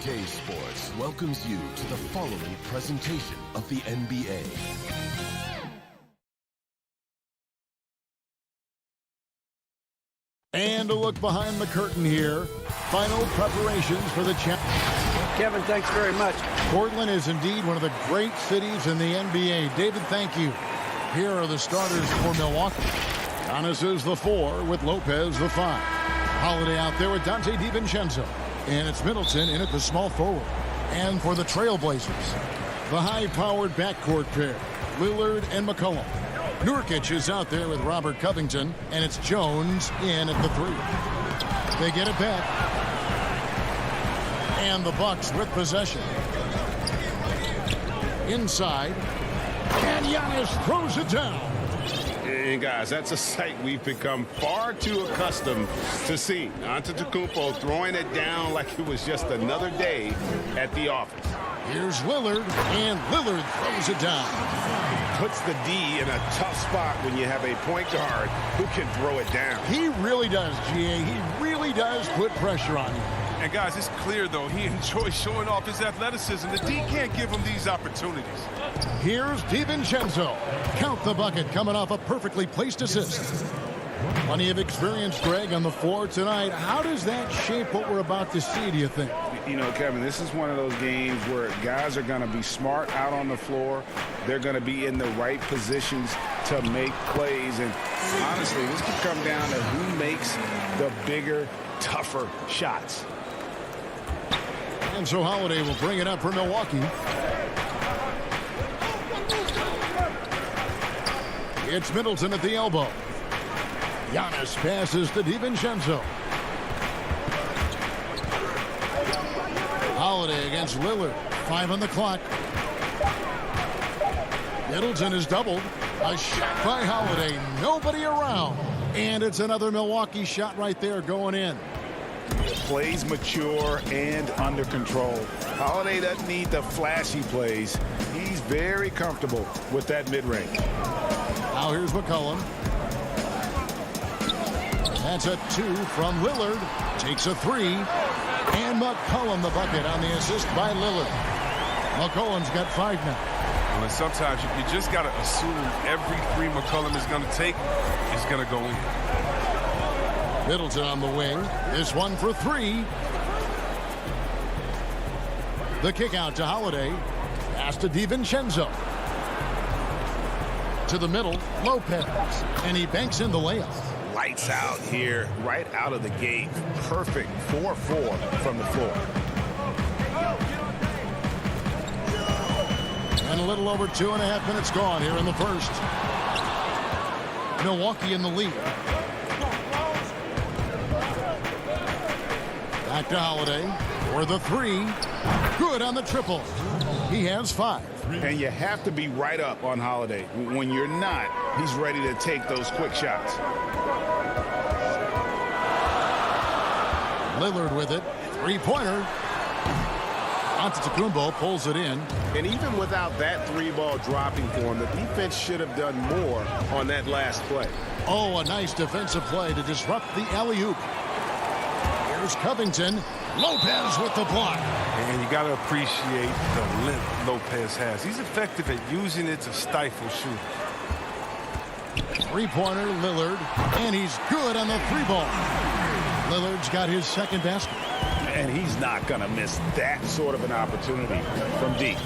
CLA Sports welcomes you to the following presentation of the NBA. And a look behind the curtain here. Final preparations for the championship. Kevin, thanks very much. Portland is indeed one of the great cities in the NBA. David, thank you. Here are the starters for Milwaukee. Giannis is the 4 with Lopez the 5. Holiday out there with Dante DiVincenzo. And it's Middleton in at the small forward. And for the Trailblazers, the high-powered backcourt pair, Lillard and McCollum. Nurkic is out there with Robert Covington, and it's Jones in at the 3. They get it back. And the Bucks with possession. Inside. And Giannis throws it down. And guys, that's a sight we've become far too accustomed to seeing. Antetokounmpo throwing it down like it was just another day at the office. Here's Lillard, and Lillard throws it down. Puts the D in a tough spot when you have a point guard who can throw it down. He really does, GA. He really does put pressure on you. And guys, it's clear, though, he enjoys showing off his athleticism. The D can't give him these opportunities. Here's DiVincenzo. Count the bucket, coming off a perfectly placed assist. Plenty of experience, Greg, on the floor tonight. How does that shape what we're about to see, do you think? You know, Kevin, this is one of those games where guys are going to be smart out on the floor. They're going to be in the right positions to make plays. And honestly, this could come down to who makes the bigger, tougher shots. And so Holiday will bring it up for Milwaukee. It's Middleton at the elbow. Giannis passes to DiVincenzo. Holiday against Lillard. 5 on the clock. Middleton is doubled. A shot by Holiday. Nobody around. And it's another Milwaukee shot right there going in. Plays mature and under control. Holiday doesn't need the flashy plays. He's very comfortable with that mid-range. Now here's McCollum. That's a 2 from Lillard. Takes a 3. And McCollum the bucket on the assist by Lillard. McCollum's got 5 now. Well, and sometimes you just got to assume every 3 McCollum is going to take is going to go in. Middleton on the wing. This one for 3. The kick out to Holiday. Pass to DiVincenzo. To the middle, Lopez. And he banks in the layup. Lights out here, right out of the gate. Perfect 4-4 from the floor. And a little over 2.5 minutes gone here in the first. Milwaukee in the lead. Back to Holiday for the 3. Good on the triple. He has 5. And you have to be right up on Holiday. When you're not, he's ready to take those quick shots. Lillard with it. 3-pointer. Antetokounmpo pulls it in. And even without that 3-ball dropping for him, the defense should have done more on that last play. Oh, a nice defensive play to disrupt the alley-oop. Here's Covington. Lopez with the block. And you got to appreciate the length Lopez has. He's effective at using it to stifle shooters. 3-pointer, Lillard. And he's good on the 3-ball. Lillard's got his second basket. And he's not going to miss that sort of an opportunity from deep.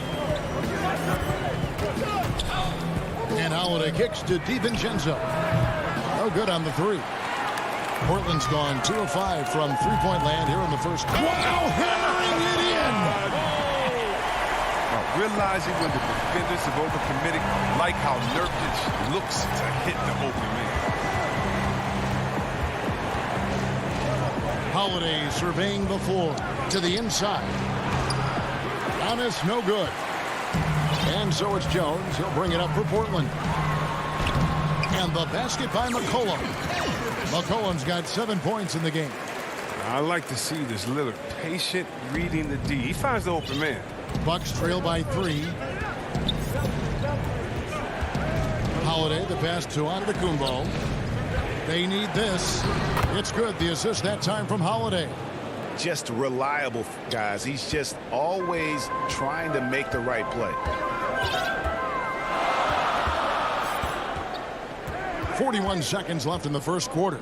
And Holiday kicks to DiVincenzo. No good on the 3. Portland's gone 2 of 5 from three-point land here in the first. Wow, hammering it in! Realizing when the defenders have overcommitted, like how Nurkic looks to hit the open man. Holiday surveying the floor to the inside. Giannis, no good. And so it's Jones. He'll bring it up for Portland. And the basket by McCollum. McCollum's got 7 points in the game. I like to see this Lillard patient reading the D. He finds the open man. Bucks trail by 3. Holiday, the pass to Antetokounmpo. They need this. It's good. The assist that time from Holiday. just reliable, guys. He's just always trying to make the right play. 41 seconds left in the first quarter.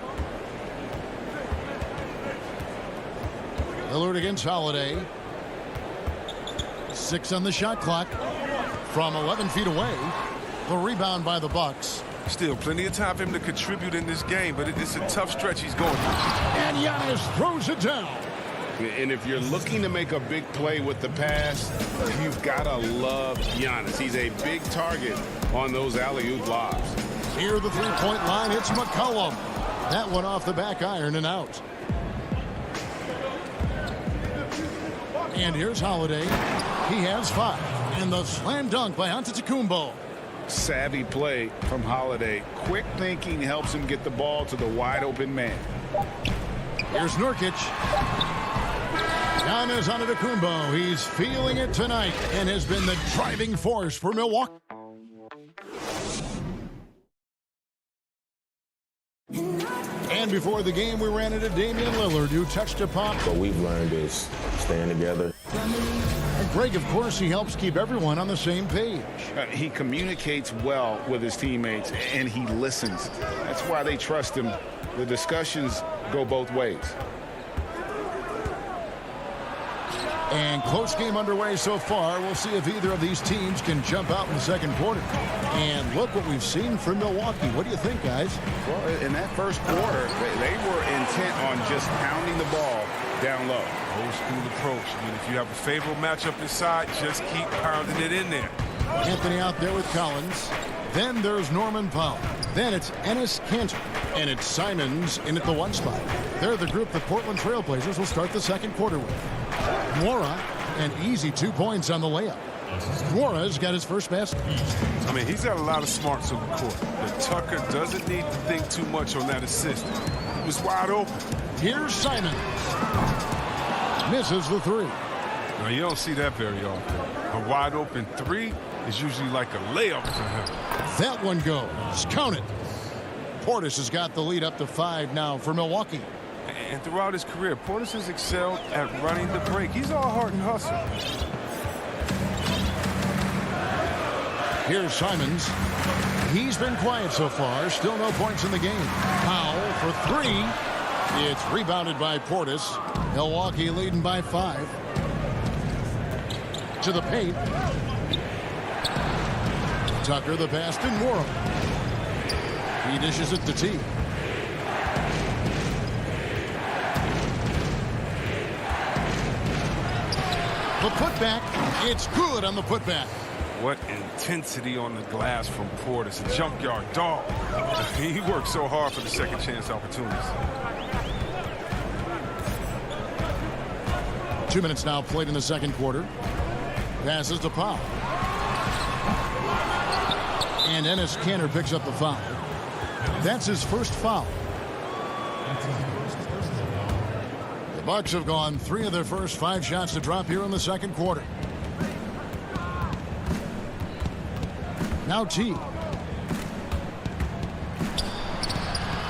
Lillard against Holiday. 6 on the shot clock. From 11 feet away. The rebound by the Bucks. Still plenty of time for him to contribute in this game, but it's a tough stretch he's going through. And Giannis throws it down. And if you're looking to make a big play with the pass, you've got to love Giannis. He's a big target on those alley-oop lobs. Near the three-point line, it's McCollum. That one off the back iron and out. And here's Holiday. He has 5. And the slam dunk by Antetokounmpo. Savvy play from Holiday. Quick thinking helps him get the ball to the wide-open man. Here's Nurkic. Giannis Antetokounmpo. He's feeling it tonight and has been the driving force for Milwaukee. And before the game, we ran into Damian Lillard, who touched a pop. What we've learned is staying together. And Greg, of course, he helps keep everyone on the same page. He communicates well with his teammates, and he listens. That's why they trust him. The discussions go both ways. And close game underway so far. We'll see if either of these teams can jump out in the second quarter. And look what we've seen from Milwaukee. What do you think, guys? Well, in that first quarter, they were intent on just pounding the ball down low. Old school approach. I mean, if you have a favorable matchup inside, just keep pounding it in there. Anthony out there with Collins. Then there's Norman Powell. Then it's Enes Kanter. And it's Simons in at the 1 spot. They're the group the Portland Trailblazers will start the second quarter with. Nwora, an easy 2 points on the layup. Nwora's got his first basket. I mean, he's got a lot of smarts on the court. But Tucker doesn't need to think too much on that assist. He was wide open. Here's Simons. Misses the 3. Now, you don't see that very often. A wide open 3 is usually like a layup for him. That one goes. Count it. Portis has got the lead up to 5 now for Milwaukee. And throughout his career, Portis has excelled at running the break. He's all heart and hustle. Here's Simons. He's been quiet so far. Still no points in the game. Powell for 3. It's rebounded by Portis. Milwaukee leading by 5. To the paint. Tucker the pass to Nwora. He dishes it to T. The putback. It's good on the putback. What intensity on the glass from Portis. A junkyard dog. He worked so hard for the second chance opportunities. 2 minutes now played in the second quarter. Passes to Powell. And Enes Kanter picks up the foul. That's his first foul. The Bucks have gone 3 of their first 5 shots to drop here in the second quarter. Now T.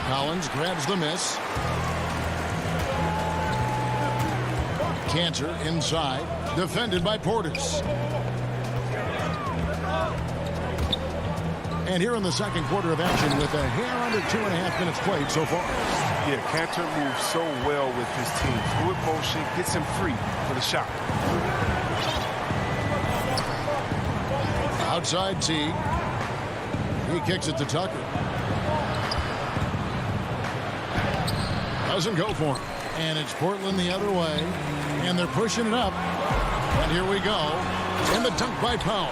Collins grabs the miss. Kanter inside. Defended by Portis. And here in the second quarter of action with a hair under 2.5 minutes played so far. Yeah, Kanter moves so well with his team. Fluid motion gets him free for the shot. Outside T. He kicks it to Tucker. Doesn't go for him. And it's Portland the other way. And they're pushing it up. And here we go. And the dunk by Powell.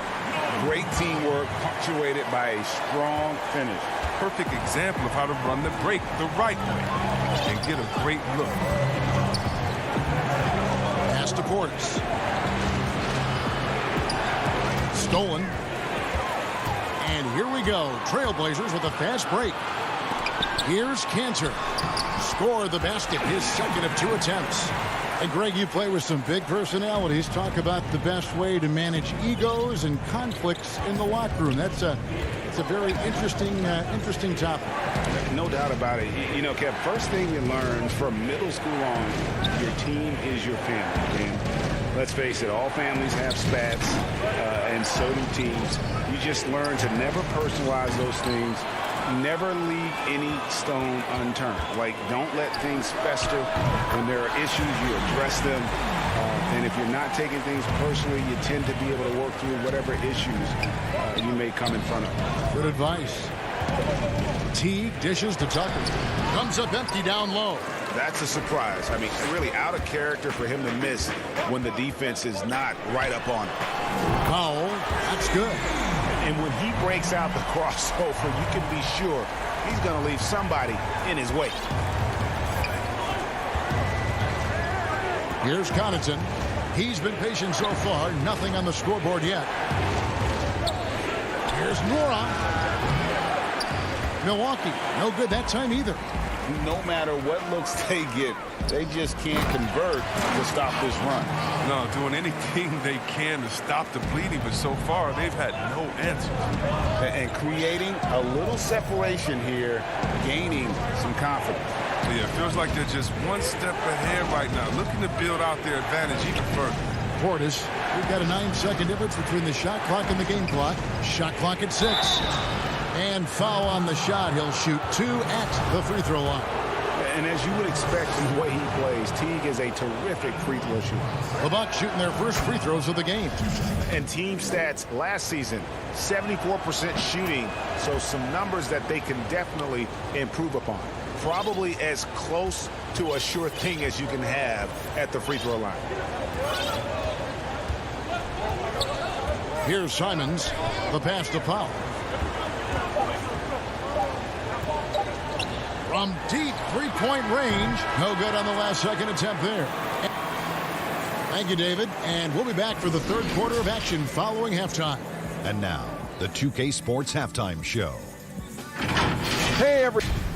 Great teamwork, punctuated by a strong finish. Perfect example of how to run the break the right way and get a great look. Pass to Portis. Stolen. And here we go. Trailblazers with a fast break. Here's Kanter. Scored the basket, his second of 2 attempts. And Greg, you play with some big personalities. Talk about the best way to manage egos and conflicts in the locker room. It's a very interesting topic. No doubt about it. You know, Kev, first thing you learn from middle school on, your team is your family. And let's face it, all families have spats, and so do teams. You just learn to never personalize those things. Never leave any stone unturned. Like, don't let things fester. When there are issues, you address them. And if you're not taking things personally, you tend to be able to work through whatever issues you may come in front of. Good advice. Teague dishes to Tucker. Comes up empty down low. That's a surprise. I mean, really out of character for him to miss when the defense is not right up on him. Powell, that's good. And when he breaks out the crossover, you can be sure he's going to leave somebody in his wake. Here's Connaughton. He's been patient so far. Nothing on the scoreboard yet. Here's Nora. Milwaukee, no good that time either. No matter what looks they get, they just can't convert to stop this run. No, doing anything they can to stop the bleeding, but so far they've had no answers. And creating a little separation here, gaining some confidence. Yeah, it feels like they're just one step ahead right now, looking to build out their advantage even further. Portis, we've got a 9-second difference between the shot clock and the game clock. Shot clock at 6. And foul on the shot. He'll shoot 2 at the free throw line. And as you would expect from the way he plays, Teague is a terrific free throw shooter. The Bucks shooting their first free throws of the game. And team stats last season, 74% shooting. So some numbers that they can definitely improve upon. Probably as close to a sure thing as you can have at the free throw line. Here's Simons. The pass to Powell. From deep three-point range. No good on the last second attempt there. Thank you, David. And we'll be back for the third quarter of action following halftime. And now, the 2K Sports Halftime Show. Hey,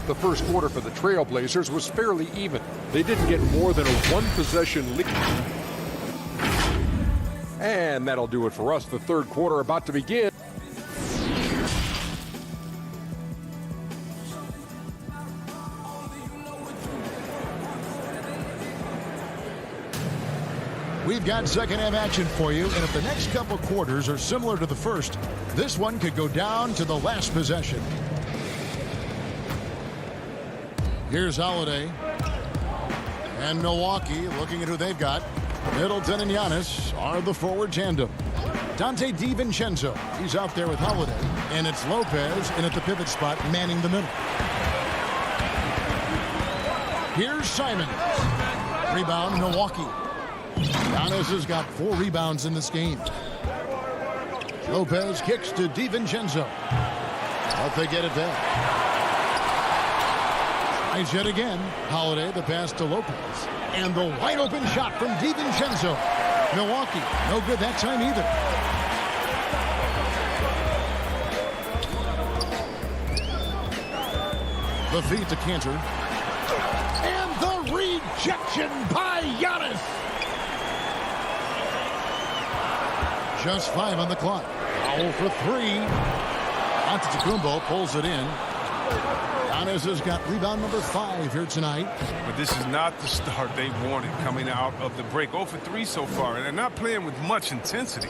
the first quarter for the Trailblazers was fairly even. They didn't get more than a one-possession lead. And that'll do it for us. The third quarter about to begin. We've got second half action for you, and if the next couple quarters are similar to the first, this one could go down to the last possession. Here's Holiday. And Milwaukee looking at who they've got. Middleton and Giannis are the forward tandem. Dante DiVincenzo, he's out there with Holiday. And it's Lopez in at the pivot spot, manning the middle. Here's Simons. Rebound, Milwaukee. Giannis has got 4 rebounds in this game. Lopez kicks to DiVincenzo. But they get it back. Nice yet again. Holiday, the pass to Lopez. And the wide open shot from DiVincenzo. Milwaukee, no good that time either. The feed to Cantor. And the rejection by Giannis. Just 5 on the clock. Foul for 3. Antetokounmpo pulls it in. Giannis has got rebound number 5 here tonight. But this is not the start they wanted coming out of the break. 0 for 3 so far, and they're not playing with much intensity.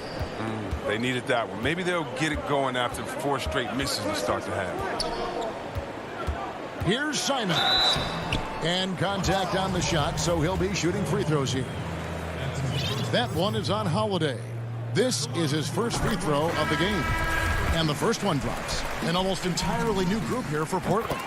They needed that one. Maybe they'll get it going after 4 straight misses to start the half. Here's Simons. And contact on the shot, so he'll be shooting free throws here. That one is on Holiday. This is his first free throw of the game. And the first one drops. An almost entirely new group here for Portland.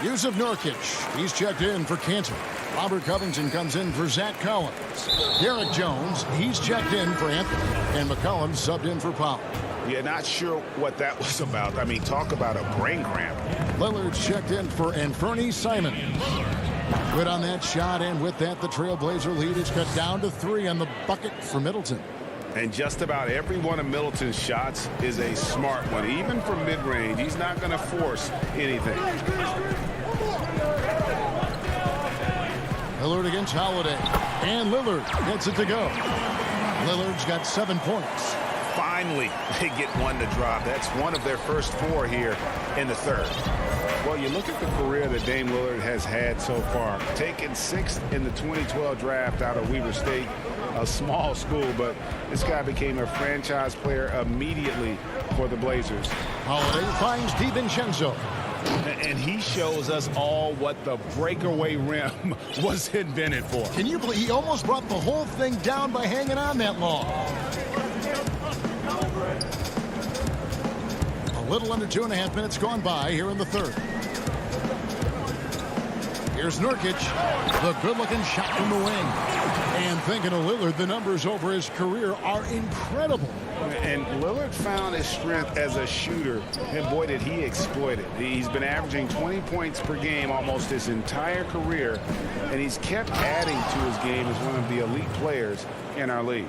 Yusuf Nurkic, he's checked in for Cantor. Robert Covington comes in for Zach Collins. Derek Jones, he's checked in for Anthony. And McCollum subbed in for Powell. Yeah, not sure what that was about. I mean, talk about a brain cramp. Lillard's checked in for Anthony Simons. Good on that shot, and with that, the Trailblazer lead is cut down to 3 on the bucket for Middleton. And just about every one of Middleton's shots is a smart one. Even from mid-range, he's not going to force anything. Lillard against Holiday. And Lillard gets it to go. Lillard's got 7 points. Finally, they get one to drop. That's one of their first 4 here in the third. Well, you look at the career that Dame Lillard has had so far. Taken 6th in the 2012 draft out of Weber State, a small school, but this guy became a franchise player immediately for the Blazers. Holiday finds DiVincenzo. And he shows us all what the breakaway rim was invented for. Can you believe he almost brought the whole thing down by hanging on that long? A little under 2.5 minutes gone by here in the third. Here's Nurkic, the good-looking shot from the wing. And thinking of Lillard, the numbers over his career are incredible. And Lillard found his strength as a shooter, and boy, did he exploit it. He's been averaging 20 points per game almost his entire career, and he's kept adding to his game as one of the elite players in our league.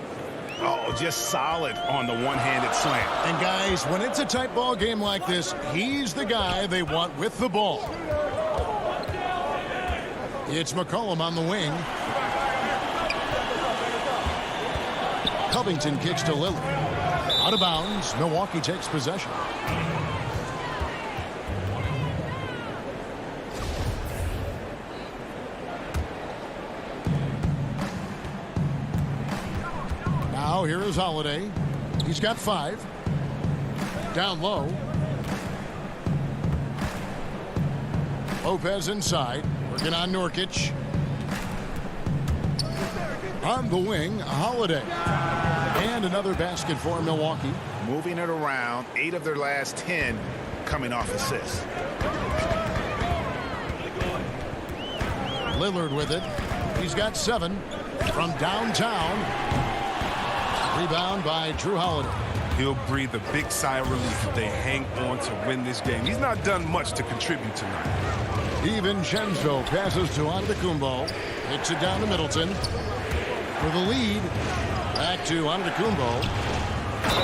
Oh, just solid on the one-handed slam. And guys, when it's a tight ball game like this, he's the guy they want with the ball. It's McCollum on the wing. Covington kicks to Lillard. Out of bounds. Milwaukee takes possession. Now here is Holiday. He's got 5. Down low. Lopez inside. Working on Nurkic. On the wing, Holiday. And another basket for Milwaukee. Moving it around, 8 of their last 10 coming off assists. Lillard with it. He's got 7 from downtown. Rebound by Drew Holiday. He'll breathe a big sigh of relief if they hang on to win this game. He's not done much to contribute tonight. DiVincenzo passes to Antetokounmpo. Hits it down to Middleton. For the lead. Back to Antetokounmpo.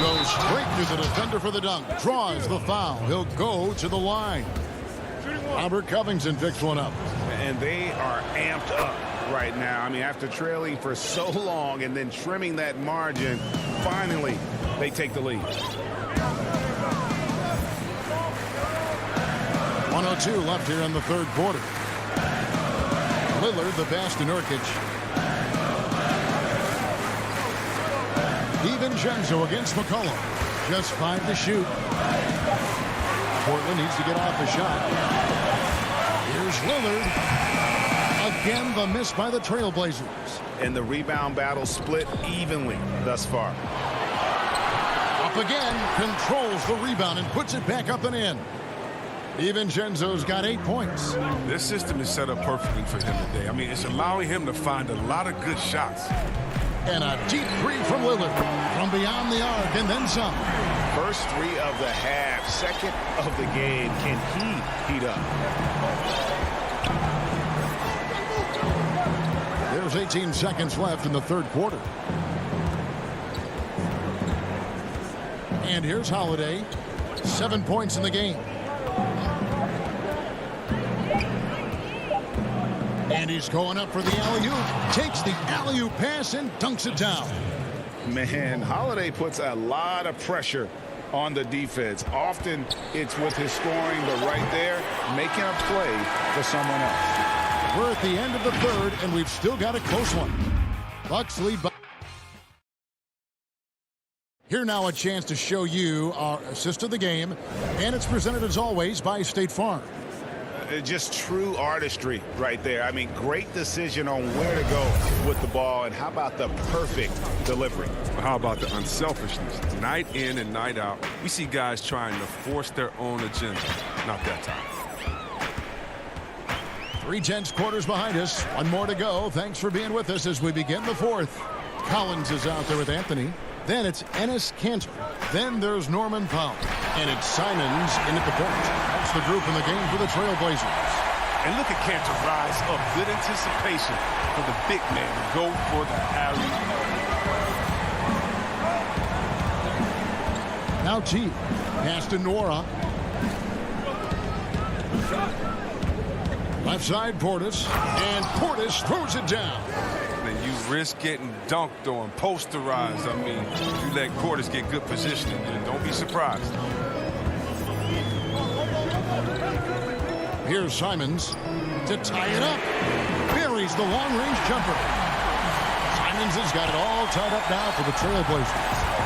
Goes straight through the defender for the dunk. Draws the foul. He'll go to the line. Robert Covington picks one up. And they are amped up right now. I mean, after trailing for so long and then trimming that margin, finally they take the lead. 1:02 left here in the third quarter. Lillard, the pass to Nurkic. DiVincenzo against McCollum. Just 5 to shoot. Portland needs to get off the shot. Here's Lillard. Again, the miss by the Trailblazers. And the rebound battle split evenly thus far. Up again, controls the rebound and puts it back up and in. DiVincenzo's got 8 points. This system is set up perfectly for him today. I mean, it's allowing him to find a lot of good shots. And a deep 3 from Lillard. From beyond the arc and then some. First 3 of the half, second of the game. Can he heat up? There's 18 seconds left in the third quarter. And here's Holiday. 7 points in the game. And he's going up for the alley-oop. Takes the alley-oop pass and dunks it down. Man, Holiday puts a lot of pressure on the defense. Often it's with his scoring, but right there, making a play for someone else. We're at the end of the third, and we've still got a close one. Bucks lead by. Here now a chance to show you our assist of the game, and it's presented as always by State Farm. Just true artistry right there. I mean, great decision on where to go with the ball, and how about the perfect delivery? How about the unselfishness? Night in and night out, we see guys trying to force their own agenda. Not that time. 3/10 quarters behind us. One more to go. Thanks for being with us as we begin the fourth. Collins is out there with Anthony. Then it's Enes Kanter. Then there's Norman Powell. And it's Simons in at the point. That's the group in the game for the Trailblazers. And look at Kanter rise up. Good anticipation for the big man to go for the alley. Now T. Pass to Nora. Left side Portis. And Portis throws it down. They use risk getting dunked on, posterized. I mean, you let Portis get good positioning, then don't be surprised. Here's Simons to tie it up. Buries the long-range jumper. Simons has got it all tied up now for the Trailblazers.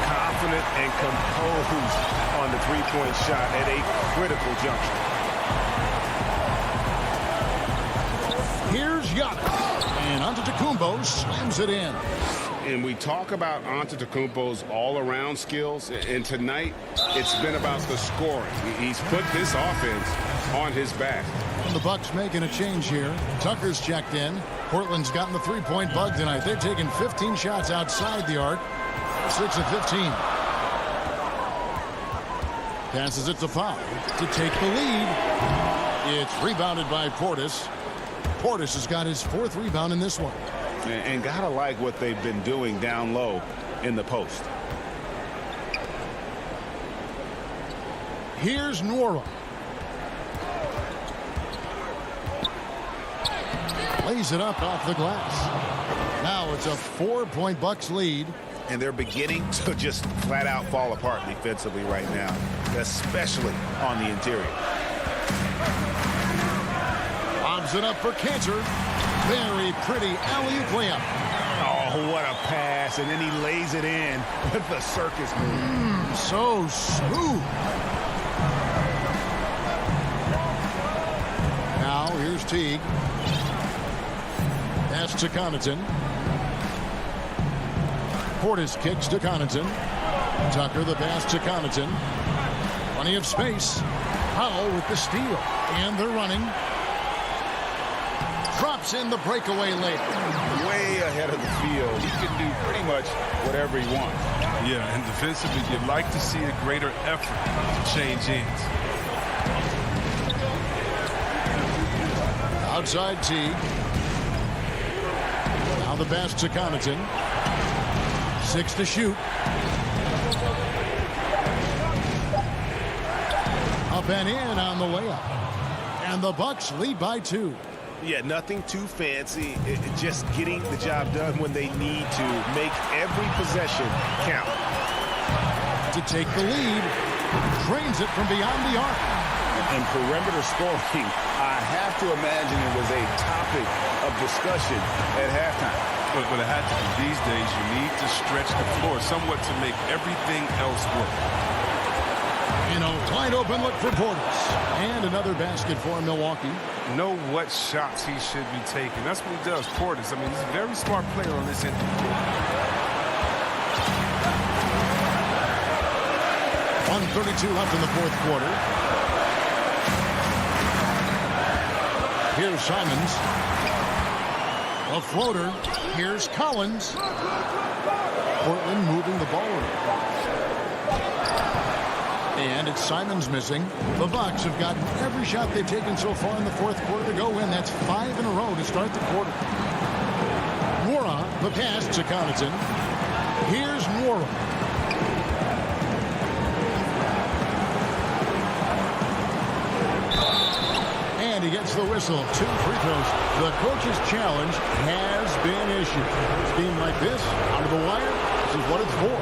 Confident and composed on the three-point shot at a critical juncture. Here's Giannis. And Antetokounmpo slams it in. And we talk about Antetokounmpo's all-around skills, and tonight it's been about the scoring. He's put this offense on his back. And the Bucks making a change here. Tucker's checked in. Portland's gotten the three-point bug tonight. They've taken 15 shots outside the arc. 6 of 15. Passes it to Foul to take the lead. It's rebounded by Portis. Portis has got his 4th rebound in this one. And gotta like what they've been doing down low in the post. Here's Nwora. Lays it up off the glass. Now it's a 4-point Bucks lead. And they're beginning to just flat out fall apart defensively right now, especially on the interior. Lobs it up for Cantor. Very pretty alley-oop layup. Oh, what a pass. And then he lays it in with the circus move. So smooth. Now here's Teague. Pass to Connaughton. Portis kicks to Connaughton. Tucker the pass to Connaughton. Plenty of space. Powell with the steal. And they're running. Drops in the breakaway late. Way ahead of the field. He can do pretty much whatever he wants. Yeah, and defensively, you'd like to see a greater effort to change ends. Outside Teague. Now the pass to Connaughton. 6 to shoot. Up and in on the layup. And the Bucks lead by 2. Yeah, nothing too fancy. Just getting the job done when they need to. Make every possession count. To take the lead. Drains it from beyond the arc. And perimeter scoring, I have to imagine it was a topic of discussion at halftime. But it had to be. These days, you need to stretch the floor somewhat to make everything else work. You know, wide open look for Portis. And another basket for Milwaukee. Know what shots he should be taking. That's what he does, Portis. I mean, he's a very smart player on this end. 1:32 left in the 4th quarter. Here's Simons. A floater. Here's Collins. Portland moving the ball around. And it's Simons missing. The Bucks have gotten every shot they've taken so far in the 4th quarter to go in. That's 5 in a row to start the quarter. Nwora, the pass to Connaughton. Here's Nwora. And he gets the whistle. 2 free throws. The coach's challenge has been issued. A team like this, out of the wire, this is what it's for.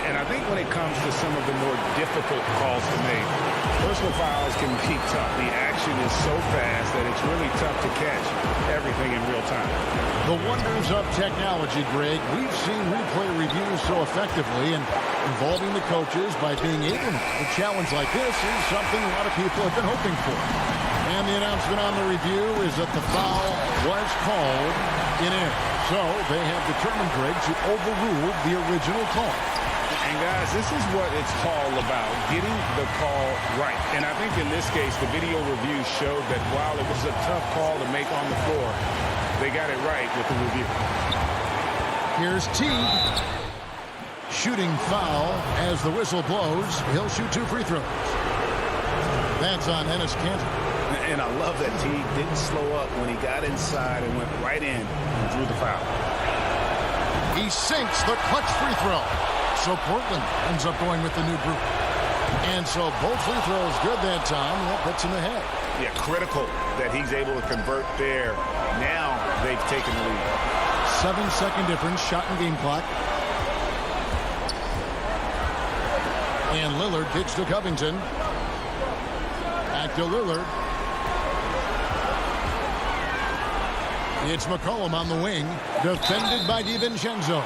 And I think when it comes to some of the more difficult calls to make, personal fouls can be tough. The action is so fast that it's really tough to catch everything in real time. The wonders of technology, Greg. We've seen replay reviews so effectively, and involving the coaches by being able to make a challenge like this is something a lot of people have been hoping for. And the announcement on the review is that the foul was called in air. So they have determined, Greg, to overrule the original call. And guys, this is what it's all about, getting the call right. And I think in this case, the video review showed that while it was a tough call to make on the floor, they got it right with the review. Here's Teague. Shooting foul as the whistle blows. He'll shoot 2 free throws. That's on Enes Kanter. And I love that Teague didn't slow up when he got inside and went right in and drew the foul. He sinks the clutch free throw. So Portland ends up going with the new group. And so both free throws good that time. That puts him ahead. Yeah, critical that he's able to convert there. Now they've taken the lead. 7-second difference, shot and game clock. And Lillard kicks to Covington. Back to Lillard. It's McCollum on the wing, defended by DiVincenzo.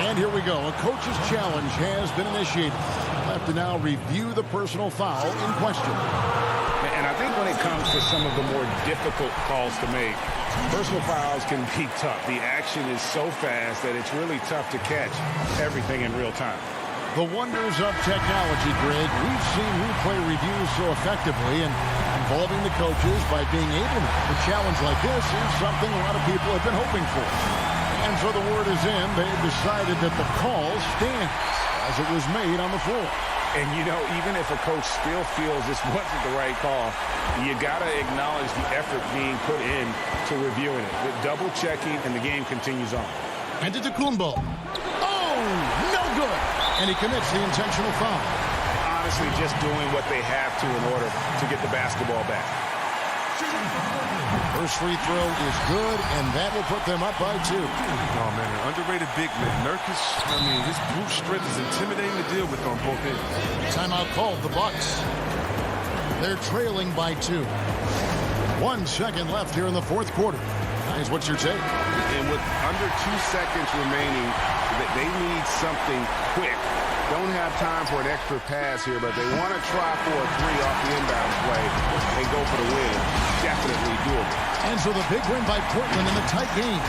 And here we go. A coach's challenge has been initiated. We'll have to now review the personal foul in question. And I think when it comes to some of the more difficult calls to make, personal fouls can be tough. The action is so fast that it's really tough to catch everything in real time. The wonders of technology, Greg. We've seen replay reviews so effectively, and involving the coaches by being able to make a challenge like this is something a lot of people have been hoping for. And so the word is in. They've decided that the call stands as it was made on the floor. And, you know, even if a coach still feels this wasn't the right call, you got to acknowledge the effort being put in to reviewing it. The double checking, and the game continues on. And to Kumbo. Oh, no good. And he commits the intentional foul. Honestly, just doing what they have to in order to get the basketball back. First free throw is good, and that will put them up by 2. Oh, man, an underrated big man. Nurkic, I mean, his brute strength is intimidating to deal with on both ends. Timeout called, the Bucks. They're trailing by 2. 1 second left here in the fourth quarter. Guys, what's your take? And with under 2 seconds remaining, they need something quick. Don't have time for an extra pass here, but they want to try for a 3 off the inbound play and go for the win. Definitely doable. And so the big win by Portland in a tight game.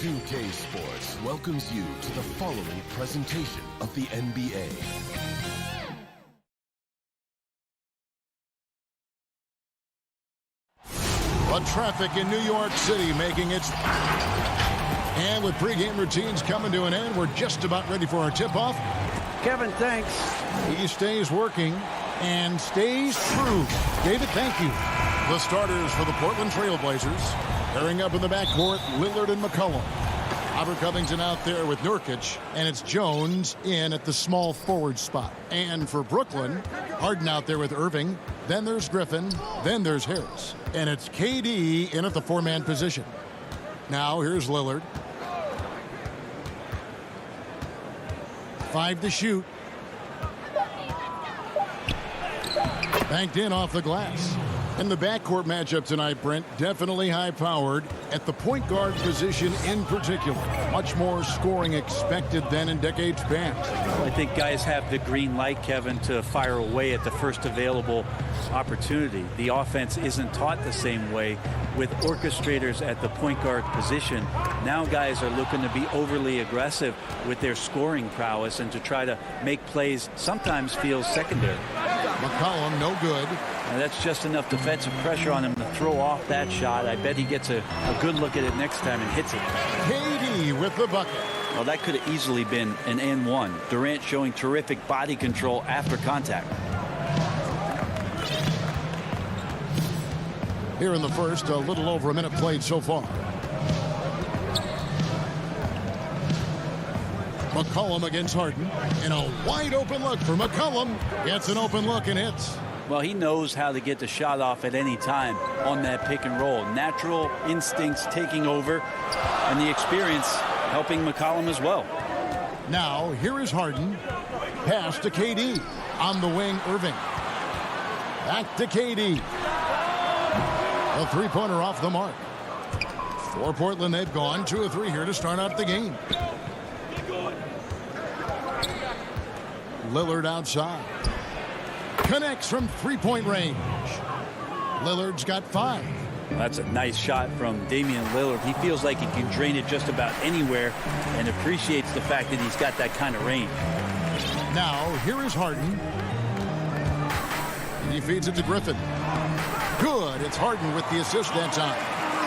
2K Sports welcomes you to the following presentation of the NBA. The traffic in New York City making its... And with pregame routines coming to an end, we're just about ready for our tip-off. Kevin, thanks. He stays working and stays true. David, thank you. The starters for the Portland Trail Blazers. Pairing up in the backcourt, Lillard and McCollum. Robert Covington out there with Nurkic, and it's Jones in at the small forward spot. And for Brooklyn, Harden out there with Irving. Then there's Griffin. Then there's Harris. And it's KD in at the four-man position. Now here's Lillard. 5 to shoot. Banked in off the glass. And the backcourt matchup tonight, Brent, definitely high-powered at the point guard position in particular. Much more scoring expected than in decades past. I think guys have the green light, Kevin, to fire away at the first available opportunity. The offense isn't taught the same way with orchestrators at the point guard position. Now guys are looking to be overly aggressive with their scoring prowess and to try to make plays sometimes feels secondary. McCollum, no good. And that's just enough defensive pressure on him to throw off that shot. I bet he gets a good look at it next time and hits it. KD with the bucket. Well, that could have easily been an N1. Durant showing terrific body control after contact. Here in the first, a little over a minute played so far. McCollum against Harden. And a wide open look for McCollum. Gets an open look and hits. Well, he knows how to get the shot off at any time on that pick and roll. Natural instincts taking over, and the experience helping McCollum as well. Now, here is Harden. Pass to KD. On the wing, Irving. Back to KD. A three-pointer off the mark. For Portland, they've gone 2 of 3 here to start out the game. Lillard outside. Connects from three-point range. Lillard's got 5. That's a nice shot from Damian Lillard. He feels like he can drain it just about anywhere and appreciates the fact that he's got that kind of range. Now, here is Harden. He feeds it to Griffin. Good. It's Harden with the assist that time.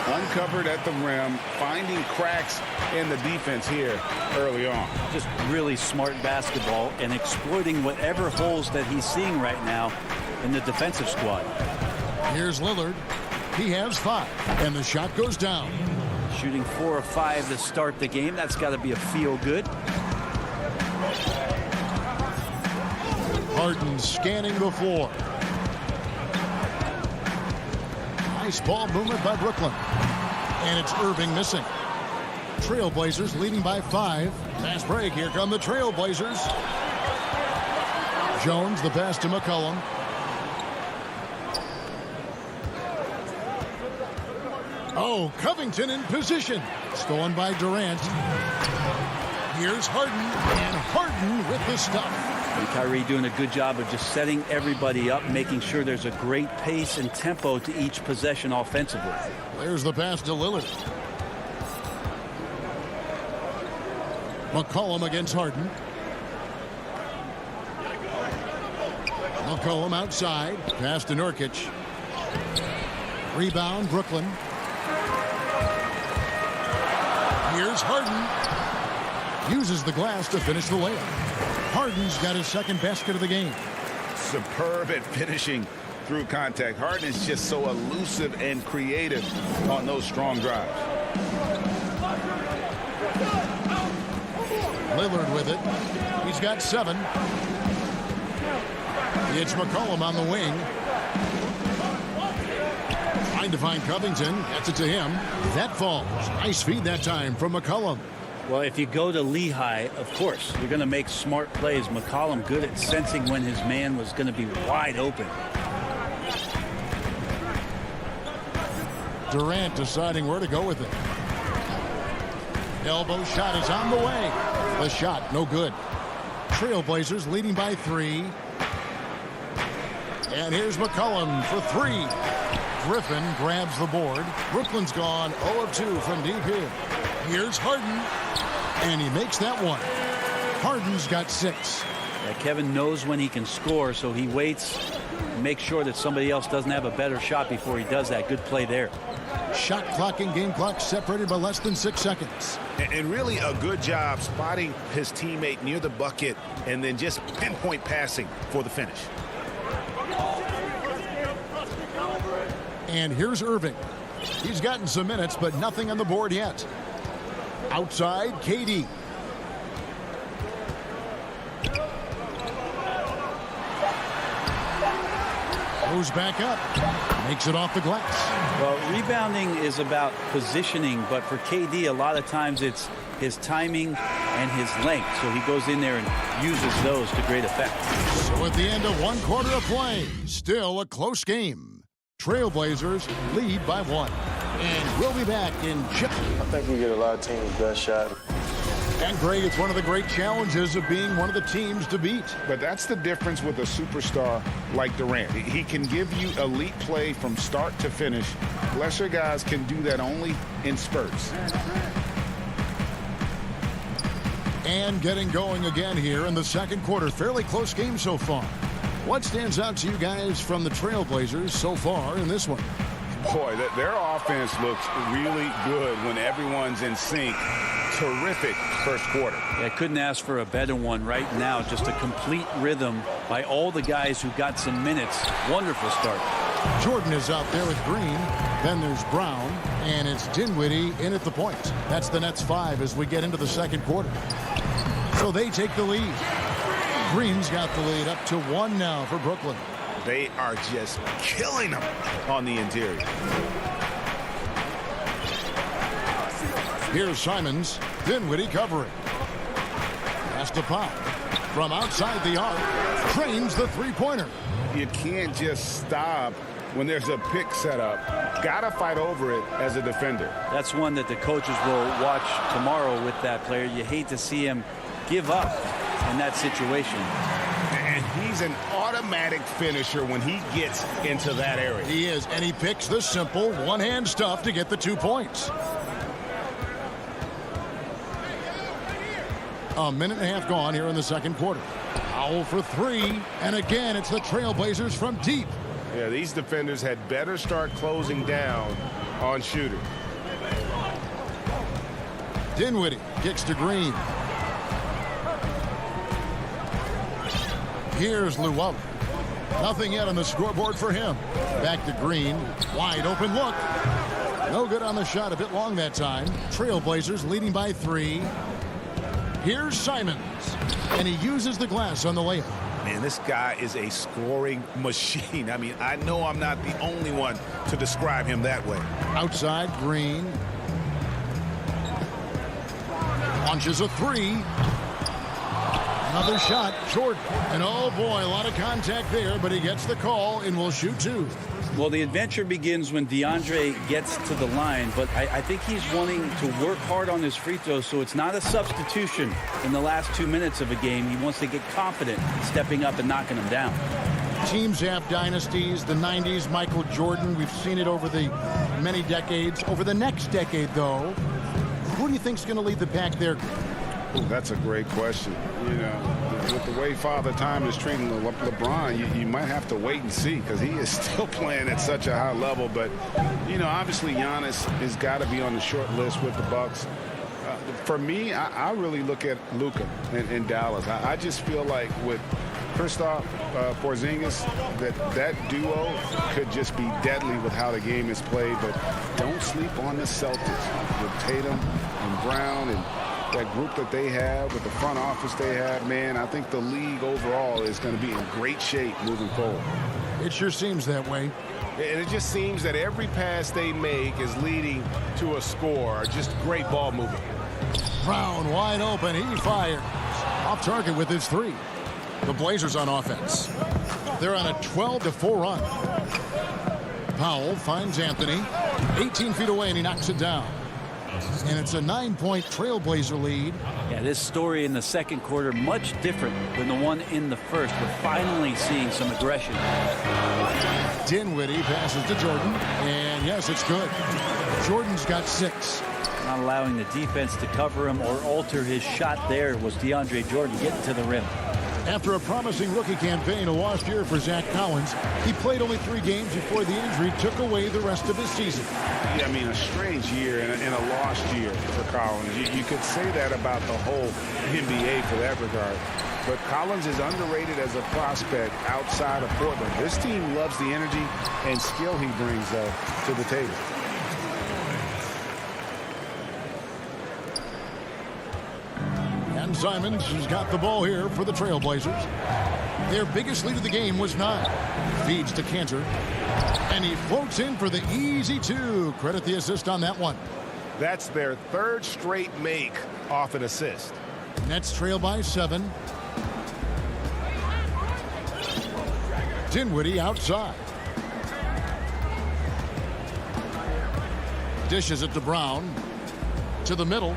Uncovered at the rim, finding cracks in the defense here early on. Just really smart basketball and exploiting whatever holes that he's seeing right now in the defensive squad. Here's Lillard. He has 5, and the shot goes down. Shooting 4 of 5 to start the game. That's got to be a feel good. Harden scanning the floor. Nice ball movement by Brooklyn. And it's Irving missing. Trailblazers leading by 5. Fast break. Here come the Trailblazers. Jones, the pass to McCollum. Oh, Covington in position. Stolen by Durant. Here's Harden. And Harden with the stuff. And Kyrie doing a good job of just setting everybody up, making sure there's a great pace and tempo to each possession offensively. There's the pass to Lillard. McCollum against Harden. McCollum outside. Pass to Nurkic. Rebound, Brooklyn. Here's Harden. Uses the glass to finish the layup. Harden's got his second basket of the game. Superb at finishing through contact. Harden is just so elusive and creative on those strong drives. Lillard with it. He's got 7. It's McCollum on the wing. Trying to find Covington. Gets it to him. That falls. Nice feed that time from McCollum. Well, if you go to Lehigh, of course, you're going to make smart plays. McCollum good at sensing when his man was going to be wide open. Durant deciding where to go with it. Elbow shot is on the way. The shot, no good. Trailblazers leading by 3. And here's McCollum for 3. Griffin grabs the board. Brooklyn's gone 0 of 2 from deep here. Here's Harden. And he makes that one. Harden's got 6. Yeah, Kevin knows when he can score, so he waits and makes sure that somebody else doesn't have a better shot before he does that. Good play there. Shot clock and game clock separated by less than 6 seconds. And really a good job spotting his teammate near the bucket and then just pinpoint passing for the finish. And here's Irving. He's gotten some minutes, but nothing on the board yet. Outside, KD. Goes back up. Makes it off the glass. Well, rebounding is about positioning, but for KD, a lot of times it's his timing and his length. So he goes in there and uses those to great effect. So at the end of 1 quarter of play, still a close game. Trailblazers lead by 1. And we'll be back in just... I think we get a lot of teams' best shot. And Greg, it's one of the great challenges of being one of the teams to beat. But that's the difference with a superstar like Durant. He can give you elite play from start to finish. Lesser guys can do that only in spurts. And getting going again here in the second quarter. Fairly close game so far. What stands out to you guys from the Trailblazers so far in this one? Boy, their offense looks really good when everyone's in sync. Terrific first quarter. I couldn't ask for a better one right now. Just a complete rhythm by all the guys who got some minutes. Wonderful start. Jordan is out there with Green. Then there's Brown. And it's Dinwiddie in at the point. That's the Nets 5 as we get into the second quarter. So they take the lead. Green's got the lead up to 1 now for Brooklyn. They are just killing them on the interior. Here's Simons. Dinwiddie covering. Pass to Pop. From outside the arc. Trains the three-pointer. You can't just stop when there's a pick set up. Gotta fight over it as a defender. That's one that the coaches will watch tomorrow with that player. You hate to see him give up in that situation. And he's an automatic finisher when he gets into that area. He is, and he picks the simple one-hand stuff to get the 2 points. A minute and a half gone here in the second quarter. Powell for 3, and again it's the Trailblazers from deep. Yeah, these defenders had better start closing down on shooter. Dinwiddie kicks to Green. Here's Llewellyn. Nothing yet on the scoreboard for him. Back to Green. Wide open look. No good on the shot. A bit long that time. Trailblazers leading by 3. Here's Simons. And he uses the glass on the layup. Man, this guy is a scoring machine. I mean, I know I'm not the only one to describe him that way. Outside, Green. Launches a 3. Another shot, Jordan. And oh boy, a lot of contact there, but he gets the call and will shoot 2. Well, the adventure begins when DeAndre gets to the line, but I think he's wanting to work hard on his free throws, so it's not a substitution in the last 2 minutes of a game. He wants to get confident stepping up and knocking them down. Teams have dynasties. The 90s, Michael Jordan. We've seen it over the many decades. Over the next decade, though, who do you think is going to lead the pack there? Ooh, that's a great question. You know, with the way Father Time is treating LeBron, you might have to wait and see because he is still playing at such a high level. But, you know, obviously Giannis has got to be on the short list with the Bucks. For me, I really look at Luka in Dallas. I just feel like with Kristaps Porzingis, that duo could just be deadly with how the game is played. But don't sleep on the Celtics with Tatum and Brown and that group that they have with the front office they have. Man, I think the league overall is going to be in great shape moving forward. It sure seems that way. And it just seems that every pass they make is leading to a score. Just great ball movement. Brown wide open. He fires. Off target with his 3. The Blazers on offense. They're on a 12-4 run. Powell finds Anthony. 18 feet away, and he knocks it down. And it's a 9-point Trailblazer lead. Yeah, this story in the second quarter much different than the one in the first. We're finally seeing some aggression. Dinwiddie passes to Jordan. And yes, it's good. Jordan's got 6. Not allowing the defense to cover him or alter his shot there was DeAndre Jordan getting to the rim. After a promising rookie campaign, a lost year for Zach Collins, he played only 3 games before the injury took away the rest of his season. Yeah, I mean, a strange year and a lost year for Collins. You could say that about the whole NBA for that regard. But Collins is underrated as a prospect outside of Portland. This team loves the energy and skill he brings, though, to the table. And Simons has got the ball here for the Trailblazers. Their biggest lead of the game was 9. Feeds to Cantor. And he floats in for the easy 2. Credit the assist on that one. That's their 3rd straight make off an assist. Nets trail by 7. Dinwiddie outside. dishes it to Brown. To the middle.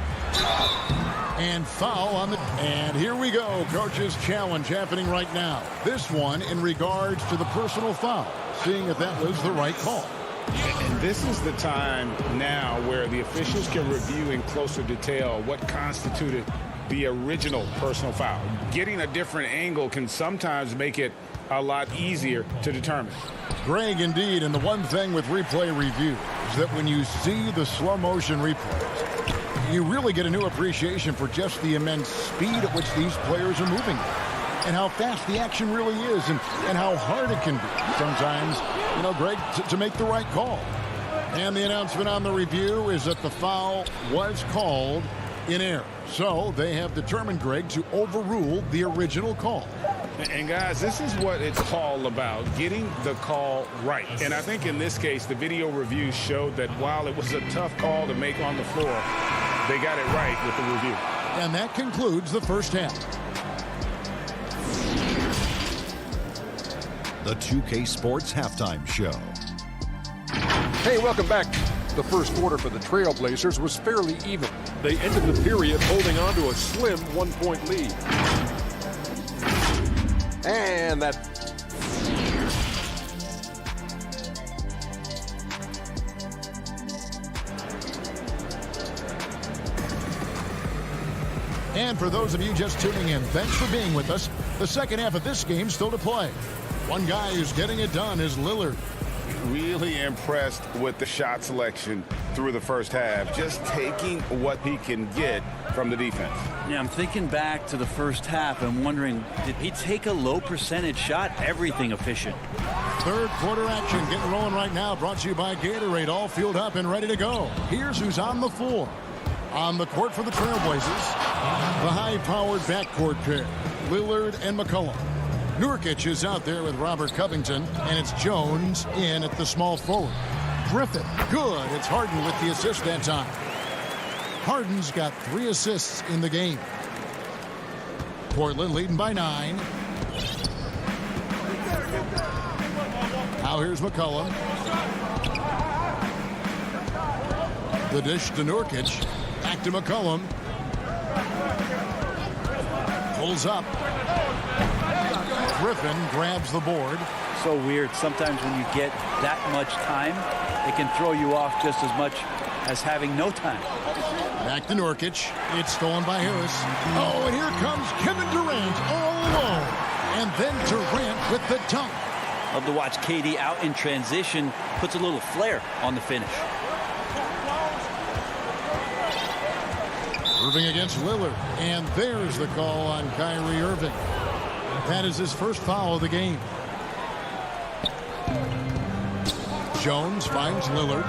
And foul on the... And here we go. Coach's challenge happening right now. This one in regards to the personal foul. Seeing if that was the right call. And this is the time now where the officials can review in closer detail what constituted the original personal foul. Getting a different angle can sometimes make it a lot easier to determine. Greg, indeed, and the one thing with replay review is that when you see the slow motion replays, you really get a new appreciation for just the immense speed at which these players are moving and how fast the action really is and how hard it can be sometimes, you know, Greg, to make the right call. And the announcement on the review is that the foul was called in error. So they have determined, Greg, to overrule the original call. And guys, this is what it's all about, getting the call right. And I think in this case, the video review showed that while it was a tough call to make on the floor, they got it right with the review. And that concludes the first half. The 2K Sports Halftime Show. Hey, welcome back. The first quarter for the Trailblazers was fairly even. They ended the period holding on to a slim 1-point lead. And that... And for those of you just tuning in, thanks for being with us. The second half of this game still to play. One guy who's getting it done is Lillard. Really impressed with the shot selection through the first half, just taking what he can get from the defense. Yeah, I'm thinking back to the first half and wondering, did he take a low percentage shot? Everything efficient. Third quarter action getting rolling right now, brought to you by Gatorade, all fueled up and ready to go. Here's who's on the floor. On the court for the Trailblazers, the high-powered backcourt pair, Lillard and McCollum. Nurkic is out there with Robert Covington, and it's Jones in at the small forward. Griffin, good. It's Harden with the assist that time. Harden's got 3 assists in the game. Portland leading by 9. Now here's McCollum. The dish to Nurkic. Back to McCollum. Pulls up. Griffin grabs the board. So weird. Sometimes when you get that much time, it can throw you off just as much as having no time. Back to Nurkic. It's stolen by Harris. Oh, and here comes Kevin Durant all alone. And then Durant with the dunk. Love to watch KD out in transition. Puts a little flair on the finish. Irving against Lillard. And there's the call on Kyrie Irving. That is his first foul of the game. Jones finds Lillard.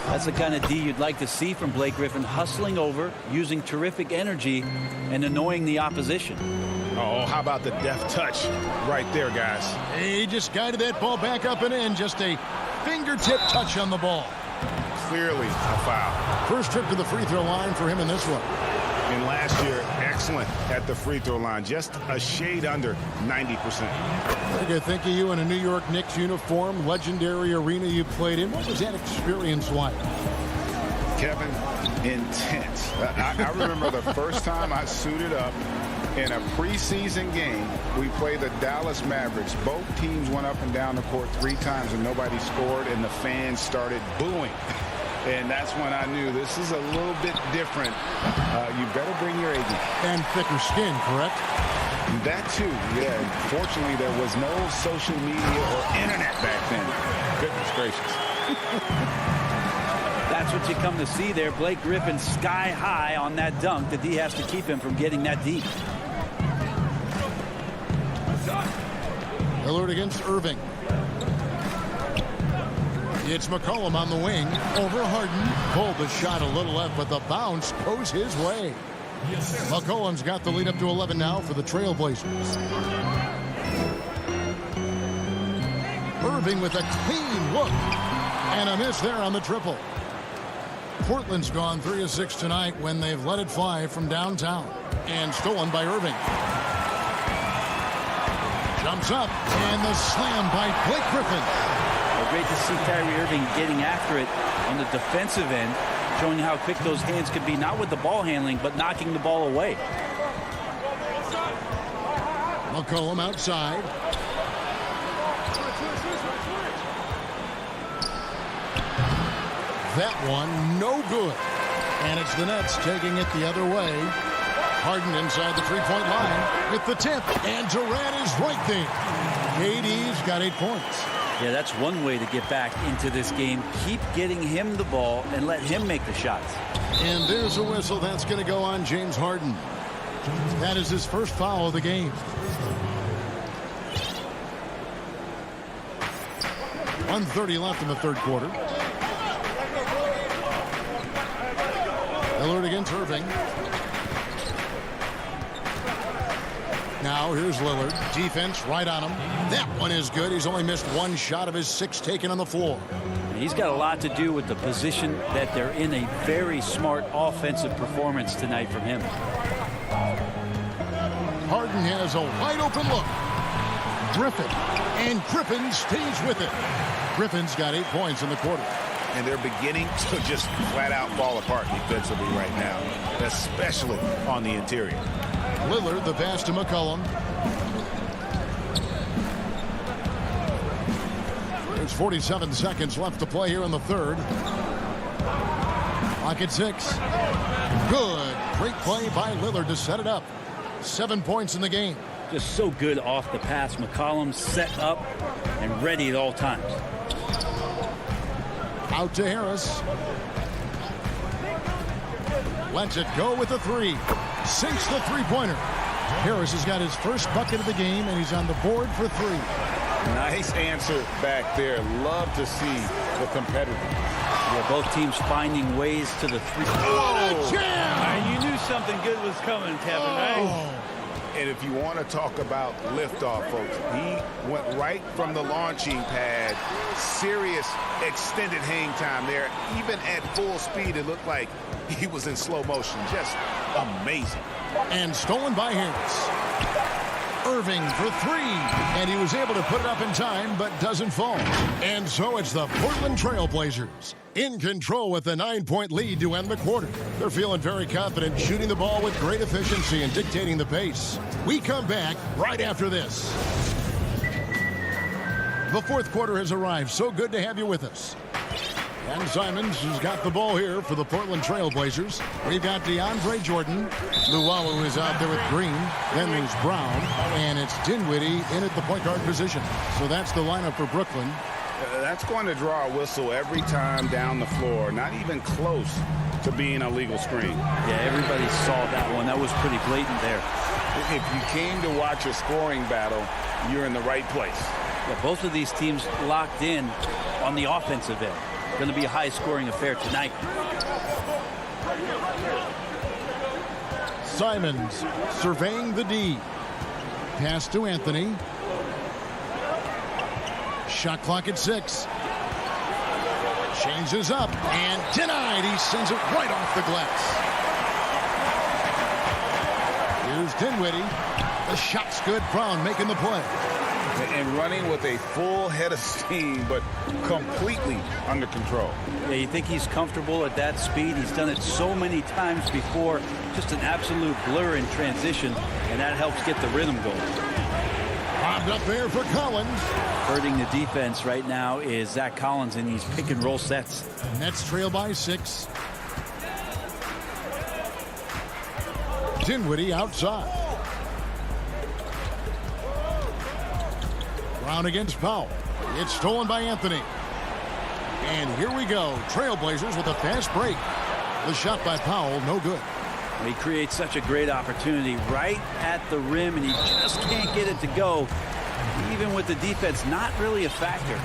That's the kind of D you'd like to see from Blake Griffin, hustling over, using terrific energy, and annoying the opposition. Oh, how about the deft touch right there, guys? He just guided that ball back up and in. Just a fingertip touch on the ball. Clearly a foul. First trip to the free throw line for him in this one. And last year, excellent at the free throw line. Just a shade under 90%. I think of you in a New York Knicks uniform, legendary arena you played in. What was that experience like? Kevin, intense. I remember the first time I suited up in a preseason game. We played the Dallas Mavericks. Both teams went up and down the court 3 times and nobody scored, and the fans started booing. And that's when I knew this is a little bit different. You better bring your agent. And thicker skin, correct? That too, yeah. Fortunately, there was no social media or internet back then. Goodness gracious. That's what you come to see there. Blake Griffin sky high on that dunk. The D has to keep him from getting that deep. Lillard against Irving. It's McCollum on the wing. Over Harden. Pulled the shot a little left, but the bounce goes his way. McCollum's got the lead up to 11 now for the Trailblazers. Irving with a clean look. And a miss there on the triple. Portland's gone 3 of 6 tonight when they've let it fly from downtown. And stolen by Irving. Comes up, and the slam by Blake Griffin. Well, great to see Kyrie Irving getting after it on the defensive end, showing how quick those hands could be, not with the ball handling, but knocking the ball away. McCollum outside. That one, no good. And it's the Nets taking it the other way. Harden inside the three-point line with the tip. And Durant is right there. KD's got 8 points. Yeah, that's one way to get back into this game. Keep getting him the ball and let him make the shots. And there's a whistle. That's going to go on James Harden. That is his first foul of the game. 1:30 left in the third quarter. Lillard against Irving. Now here's Lillard. Defense right on him. That one is good. He's only missed one shot of his 6 taken on the floor. He's got a lot to do with the position that they're in. A very smart offensive performance tonight from him. Harden has a wide open look. Griffin. And Griffin stays with it. Griffin's got 8 points in the quarter. And they're beginning to just flat out fall apart defensively right now, especially on the interior. Lillard, the pass to McCollum. There's 47 seconds left to play here in the third. Clock at 6. Good. Great play by Lillard to set it up. 7 points in the game. Just so good off the pass. McCollum set up and ready at all times. Out to Harris. Lets it go with the 3. Sinks the three-pointer. Harris has got his first bucket of the game, and he's on the board for 3. Nice answer back there. Love to see the competitor. Yeah, both teams finding ways to the 3. Oh, jam! You knew something good was coming, Kevin, right? And if you want to talk about liftoff, folks, he went right from the launching pad. Serious extended hang time there. Even at full speed, it looked like he was in slow motion. Just amazing. And stolen by Harris. Irving for 3. And he was able to put it up in time, but doesn't fall. And so it's the Portland Trail Blazers in control with a 9-point lead to end the quarter. They're feeling very confident, shooting the ball with great efficiency and dictating the pace. We come back right after this. The fourth quarter has arrived. So good to have you with us. And Simons has got the ball here for the Portland Trail Blazers. We've got DeAndre Jordan. Luwawu is out there with Green. Then there's Brown. And it's Dinwiddie in at the point guard position. So that's the lineup for Brooklyn. That's going to draw a whistle every time down the floor. Not even close to being a legal screen. Yeah, everybody saw that one. That was pretty blatant there. If you came to watch a scoring battle, you're in the right place. Yeah, both of these teams locked in on the offensive end. Going to be a high-scoring affair tonight. Simons surveying the D. Pass to Anthony. Shot clock at 6. Changes up and denied. He sends it right off the glass. Here's Dinwiddie. The shot's good. Brown making the play. And running with a full head of steam, but completely under control. Yeah, you think he's comfortable at that speed? He's done it so many times before. Just an absolute blur in transition, and that helps get the rhythm going. Bobbed up there for Collins. Hurting the defense right now is Zach Collins in these pick-and-roll sets. Nets trail by 6. Dinwiddie outside. Brown against Powell. It's stolen by Anthony. And here we go. Trailblazers with a fast break. The shot by Powell, no good. He creates such a great opportunity right at the rim, and he just can't get it to go. Even with the defense, not really a factor.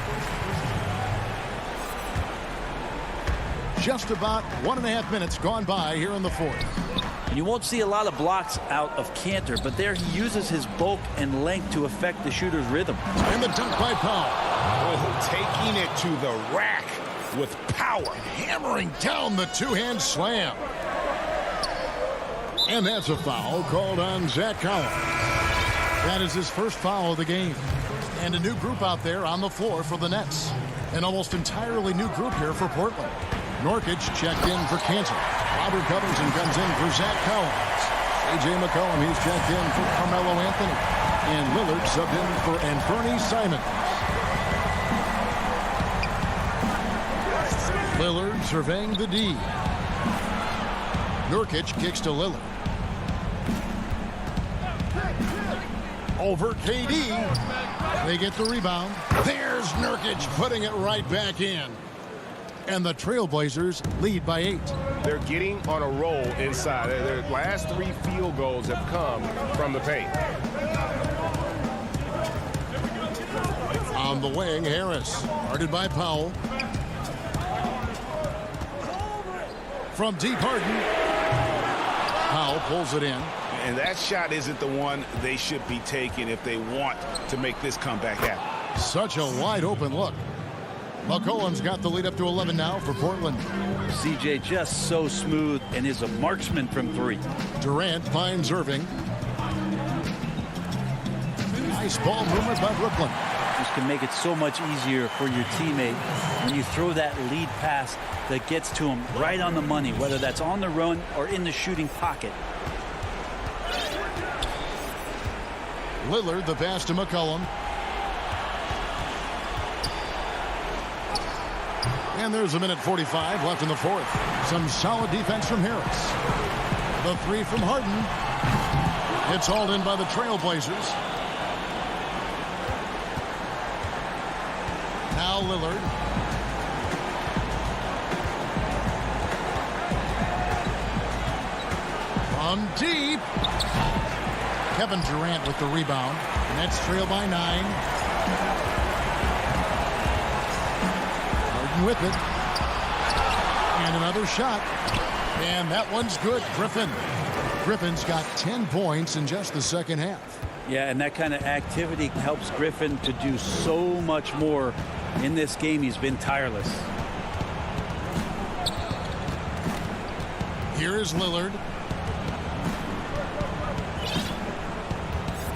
Just about 1.5 minutes gone by here in the fourth. And you won't see a lot of blocks out of Cantor, but there he uses his bulk and length to affect the shooter's rhythm. And the dunk by Powell. Oh, taking it to the rack with power. Hammering down the two-hand slam. And that's a foul called on Zach Collins. That is his first foul of the game. And a new group out there on the floor for the Nets. An almost entirely new group here for Portland. Nurkic checked in for Cantor. Robert Covington comes in for Zach Collins. A.J. McCollum, he's checked in for Carmelo Anthony. And Lillard subbed in for Anthony Simons. Lillard surveying the D. Nurkic kicks to Lillard. Over KD. They get the rebound. There's Nurkic putting it right back in. And the Trailblazers lead by 8. They're getting on a roll inside. Their last 3 field goals have come from the paint. On the wing, Harris. Guarded by Powell. From deep, Harden. Powell pulls it in. And that shot isn't the one they should be taking if they want to make this comeback happen. Such a wide open look. McCollum's got the lead up to 11 now for Portland. CJ just so smooth and is a marksman from 3. Durant finds Irving. Nice ball movement by Brooklyn. This can make it so much easier for your teammate when you throw that lead pass that gets to him right on the money, whether that's on the run or in the shooting pocket. Lillard, the pass to McCollum. And there's a minute 45 left in the fourth. Some solid defense from Harris. The 3 from Harden. It's hauled in by the Trailblazers. Now Lillard. From deep. Kevin Durant with the rebound. Nets trail by 9. Harden with it. And another shot. And that one's good. Griffin's got 10 points in just the second half. Yeah, and that kind of activity helps Griffin to do so much more in this game. He's been tireless. Here is Lillard.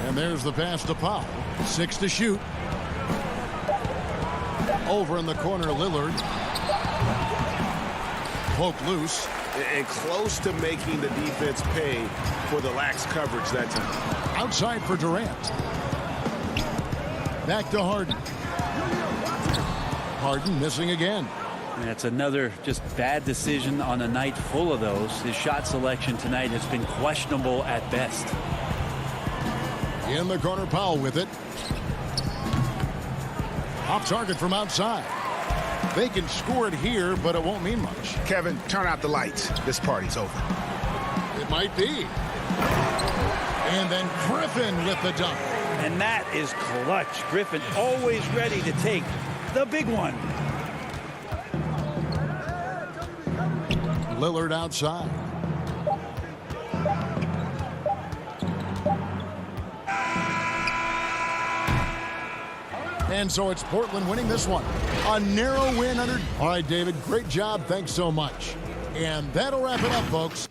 And there's the pass to Powell. 6 to shoot. Over in the corner, Lillard. Poked loose. And close to making the defense pay for the lax coverage that time. Outside for Durant. Back to Harden. Harden missing again. That's another just bad decision on a night full of those. His shot selection tonight has been questionable at best. In the corner, Powell with it. Off target from outside. They can score it here, but it won't mean much. Kevin, turn out the lights. This party's over. It might be. And then Griffin with the dunk. And that is clutch. Griffin always ready to take the big one. Lillard outside. And so it's Portland winning this one. A narrow win under... All right, David, great job. Thanks so much. And that'll wrap it up, folks.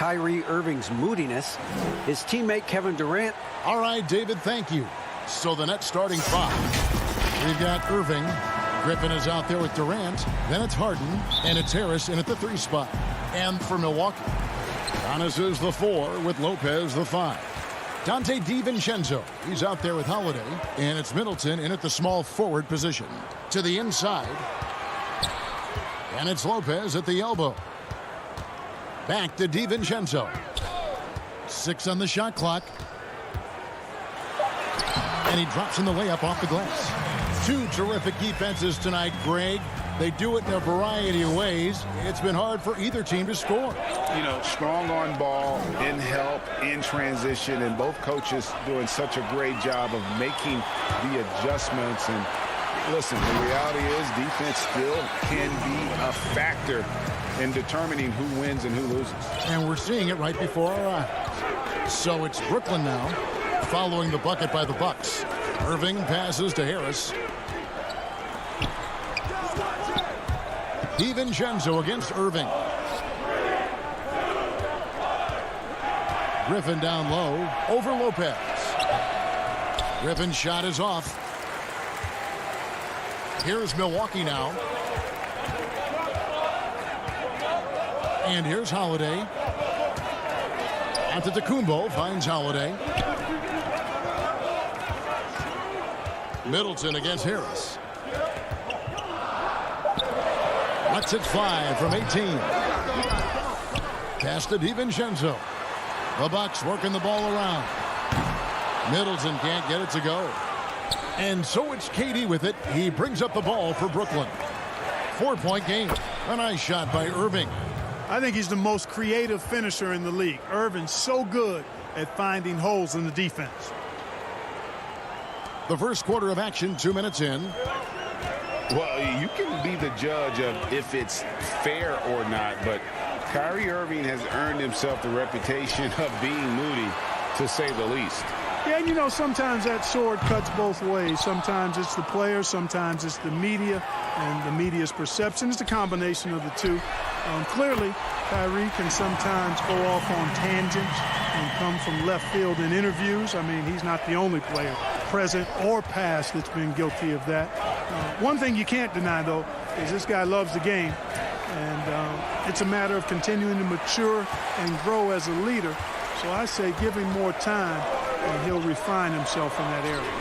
Kyrie Irving's moodiness. His teammate Kevin Durant. All right, David, thank you. So the Nets starting five. We've got Irving. Griffin is out there with Durant. Then it's Harden. And it's Harris in at the 3 spot. And for Milwaukee, Giannis is the 4 with Lopez the 5. Dante DiVincenzo, he's out there with Holiday. And it's Middleton in at the small forward position. To the inside. And it's Lopez at the elbow. Back to DiVincenzo. 6 on the shot clock. And he drops in the layup off the glass. 2 terrific defenses tonight, Greg. They do it in a variety of ways. It's been hard for either team to score. You know, strong on ball, in help, in transition, and both coaches doing such a great job of making the adjustments. And listen, the reality is defense still can be a factor in determining who wins and who loses. And we're seeing it right before our eyes. So it's Brooklyn now, following the bucket by the Bucks. Irving passes to Harris. DiVincenzo against Irving. Griffin down low, over Lopez. Griffin's shot is off. Here's Milwaukee now. And here's Holiday. Antetokounmpo finds Holiday. Middleton against Harris. Lets it fly from 18. Pass to DiVincenzo. The Bucks working the ball around. Middleton can't get it to go. And so it's KD with it. He brings up the ball for Brooklyn. 4-point game. A nice shot by Irving. I think he's the most creative finisher in the league. Irving's so good at finding holes in the defense. The first quarter of action, 2 minutes in. Well, you can be the judge of if it's fair or not, but Kyrie Irving has earned himself the reputation of being moody, to say the least. Yeah, and you know, sometimes that sword cuts both ways. Sometimes it's the player, sometimes it's the media, and the media's perception. It's a combination of the two. Clearly, Kyrie can sometimes go off on tangents and come from left field in interviews. I mean, he's not the only player, present or past, that's been guilty of that. One thing you can't deny, though, is this guy loves the game. And it's a matter of continuing to mature and grow as a leader. So I say give him more time, and he'll refine himself in that area.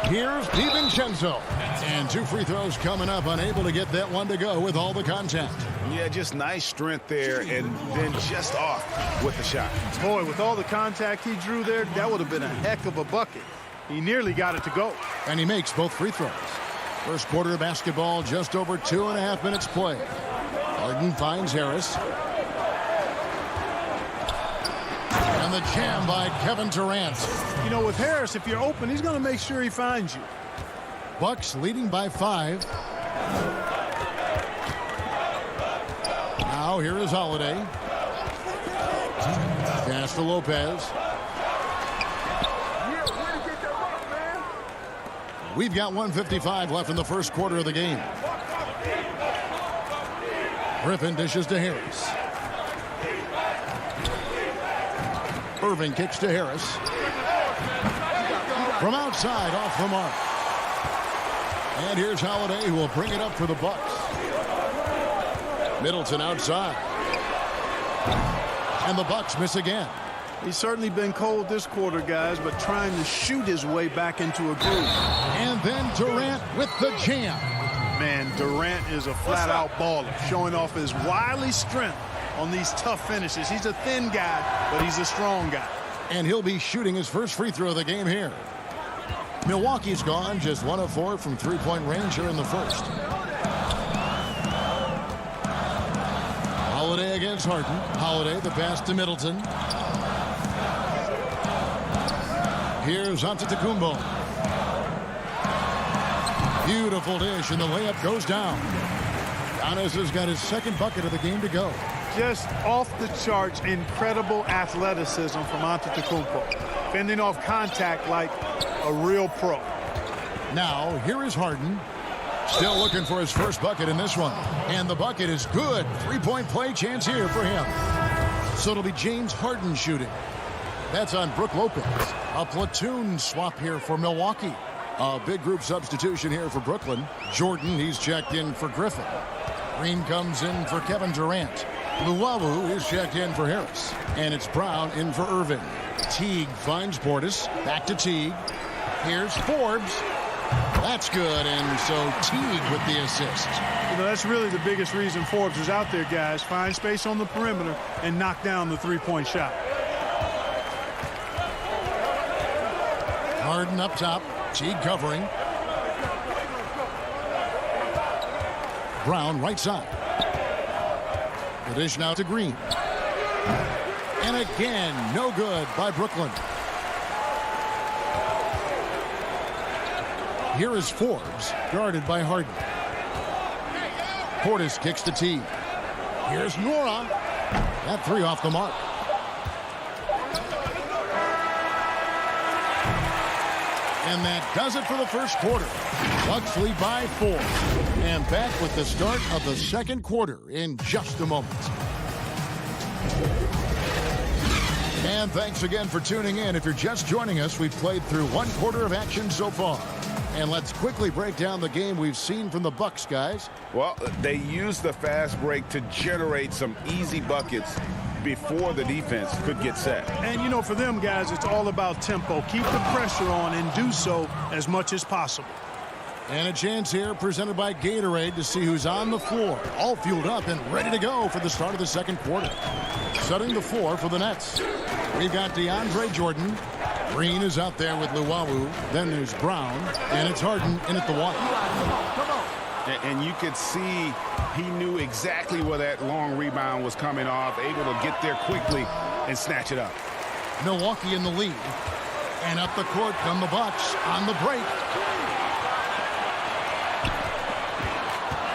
Here's DiVincenzo. And 2 free throws coming up, unable to get that one to go with all the contact. Yeah, just nice strength there, and then just off with the shot. Boy, with all the contact he drew there, that would have been a heck of a bucket. He nearly got it to go. And he makes both free throws. First quarter of basketball, just over 2.5 minutes played. Harden finds Harris. And the jam by Kevin Durant. You know, with Harris, if you're open, he's going to make sure he finds you. Bucks leading by 5. Now here is Holiday. Pass to Lopez. We've got 1:55 left in the first quarter of the game. Griffin dishes to Harris. Irving kicks to Harris. From outside, off the mark. And here's Holiday, who will bring it up for the Bucks. Middleton outside. And the Bucks miss again. He's certainly been cold this quarter, guys, but trying to shoot his way back into a groove. And then Durant with the jam. Man, Durant is a flat-out baller, showing off his wily strength on these tough finishes. He's a thin guy, but he's a strong guy. And he'll be shooting his first free throw of the game here. Milwaukee's gone just 1 of 4 from three-point range here in the first. Holiday against Harden. Holiday, the pass to Middleton. Here's Antetokounmpo. Beautiful dish, and the layup goes down. Giannis has got his second bucket of the game to go. Just off the charts, incredible athleticism from Antetokounmpo. Fending off contact like a real pro. Now, here is Harden. Still looking for his first bucket in this one. And the bucket is good. Three-point play chance here for him. So it'll be James Harden shooting. That's on Brook Lopez. A platoon swap here for Milwaukee. A big group substitution here for Brooklyn. Jordan, he's checked in for Griffin. Green comes in for Kevin Durant. Luwawu is checked in for Harris. And it's Brown in for Irving. Teague finds Portis. Back to Teague. Here's Forbes. That's good, and so Teague with the assist. You know, that's really the biggest reason Forbes is out there, guys. Find space on the perimeter and knock down the three-point shot. Harden up top. Teague covering. Brown right side. The dish now to Green. And again, no good by Brooklyn. Here is Forbes, guarded by Harden. Portis kicks to Teague. Here's Nora. That three off the mark. And that does it for the first quarter. Bucks lead by 4. And back with the start of the second quarter in just a moment. And thanks again for tuning in. If you're just joining us, we've played through one quarter of action so far. And let's quickly break down the game we've seen from the Bucks, guys. Well, they used the fast break to generate some easy buckets before the defense could get set. And, you know, for them, guys, it's all about tempo. Keep the pressure on and do so as much as possible. And a chance here presented by Gatorade to see who's on the floor. All fueled up and ready to go for the start of the second quarter. Setting the floor for the Nets. We've got DeAndre Jordan. Green is out there with Luwawu. Then there's Brown. And it's Harden in at the one. And you could see he knew exactly where that long rebound was coming off, able to get there quickly and snatch it up. Milwaukee in the lead. And up the court come the Bucks on the break.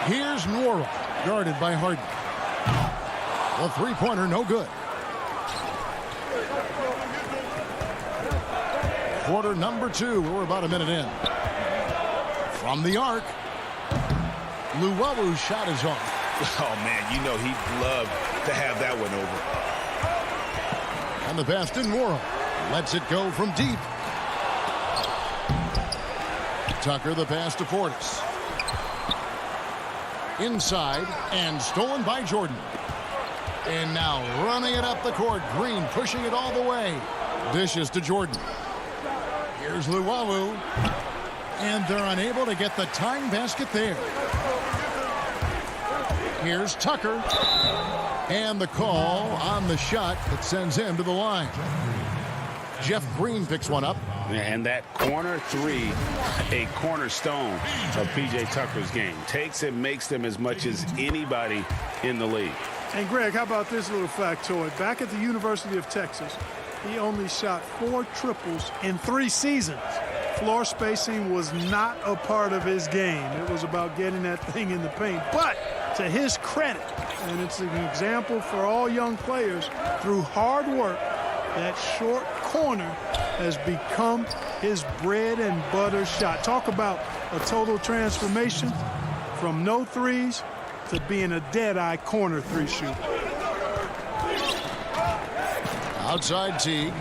Here's Nora, guarded by Harden. The three-pointer, no good. Quarter number 2. We're about a minute in. From the arc. Luwalu's shot is off. Oh, man, you know he'd love to have that one over. And the pass to Morrow. Lets it go from deep. Tucker, the pass to Portis. Inside and stolen by Jordan. And now running it up the court. Green pushing it all the way. Dishes to Jordan. Here's Luwawu. And they're unable to get the tying basket there. Here's Tucker. And the call on the shot that sends him to the line. Jeff Green picks one up. And that corner three, a cornerstone of P.J. Tucker's game. Takes and makes them as much as anybody in the league. And, Greg, how about this little factoid? Back at the University of Texas, he only shot 4 triples in 3 seasons. Floor spacing was not a part of his game. It was about getting that thing in the paint. But to his credit, and it's an example for all young players, through hard work, that short corner has become his bread and butter shot. Talk about a total transformation from no threes to being a dead-eye corner 3 shooter. Outside Teague.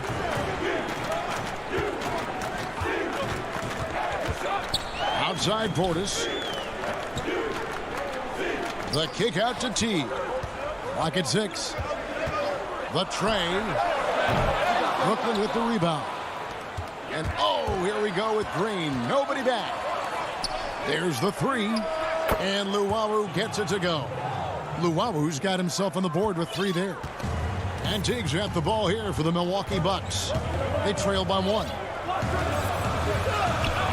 Outside Portis. The kick out to Teague. Lock at 6. The tray. Brooklyn with the rebound. And oh, here we go with Green. Nobody back. There's the 3. And Luwawu gets it to go. Luwawu's got himself on the board with 3 there. And Teague's got the ball here for the Milwaukee Bucks. They trail by 1.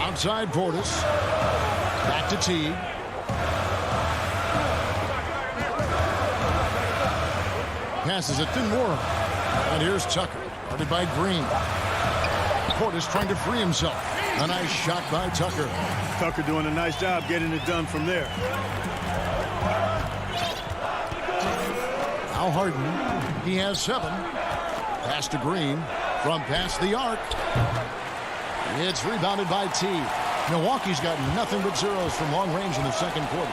Outside Portis. Back to Teague. Passes it to Morrow. And here's Tucker. Guarded by Green. Portis trying to free himself. A nice shot by Tucker. Tucker doing a nice job getting it done from there. Now Harden. He has 7. Pass to Green from past the arc. It's rebounded by Teague. Milwaukee's got nothing but zeros from long range in the second quarter.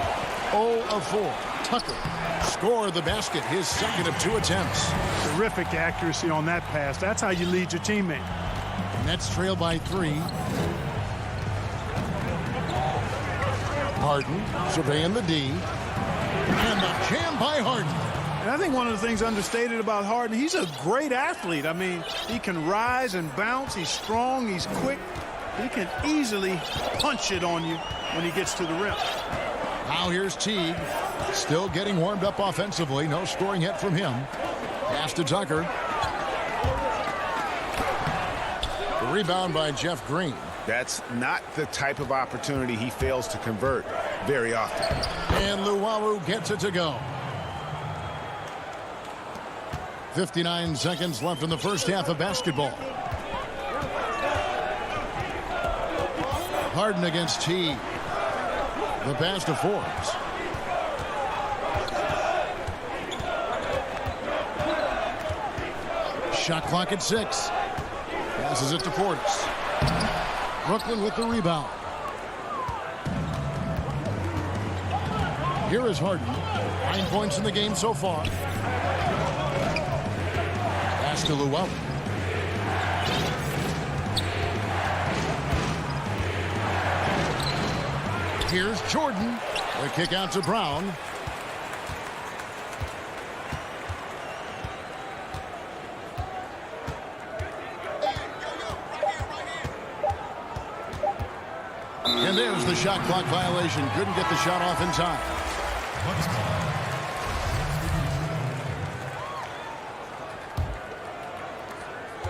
0 of 4. Tucker scored the basket, his second of 2 attempts. Terrific accuracy on that pass. That's how you lead your teammate. Nets trail by 3. Harden surveying the D. And the jam by Harden. And I think one of the things understated about Harden, he's a great athlete. I mean, he can rise and bounce. He's strong. He's quick. He can easily punch it on you when he gets to the rim. Now here's Teague. Still getting warmed up offensively. No scoring yet from him. Pass to Tucker. The rebound by Jeff Green. That's not the type of opportunity he fails to convert very often. And Luwawu gets it to go. 59 seconds left in the first half of basketball. Harden against Teague. The pass to Forbes. Shot clock at 6. Passes it to Portis. Brooklyn with the rebound. Here is Harden. 9 points in the game so far. Pass to Luwawu. Here's Jordan. The kick out to Brown. And there's the shot clock violation. Couldn't get the shot off in time.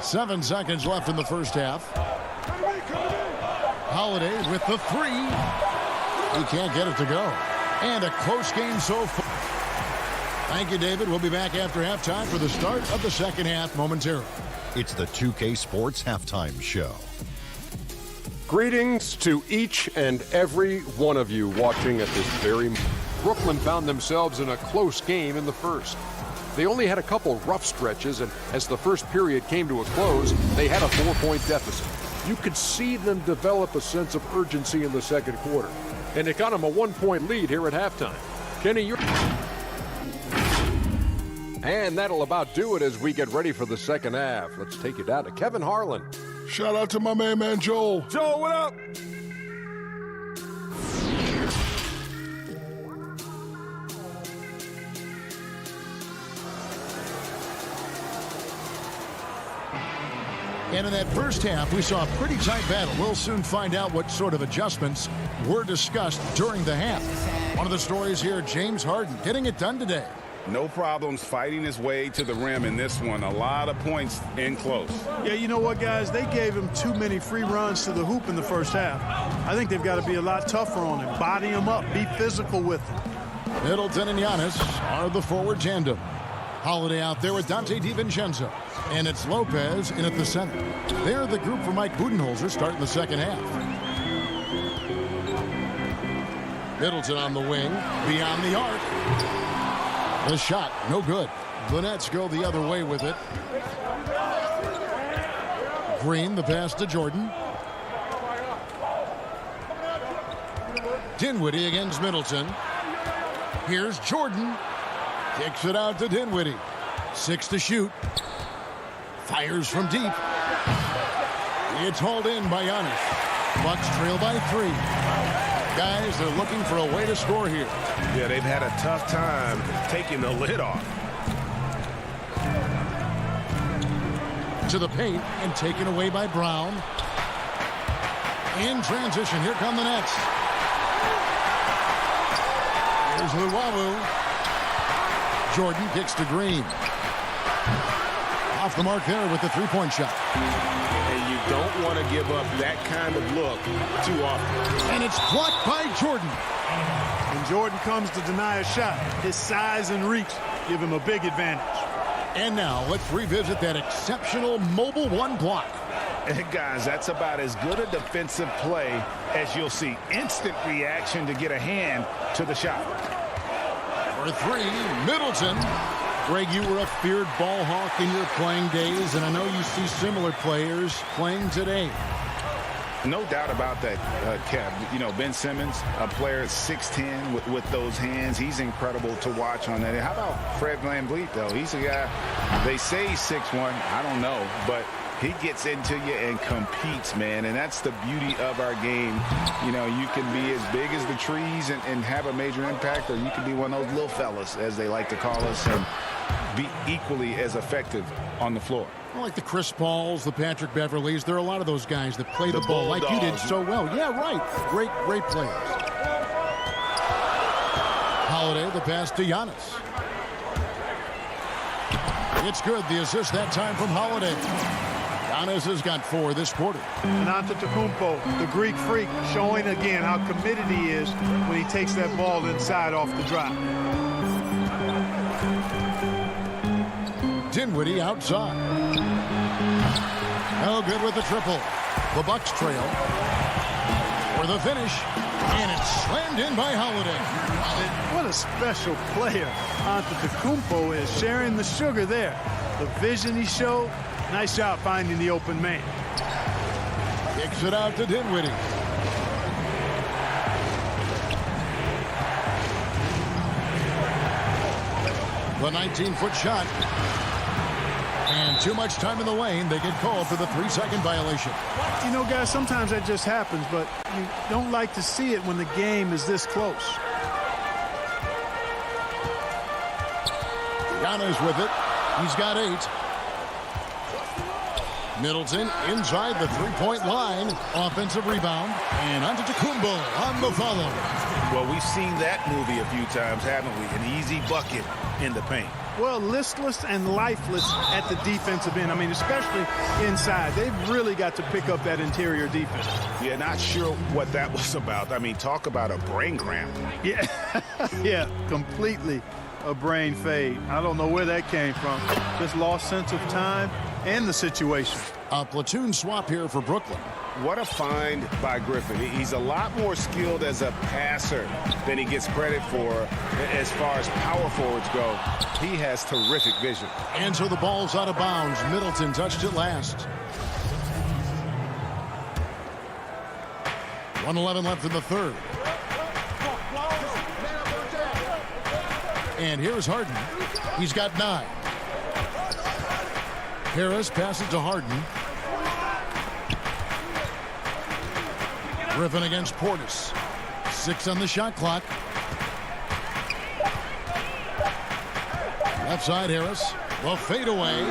7 seconds left in the first half. Holiday with the 3. He can't get it to go. And a close game so far. Thank you, David. We'll be back after halftime for the start of the second half momentarily. It's the 2K Sports Halftime Show. Greetings to each and every one of you watching at this very moment. Brooklyn found themselves in a close game in the first. They only had a couple rough stretches, and as the first period came to a close, they had a 4-point deficit. You could see them develop a sense of urgency in the second quarter, and it got them a 1-point lead here at halftime. Kenny, you're... And that'll about do it as we get ready for the second half. Let's take you down to Kevin Harlan. Shout out to my man Joel. Joel, what up? And in that first half, we saw a pretty tight battle. We'll soon find out what sort of adjustments were discussed during the half. One of the stories here, James Harden getting it done today. No problems fighting his way to the rim in this one. A lot of points in close. Yeah, you know what, guys? They gave him too many free runs to the hoop in the first half. I think they've got to be a lot tougher on him. Body him up. Be physical with him. Middleton and Giannis are the forward tandem. Holiday out there with Dante DiVincenzo. And it's Lopez in at the center. They're the group for Mike Budenholzer starting the second half. Middleton on the wing. Beyond the arc. The shot, no good. The Nets go the other way with it. Green, the pass to Jordan. Dinwiddie against Middleton. Here's Jordan. Kicks it out to Dinwiddie. 6 to shoot. Fires from deep. It's hauled in by Giannis. Bucks trail by 3. Guys, they're looking for a way to score here. Yeah, they've had a tough time taking the lid off. To the paint and taken away by Brown. In transition, here come the Nets. Here's Luwawu. Jordan kicks to Green. Off the mark there with the three-point shot. And you don't want to give up that kind of look too often. And it's blocked by Jordan. When Jordan comes to deny a shot, his size and reach give him a big advantage. And now let's revisit that exceptional mobile one block. And guys, that's about as good a defensive play as you'll see. Instant reaction to get a hand to the shot. For 3, Middleton. Greg, you were a feared ball hawk in your playing days, and I know you see similar players playing today. No doubt about that, Kev. You know, Ben Simmons, a player at 6'10" with those hands. He's incredible to watch on that. How about Fred VanVleet, though? He's a guy, they say he's 6'1". I don't know, but he gets into you and competes, man, and that's the beauty of our game. You know, you can be as big as the trees and have a major impact, or you can be one of those little fellas, as they like to call us, and be equally as effective on the floor. Like the Chris Pauls, the Patrick Beverleys, there are a lot of those guys that play the ball like you did so well. Yeah, right. Great players. Holiday, the pass to Giannis. It's good. The assist that time from Holiday. Giannis has got 4 this quarter. And Antetokounmpo, the Greek freak, showing again how committed he is when he takes that ball inside off the drop. Dinwiddie outside. No good with the triple. The Bucks trail for the finish, and it's slammed in by Holiday. What a special player Antetokounmpo is, sharing the sugar there. The vision he showed, nice job finding the open man. Kicks it out to Dinwiddie. The 19-foot shot. And too much time in the lane. They get called for the 3-second violation. You know, guys, sometimes that just happens, but you don't like to see it when the game is this close. Giannis with it. He's got 8. Middleton inside the three-point line. Offensive rebound. And Antetokounmpo on the follow. Well, we've seen that movie a few times, haven't we? An easy bucket in the paint. Well, listless and lifeless at the defensive end. I mean, especially inside. They've really got to pick up that interior defense. Yeah, not sure what that was about. I mean, talk about a brain cramp. Yeah, yeah, completely a brain fade. I don't know where that came from. Just lost sense of time and the situation. A platoon swap here for Brooklyn. What a find by Griffin. He's a lot more skilled as a passer than he gets credit for as far as power forwards go. He has terrific vision. And so the ball's out of bounds. Middleton touched it last. 1:11 left in the third. And here's Harden. He's got 9. Harris passes to Harden. Griffin against Portis. 6 on the shot clock. Left side, Harris. The fadeaway.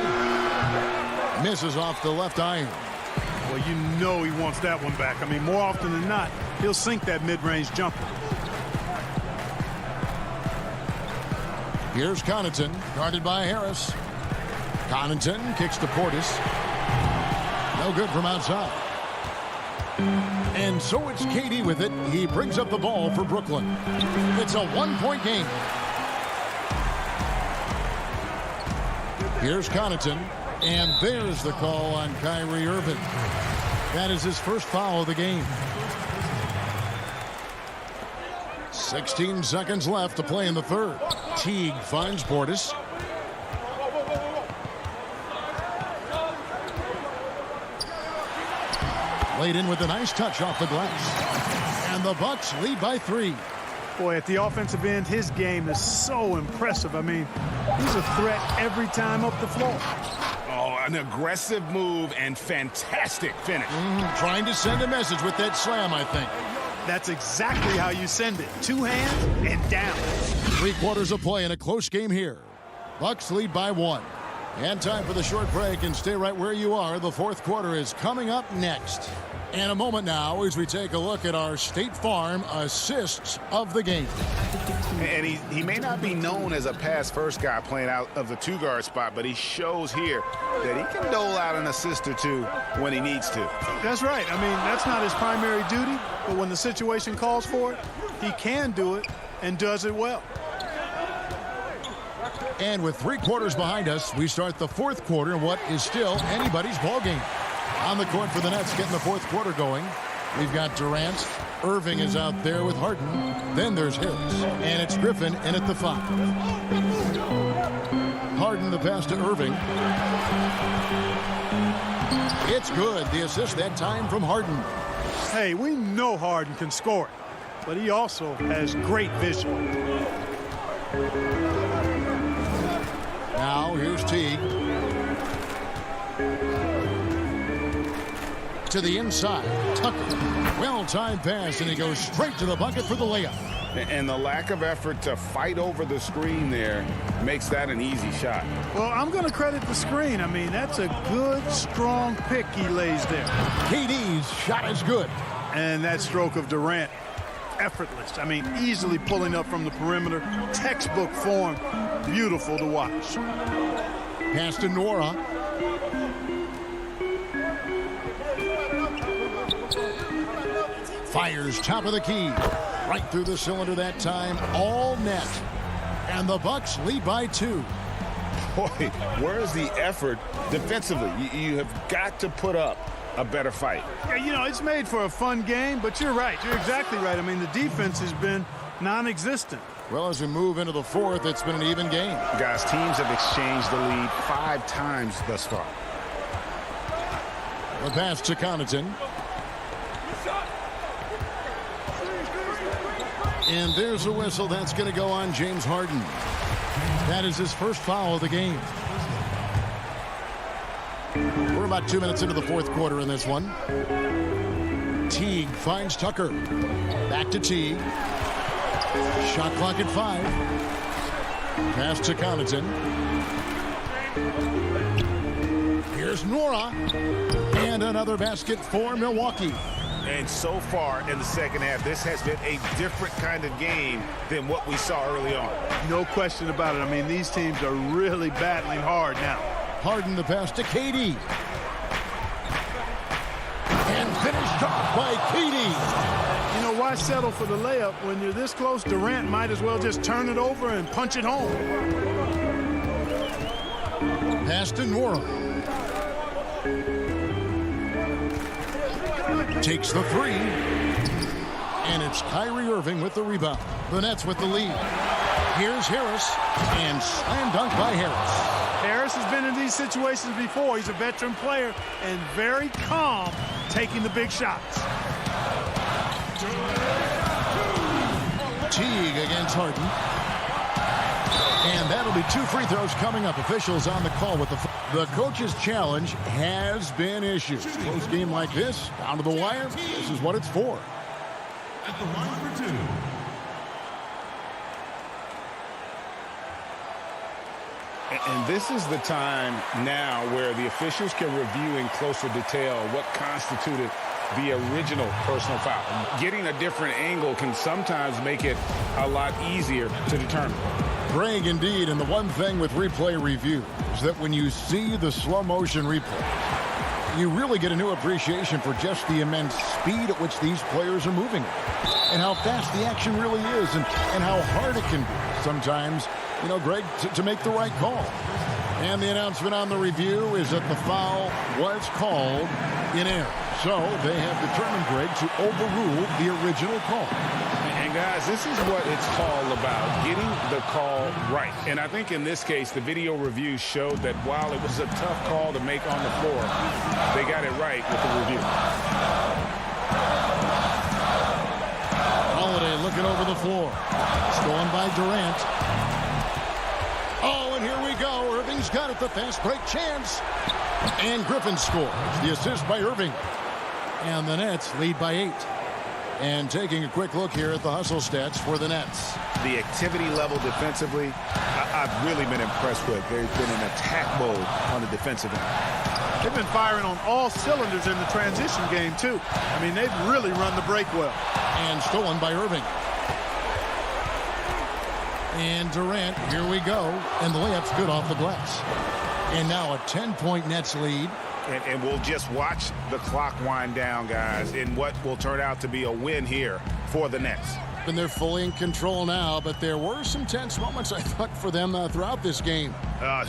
Misses off the left iron. Well, you know he wants that one back. I mean, more often than not, he'll sink that mid-range jumper. Here's Connaughton, guarded by Harris. Connaughton kicks to Portis. No good from outside. And so it's KD with it. He brings up the ball for Brooklyn. It's a 1-point game. Here's Connaughton. And there's the call on Kyrie Irving. That is his first foul of the game. 16 seconds left to play in the third. Teague finds Portis. Laid in with a nice touch off the glass. And the Bucks lead by 3. Boy, at the offensive end, his game is so impressive. I mean, he's a threat every time up the floor. Oh, an aggressive move and fantastic finish. Trying to send a message with that slam, I think. That's exactly how you send it. 2 hands and down. 3 quarters of play in a close game here. Bucks lead by 1. And time for the short break, and stay right where you are. The fourth quarter is coming up next. And a moment now as we take a look at our State Farm assists of the game. And he may not be known as a pass-first guy playing out of the 2-guard spot, but he shows here that he can dole out an assist or 2 when he needs to. That's right. I mean, that's not his primary duty, but when the situation calls for it, he can do it and does it well. And with 3 quarters behind us, we start the fourth quarter in what is still anybody's ball game. On the court for the Nets, getting the fourth quarter going. We've got Durant. Irving is out there with Harden. Then there's Harris. And it's Griffin in at the 5. Harden the pass to Irving. It's good. The assist that time from Harden. Hey, we know Harden can score it, but he also has great vision. Now here's Teague. To the inside. Tucker. Well-timed pass, and he goes straight to the bucket for the layup. And the lack of effort to fight over the screen there makes that an easy shot. Well, I'm going to credit the screen. I mean, that's a good, strong pick he lays there. KD's shot is good. And that stroke of Durant, effortless. I mean, easily pulling up from the perimeter. Textbook form. Beautiful to watch. Pass to Nora. Fires top of the key. Right through the cylinder that time. All net. And the Bucks lead by 2. Boy, where's the effort defensively? You have got to put up a better fight. Yeah, you know, it's made for a fun game, but you're right. You're exactly right. I mean, the defense has been non-existent. Well, as we move into the fourth, it's been an even game. Guys, teams have exchanged the lead 5 times thus far. The pass to Connaughton. And there's a whistle. That's going to go on James Harden. That is his first foul of the game. We're about 2 minutes into the fourth quarter in this one. Teague finds Tucker. Back to Teague. Shot clock at 5. Pass to Connaughton. Here's Nora. And another basket for Milwaukee. And so far in the second half, this has been a different kind of game than what we saw early on. No question about it. I mean, these teams are really battling hard now. Harden the pass to KD. And finished off by KD. You know, why settle for the layup when you're this close? Durant might as well just turn it over and punch it home. Pass to Nora. Takes the 3. And it's Kyrie Irving with the rebound. The Nets with the lead. Here's Harris. And slam dunk by Harris. Harris has been in these situations before. He's a veteran player and very calm taking the big shots. Teague against Harden. And that'll be 2 free throws coming up. Officials on the call with the coach's challenge has been issued. Close game like this, down to the wire, this is what it's for. At the line for 2. And this is the time now where the officials can review in closer detail what constituted the original personal foul. Getting a different angle can sometimes make it a lot easier to determine. Greg, indeed, and the one thing with replay review is that when you see the slow motion replay, you really get a new appreciation for just the immense speed at which these players are moving and how fast the action really is and how hard it can be sometimes, you know, Greg, to make the right call. And the announcement on the review is that the foul was called in error. So they have determined, Greg, to overrule the original call. And guys, this is what it's all about, getting the call right. And I think in this case, the video review showed that while it was a tough call to make on the floor, they got it right with the review. Holiday looking over the floor. Stolen by Durant. Oh, and here we go. Irving's got it, the fast break chance. And Griffin scores. The assist by Irving. And the Nets lead by 8. And taking a quick look here at the hustle stats for the Nets. The activity level defensively, I've really been impressed with. They've been in attack mode on the defensive end. They've been firing on all cylinders in the transition game, too. I mean, they've really run the break well. And stolen by Irving. And Durant, here we go. And the layup's good off the glass. And now a 10-point Nets lead. And we'll just watch the clock wind down, guys, in what will turn out to be a win here for the Nets. And they're fully in control now, but there were some tense moments, I thought, for them throughout this game.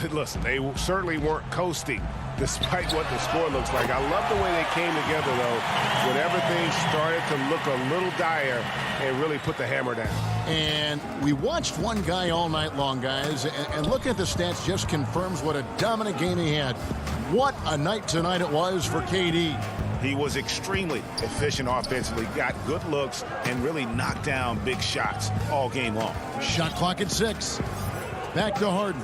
Listen, they certainly weren't coasting, despite what the score looks like. I love the way they came together, though, when everything started to look a little dire and really put the hammer down. And we watched one guy all night long, guys, and looking at the stats just confirms what a dominant game he had. What a night tonight it was for KD. He was extremely efficient offensively, got good looks, and really knocked down big shots all game long. Shot clock at 6. Back to Harden.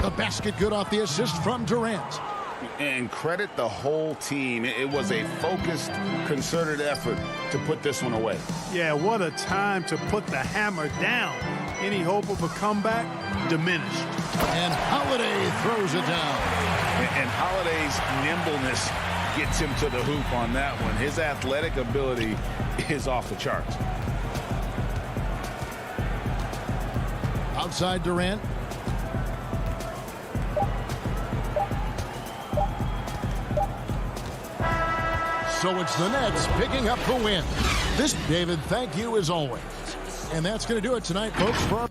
The basket good off the assist from Durant. And credit the whole team. It was a focused, concerted effort to put this one away. Yeah, what a time to put the hammer down. Any hope of a comeback diminished. And Holiday throws it down. And Holiday's nimbleness gets him to the hoop on that one. His athletic ability is off the charts. Outside Durant. So it's the Nets picking up the win. This, David, thank you as always. And that's going to do it tonight, folks. For our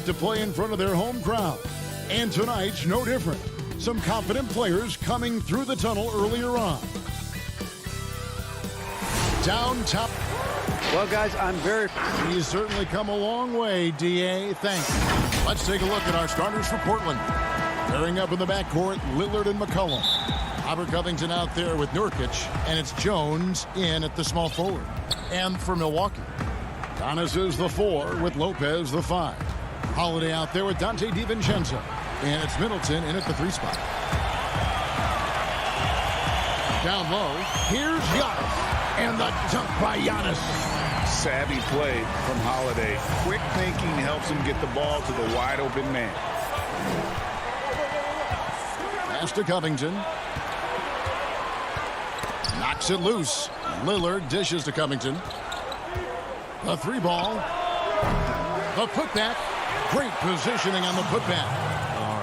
To play in front of their home crowd. And tonight's no different. Some confident players coming through the tunnel earlier on. Downtown. Well, guys, I'm very... He's certainly come a long way, D.A. Thank you. Let's take a look at our starters for Portland. Pairing up in the backcourt, Lillard and McCollum. Robert Covington out there with Nurkic, and it's Jones in at the small forward. And for Milwaukee, Giannis is the 4 with Lopez the 5. Holiday out there with Dante DiVincenzo. And it's Middleton in at the 3 spot. Down low, here's Giannis. And the dunk by Giannis. Savvy play from Holiday. Quick thinking helps him get the ball to the wide open man. Pass to Covington. Knocks it loose. Lillard dishes to Covington. The 3 ball. The putback. Great positioning on the putback.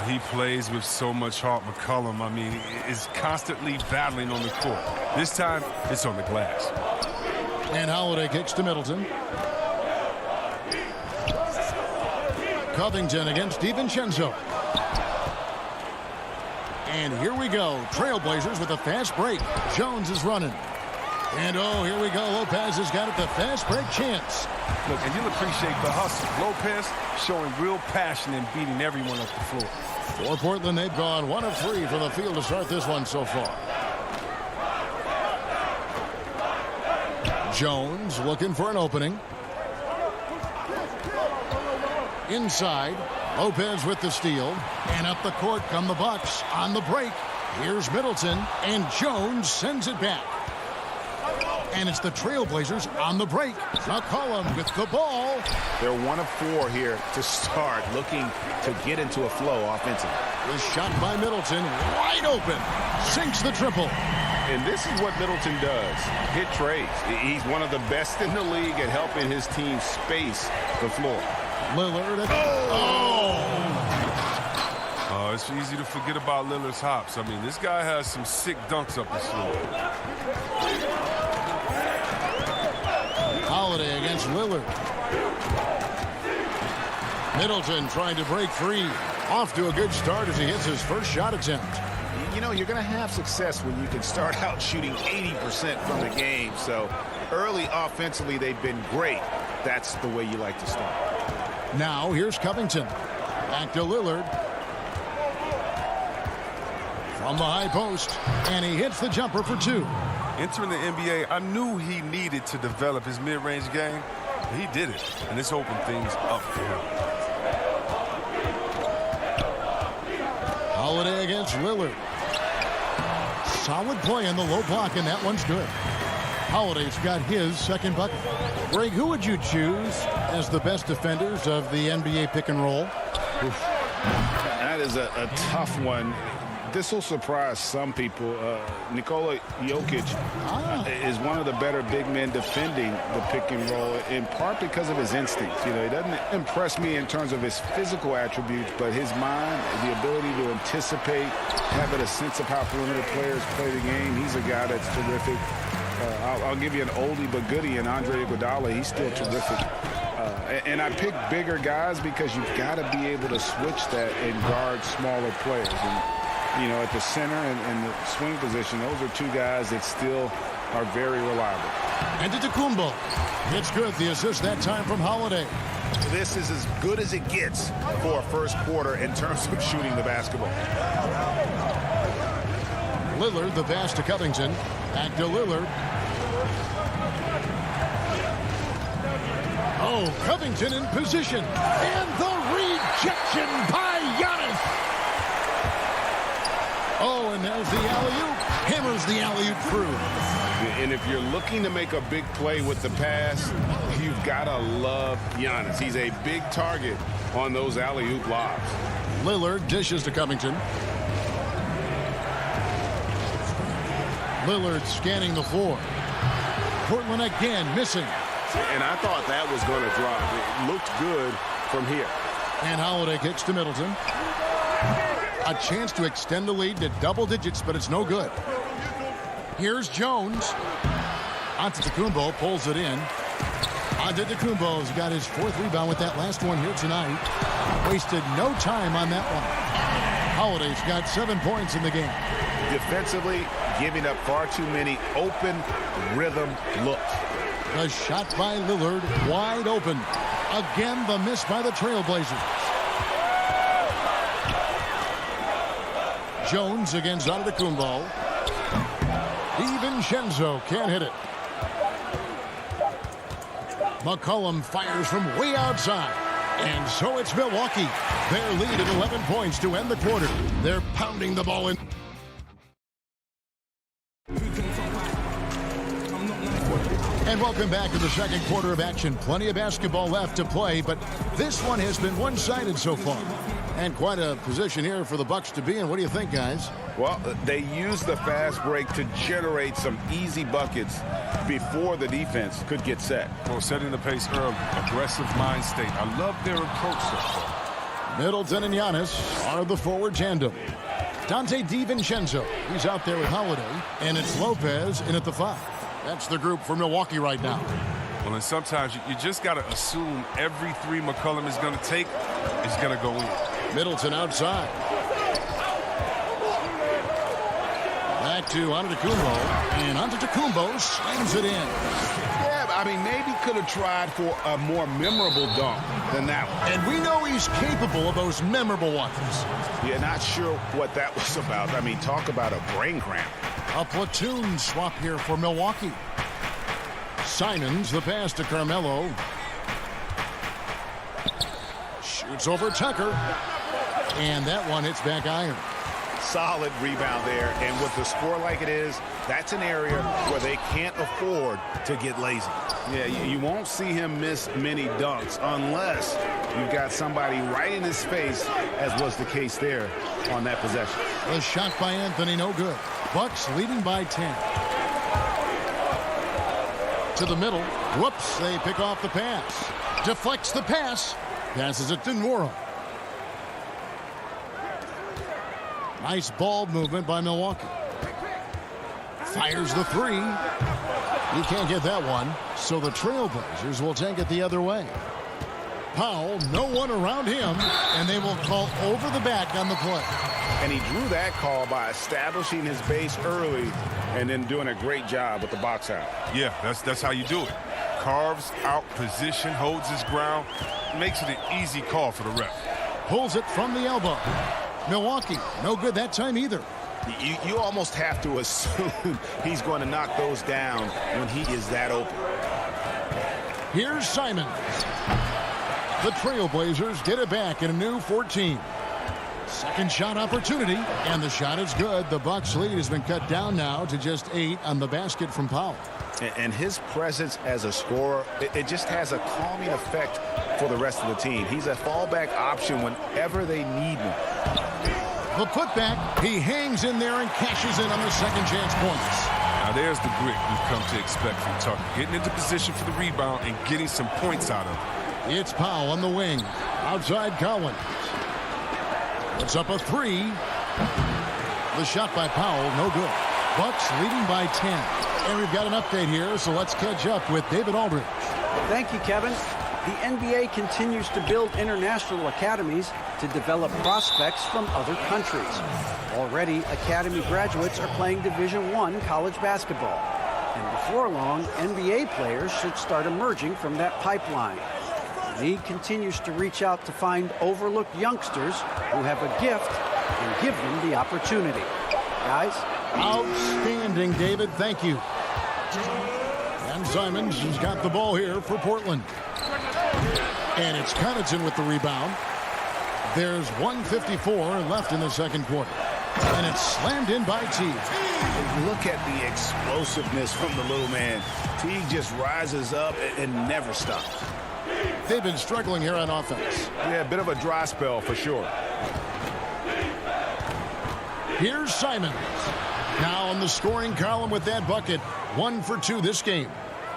He plays with so much heart. McCollum, I mean, is constantly battling on the court. This time, it's on the glass. And Holiday kicks to Middleton. Covington against DiVincenzo. And here we go. Trailblazers with a fast break. Jones is running. And oh, here we go. Lopez has got it, the fast break chance. Look, and you'll appreciate the hustle. Lopez showing real passion and beating everyone up the floor. For Portland, they've gone 1 of 3 from the field to start this one so far. Jones looking for an opening. Inside, Lopez with the steal. And up the court come the Bucks on the break. Here's Middleton, and Jones sends it back. And it's the Trailblazers on the break. McCollum with the ball. They're 1 of 4 here to start, looking to get into a flow offensively. The shot by Middleton, wide open. Sinks the triple. And this is what Middleton does. Hit trades. He's one of the best in the league at helping his team space the floor. Lillard. It's easy to forget about Lillard's hops. I mean, this guy has some sick dunks up his sleeve. Holiday against Lillard. Middleton trying to break free. Off to a good start as he hits his first shot attempt. You know, you're going to have success when you can start out shooting 80% from the game. So early offensively, they've been great. That's the way you like to start. Now here's Covington. Back to Lillard. From the high post. And he hits the jumper for 2. Entering the NBA, I knew he needed to develop his mid-range game. He did it, and this opened things up for him. Holiday against Lillard. Solid play in the low block, and that one's good. Holiday's got his second bucket. Greg, who would you choose as the best defenders of the NBA pick and roll? That is a tough one. This will surprise some people. Nikola Jokic is one of the better big men defending the pick and roll, in part because of his instincts. You know, he doesn't impress me in terms of his physical attributes, but his mind, the ability to anticipate, having a sense of how perimeter players play the game. He's a guy that's terrific. I'll give you an oldie but goodie in Andre Iguodala. He's still terrific. And I pick bigger guys because you've got to be able to switch that and guard smaller players. And, you know, at the center and the swing position, those are 2 guys that still are very reliable. And to Tacumbo. It's good. The assist that time from Holiday. This is as good as it gets for a first quarter in terms of shooting the basketball. Lillard, the pass to Covington. Back to Lillard. Oh, Covington in position. And the rejection by Giannis. Oh, and there's the alley-oop. Hammers the alley-oop through. And if you're looking to make a big play with the pass, you've got to love Giannis. He's a big target on those alley-oop lobs. Lillard dishes to Covington. Lillard scanning the floor. Portland again missing. And I thought that was going to drop. It looked good from here. And Holiday kicks to Middleton. A chance to extend the lead to double digits, but it's no good. Here's Jones. Antetokounmpo pulls it in. Antetokounmpo's got his 4th rebound with that last one here tonight. Wasted no time on that one. Holiday's got 7 points in the game. Defensively, giving up far too many open rhythm looks. The shot by Lillard, wide open. Again, the miss by the Trailblazers. Jones against Antetokounmpo. DiVincenzo can't hit it. McCollum fires from way outside. And so it's Milwaukee. Their lead at 11 points to end the quarter. They're pounding the ball in. And welcome back to the second quarter of action. Plenty of basketball left to play, but this one has been one-sided so far. And quite a position here for the Bucks to be in. What do you think, guys? Well, they used the fast break to generate some easy buckets before the defense could get set. Well, setting the pace early, aggressive mind state. I love their approach so far. Middleton and Giannis are the forward tandem. Dante DiVincenzo, he's out there with Holiday, and it's Lopez in at the 5. That's the group for Milwaukee right now. Well, and sometimes you just got to assume every 3 McCollum is going to take is going to go in. Middleton outside. Back to Antetokounmpo, and Antetokounmpo slams it in. Yeah, I mean, maybe could have tried for a more memorable dunk than that one. And we know he's capable of those memorable ones. Yeah, not sure what that was about. I mean, talk about a brain cramp. A platoon swap here for Milwaukee. Simons, the pass to Carmelo. Shoots over Tucker. And that one hits back iron. Solid rebound there. And with the score like it is, that's an area where they can't afford to get lazy. Yeah, you won't see him miss many dunks unless you've got somebody right in his face, as was the case there on that possession. The shot by Anthony, no good. Bucks leading by 10. To the middle. Whoops, they pick off the pass. Deflects the pass. Passes it to Nwora. Nice ball movement by Milwaukee. Fires the 3. He can't get that one, so the Trailblazers will take it the other way. Powell, no one around him, and they will call over the back on the play. And he drew that call by establishing his base early and then doing a great job with the box out. Yeah, that's how you do it. Carves out position, holds his ground, makes it an easy call for the ref. Pulls it from the elbow. Milwaukee, no good that time either. You almost have to assume he's going to knock those down when he is that open. Here's Simons. The Trailblazers get it back in a new 14. Second shot opportunity, and the shot is good. The Bucks lead has been cut down now to just 8 on the basket from Powell. And his presence as a scorer, it just has a calming effect for the rest of the team. He's a fallback option whenever they need him. The putback, he hangs in there and cashes in on the second chance points. Now there's the grit we've come to expect from Tucker. Getting into position for the rebound and getting some points out of it. It's Powell on the wing. Outside Collins. Puts up a 3. The shot by Powell, no good. Bucks leading by 10. And we've got an update here, so let's catch up with David Aldridge. Thank you, Kevin. The NBA continues to build international academies to develop prospects from other countries. Already, academy graduates are playing Division I college basketball. And before long, NBA players should start emerging from that pipeline. The league continues to reach out to find overlooked youngsters who have a gift and give them the opportunity. Guys? Outstanding, David. Thank you. And Simons has got the ball here for Portland. And it's Connaughton with the rebound. There's 1:54 left in the second quarter. And it's slammed in by Teague. Look at the explosiveness from the little man. Teague just rises up and never stops. They've been struggling here on offense. Yeah, a bit of a dry spell for sure. Here's Simons. Now on the scoring column with that bucket. 1 for 2 this game.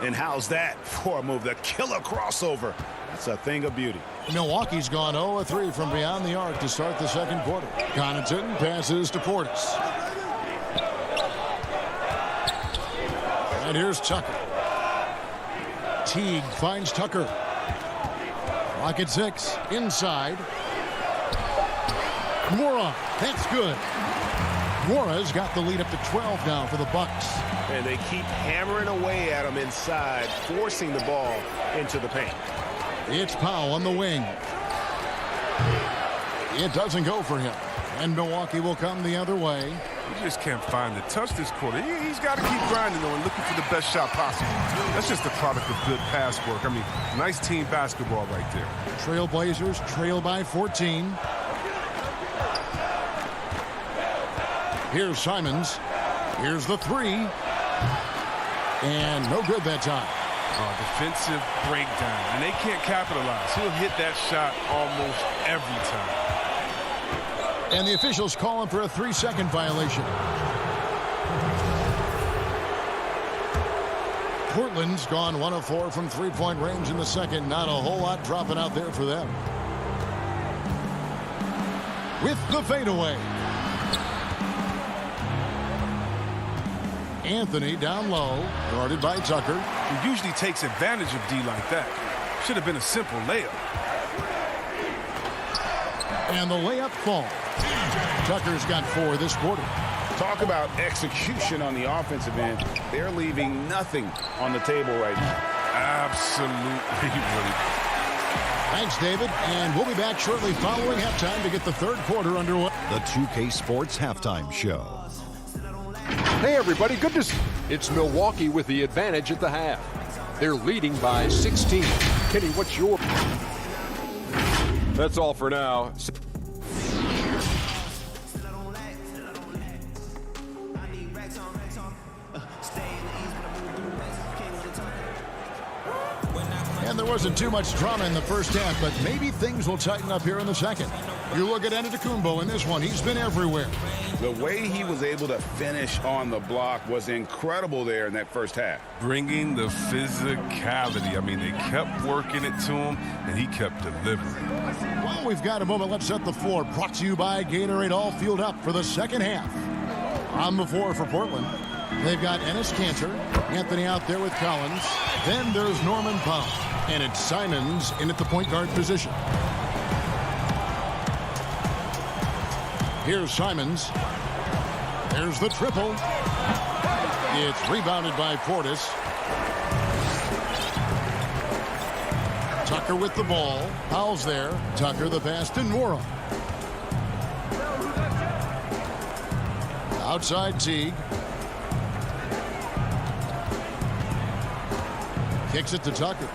And how's that for a move? The killer crossover. That's a thing of beauty. Milwaukee's gone 0 of 3 from beyond the arc to start the second quarter. Connaughton passes to Portis. And here's Tucker. Teague finds Tucker. Clock at 6. Inside. Mora. That's good. Mora's got the lead up to 12 now for the Bucks. And they keep hammering away at him inside, forcing the ball into the paint. It's Powell on the wing. It doesn't go for him. And Milwaukee will come the other way. He just can't find the touch this quarter. He's got to keep grinding, though, and looking for the best shot possible. That's just the product of good pass work. I mean, nice team basketball right there. Trailblazers trail by 14. Here's Simons. Here's the 3. And no good that time. Defensive breakdown, and they can't capitalize. He'll hit that shot almost every time. And the officials call him for a 3-second violation. Portland's gone 1 of 4 from three-point range in the second. Not a whole lot dropping out there for them. With the fadeaway. Anthony down low, guarded by Tucker. He usually takes advantage of D like that. Should have been a simple layup. And the layup falls. Tucker's got 4 this quarter. Talk about execution on the offensive end. They're leaving nothing on the table right now. Absolutely. Thanks, David. And we'll be back shortly following halftime to get the third quarter underway. The 2K Sports Halftime Show. Hey, everybody, good to see you. It's Milwaukee with the advantage at the half. They're leading by 16. Kenny, what's your... That's all for now. And there wasn't too much drama in the first half, but maybe things will tighten up here in the second. You look at Antetokounmpo in this one. He's been everywhere. The way he was able to finish on the block was incredible there in that first half. Bringing the physicality. I mean, they kept working it to him, and he kept delivering. Well, we've got a moment. Let's set the floor. Brought to you by Gatorade. All fueled up for the second half. On the floor for Portland, they've got Enes Kanter, Anthony out there with Collins. Then there's Norman Powell. And it's Simons in at the point guard position. Here's Simons. There's the triple. It's rebounded by Portis. Tucker with the ball. Powell's there. Tucker the pass to Nora. Outside Teague. Kicks it to Tucker.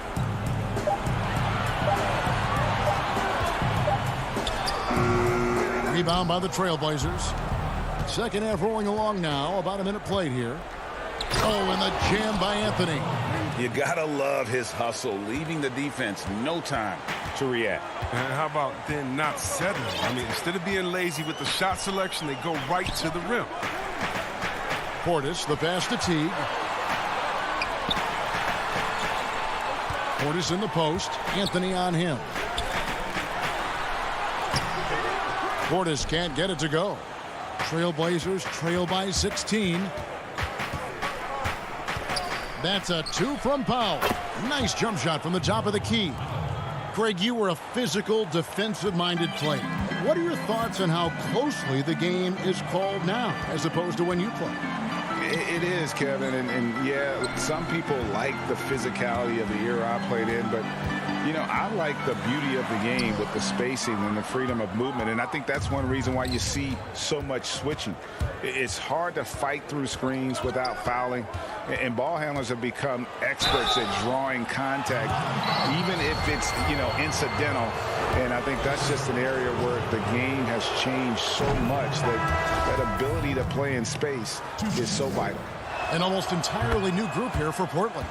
Rebound by the Trailblazers. Second half rolling along now. About a minute played here. Oh, and the jam by Anthony. You gotta love his hustle, leaving the defense no time to react. And how about then not settling? I mean, instead of being lazy with the shot selection, they go right to the rim. Portis, the pass to Teague. Portis in the post. Anthony on him. Portis can't get it to go. Trailblazers trail by 16. That's a 2 from Powell. Nice jump shot from the top of the key. Greg, you were a physical, defensive-minded player. What are your thoughts on how closely the game is called now as opposed to when you played? It is, Kevin, and yeah, some people like the physicality of the era I played in, but You know, I like the beauty of the game with the spacing and the freedom of movement, and I think that's one reason why you see so much switching. It's hard to fight through screens without fouling, and ball handlers have become experts at drawing contact, even if it's, you know, incidental. And I think that's just an area where the game has changed so much that that ability to play in space is so vital. An almost entirely new group here for Portland.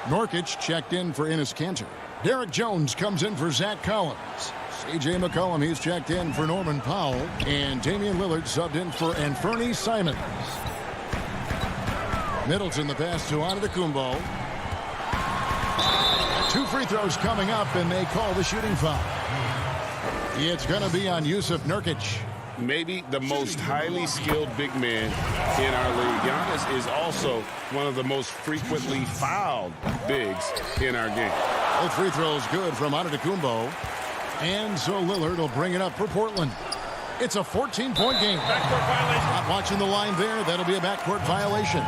Nurkic checked in for Enes Kanter. Derek Jones comes in for Zach Collins. C.J. McCollum, he's checked in for Norman Powell. And Damian Lillard subbed in for Anthony Simons. Middleton the pass to Antetokounmpo. 2 free throws coming up, and they call the shooting foul. It's going to be on Yusuf Nurkic. Maybe the most highly skilled big man in our league. Giannis is also one of the most frequently fouled bigs in our game. Both free throws good from Antetokounmpo. And so Lillard will bring it up for Portland. It's a 14-point game. Backcourt violation. Not watching the line there. That'll be a backcourt violation.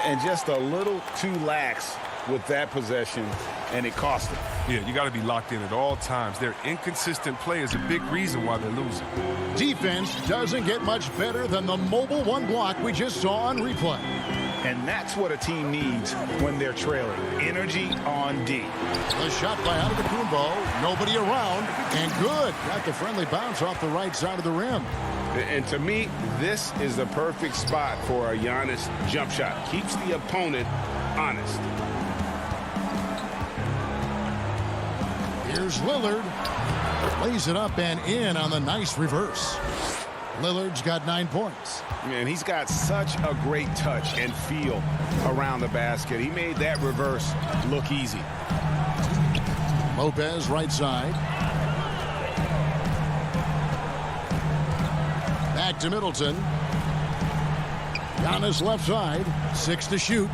And just a little too lax with that possession, and it cost them. Yeah, you got to be locked in at all times. Their inconsistent play is a big reason why they're losing. Defense doesn't get much better than the mobile one block we just saw on replay. And that's what a team needs when they're trailing. Energy on D. The shot by Antetokounmpo. Nobody around. And good. Got the friendly bounce off the right side of the rim. And to me, this is the perfect spot for a Giannis jump shot. Keeps the opponent honest. Here's Lillard. Lays it up and in on the nice reverse. Lillard's got 9 points. Man, he's got such a great touch and feel around the basket. He made that reverse look easy. Lopez right side. Back to Middleton. Giannis left side. 6 to shoot.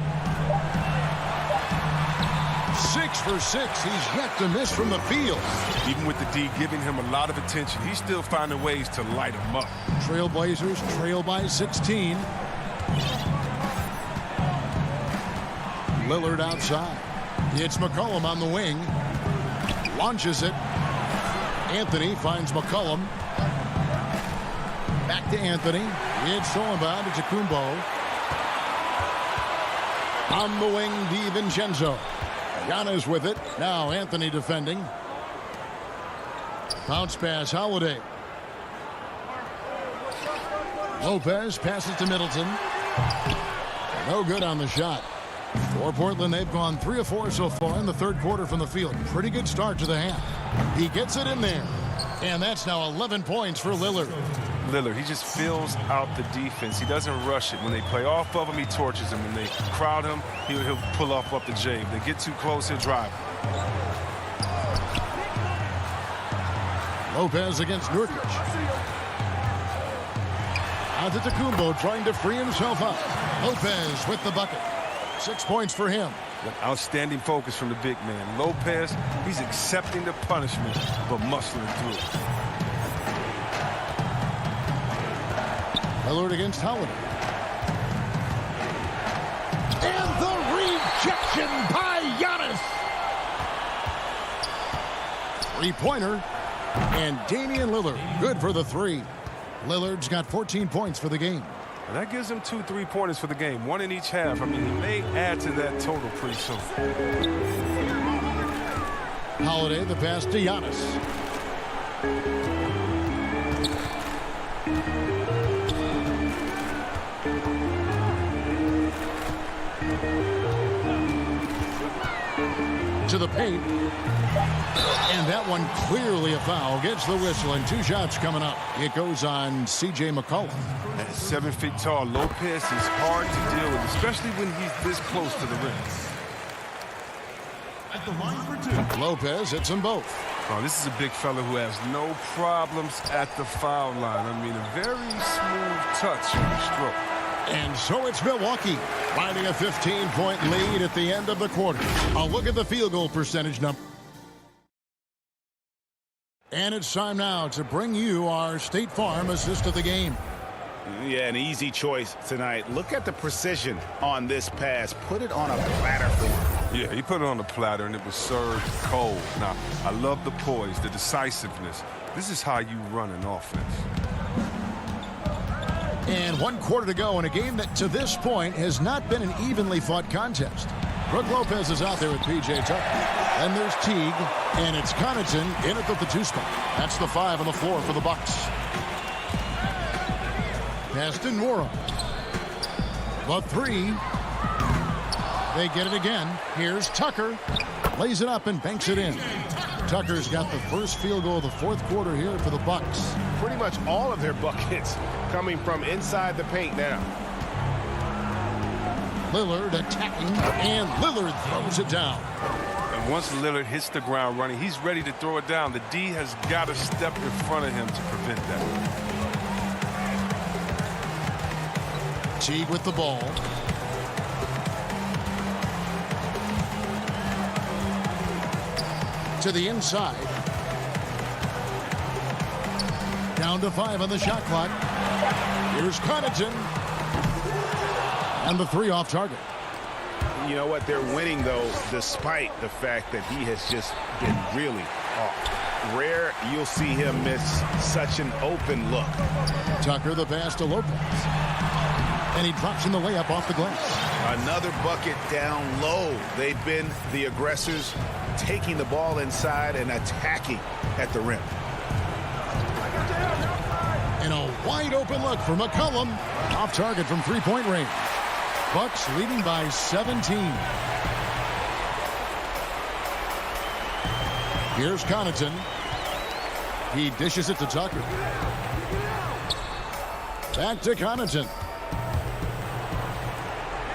6 for 6. He's yet to miss from the field. Even with the D giving him a lot of attention, he's still finding ways to light him up. Trailblazers trail by 16. Lillard outside. It's McCollum on the wing. Launches it. Anthony finds McCollum. Back to Anthony. It's stolen by Antetokounmpo. On the wing, DiVincenzo. Giannis with it. Now Anthony defending. Bounce pass, Holiday. Lopez passes to Middleton. No good on the shot. For Portland, they've gone 3 of 4 so far in the third quarter from the field. Pretty good start to the half. He gets it in there. And that's now 11 points for Lillard. Lillard, he just fills out the defense. He doesn't rush it. When they play off of him, he torches him. When they crowd him, he'll pull off up the J. If they get too close, he'll drive. Lopez against Nurkic. Antetokounmpo trying to free himself up. Lopez with the bucket. 6 points for him. Outstanding focus from the big man. Lopez, he's accepting the punishment, but muscling through it. Lillard against Holiday. And the rejection by Giannis. 3-pointer. And Damian Lillard, good for the 3. Lillard's got 14 points for the game. And that gives him 2 3-pointers for the game, 1 in each half. I mean, he may add to that total pretty soon. Holiday, the pass to Giannis. To the paint. And that one clearly a foul. Gets the whistle, and 2 shots coming up. It goes on C.J. McCollum. At 7 feet tall, Lopez is hard to deal with, especially when he's this close to the rim. At the line for 2. Lopez hits them both. Oh, this is a big fella who has no problems at the foul line. I mean, a very smooth touch on the stroke. And so it's Milwaukee finding a 15-point lead at the end of the quarter. A look at the field goal percentage number. And it's time now to bring you our State Farm assist of the game. Yeah, an easy choice tonight. Look at the precision on this pass. Put it on a platter for him. Yeah, he put it on the platter, and it was served cold. Now, I love the poise, the decisiveness. This is how you run an offense. And 1 quarter to go in a game that, to this point, has not been an evenly fought contest. Brook Lopez is out there with P.J. Tucker. And there's Teague, and it's Connaughton in at the 2 spot. That's the 5 on the floor for the Bucks. Pass to Nora. The 3. They get it again. Here's Tucker. Lays it up and banks it in. Tucker's got the first field goal of the 4th quarter here for the Bucks. Pretty much all of their buckets coming from inside the paint now. Lillard attacking, and Lillard throws it down. And once Lillard hits the ground running, he's ready to throw it down. The D has got to step in front of him to prevent that. Teague with the ball. To the inside. Down to 5 on the shot clock. Here's Connaughton. And the 3 off target. You know what? They're winning, though, despite the fact that he has just been really off. Rare you'll see him miss such an open look. Tucker the pass to Lopez. And he drops in the layup off the glass. Another bucket down low. They've been the aggressors, taking the ball inside and attacking at the rim. And a wide open look for McCollum. Off target from 3-point range. Bucks leading by 17. Here's Connaughton. He dishes it to Tucker. Back to Connaughton.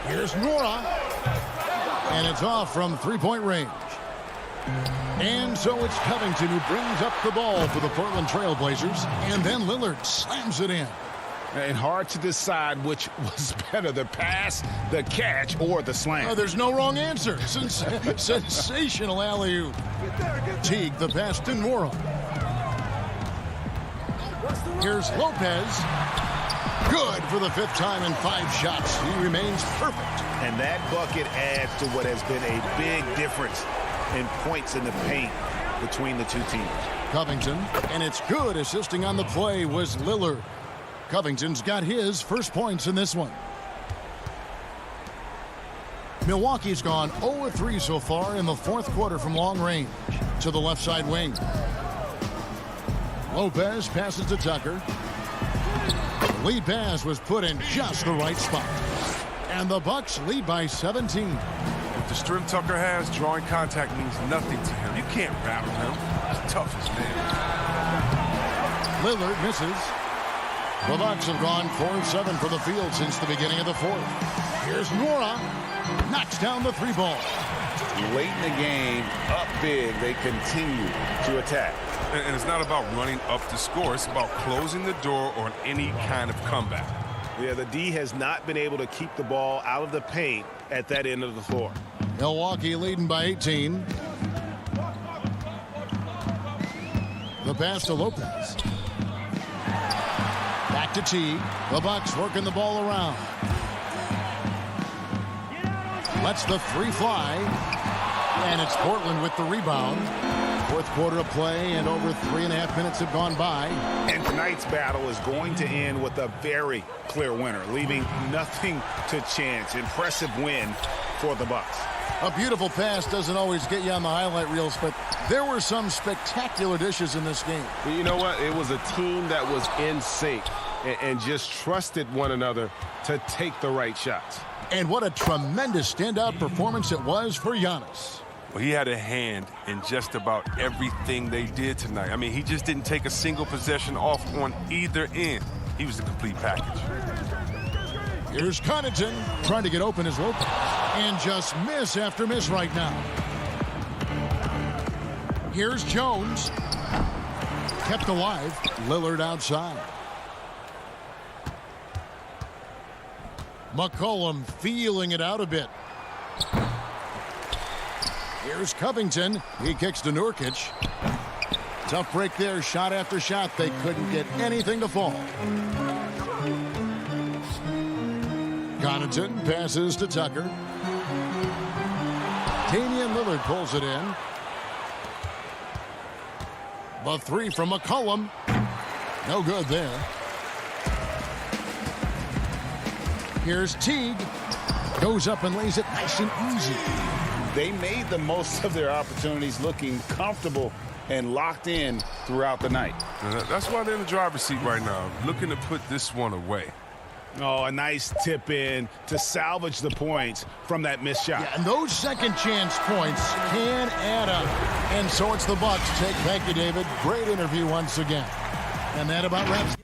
Here's Nora. And it's off from 3-point range. And so it's Covington who brings up the ball for the Portland Trailblazers. And then Lillard slams it in. And hard to decide which was better, the pass, the catch, or the slam. Oh, there's no wrong answer. Sensational alley-oop. Teague the pass to Nora. Here's Lopez. Good for the 5th time in 5 shots. He remains perfect. And that bucket adds to what has been a big difference in points in the paint between the 2 teams. Covington, and it's good. Assisting on the play was Lillard. Covington's got his first points in this one. Milwaukee's gone 0-3 so far in the 4th quarter from long range. To the left side wing. Lopez passes to Tucker. The lead pass was put in just the right spot. And the Bucks lead by 17. With the strength Tucker has, drawing contact means nothing to him. You can't rattle him. He's tough as nails. Lillard misses. The Bucks have gone 4-7 for the field since the beginning of the 4th. Here's Nora. Knocks down the 3 ball. Late in the game, up big, they continue to attack. And it's not about running up to score. It's about closing the door on any kind of comeback. Yeah, the D has not been able to keep the ball out of the paint at that end of the floor. Milwaukee leading by 18. The pass to Lopez. Back to Teague. The Bucks working the ball around. Lets the 3 fly. And it's Portland with the rebound. 4th quarter of play, and over 3.5 minutes have gone by. And tonight's battle is going to end with a very clear winner, leaving nothing to chance. Impressive win for the Bucks. A beautiful pass doesn't always get you on the highlight reels, but there were some spectacular dishes in this game. You know what? It was a team that was in sync and just trusted one another to take the right shots. And what a tremendous standout performance it was for Giannis. Well, he had a hand in just about everything they did tonight. I mean, he just didn't take a single possession off on either end. He was a complete package. Here's Connaughton trying to get open as Lopez. And just miss after miss right now. Here's Jones. Kept alive. Lillard outside. McCollum feeling it out a bit. Here's Covington. He kicks to Nurkic. Tough break there. Shot after shot. They couldn't get anything to fall. Connaughton passes to Tucker. Leonard pulls it in. The three from McCollum. No good there. Here's Teague. Goes up and lays it nice and easy. They made the most of their opportunities, looking comfortable and locked in throughout the night. That's why they're in the driver's seat right now, looking to put this one away. Oh, a nice tip in to salvage the points from that missed shot. Yeah, and those second chance points can add up. And so it's the Bucks. Thank you, David. Great interview once again. And that about wraps.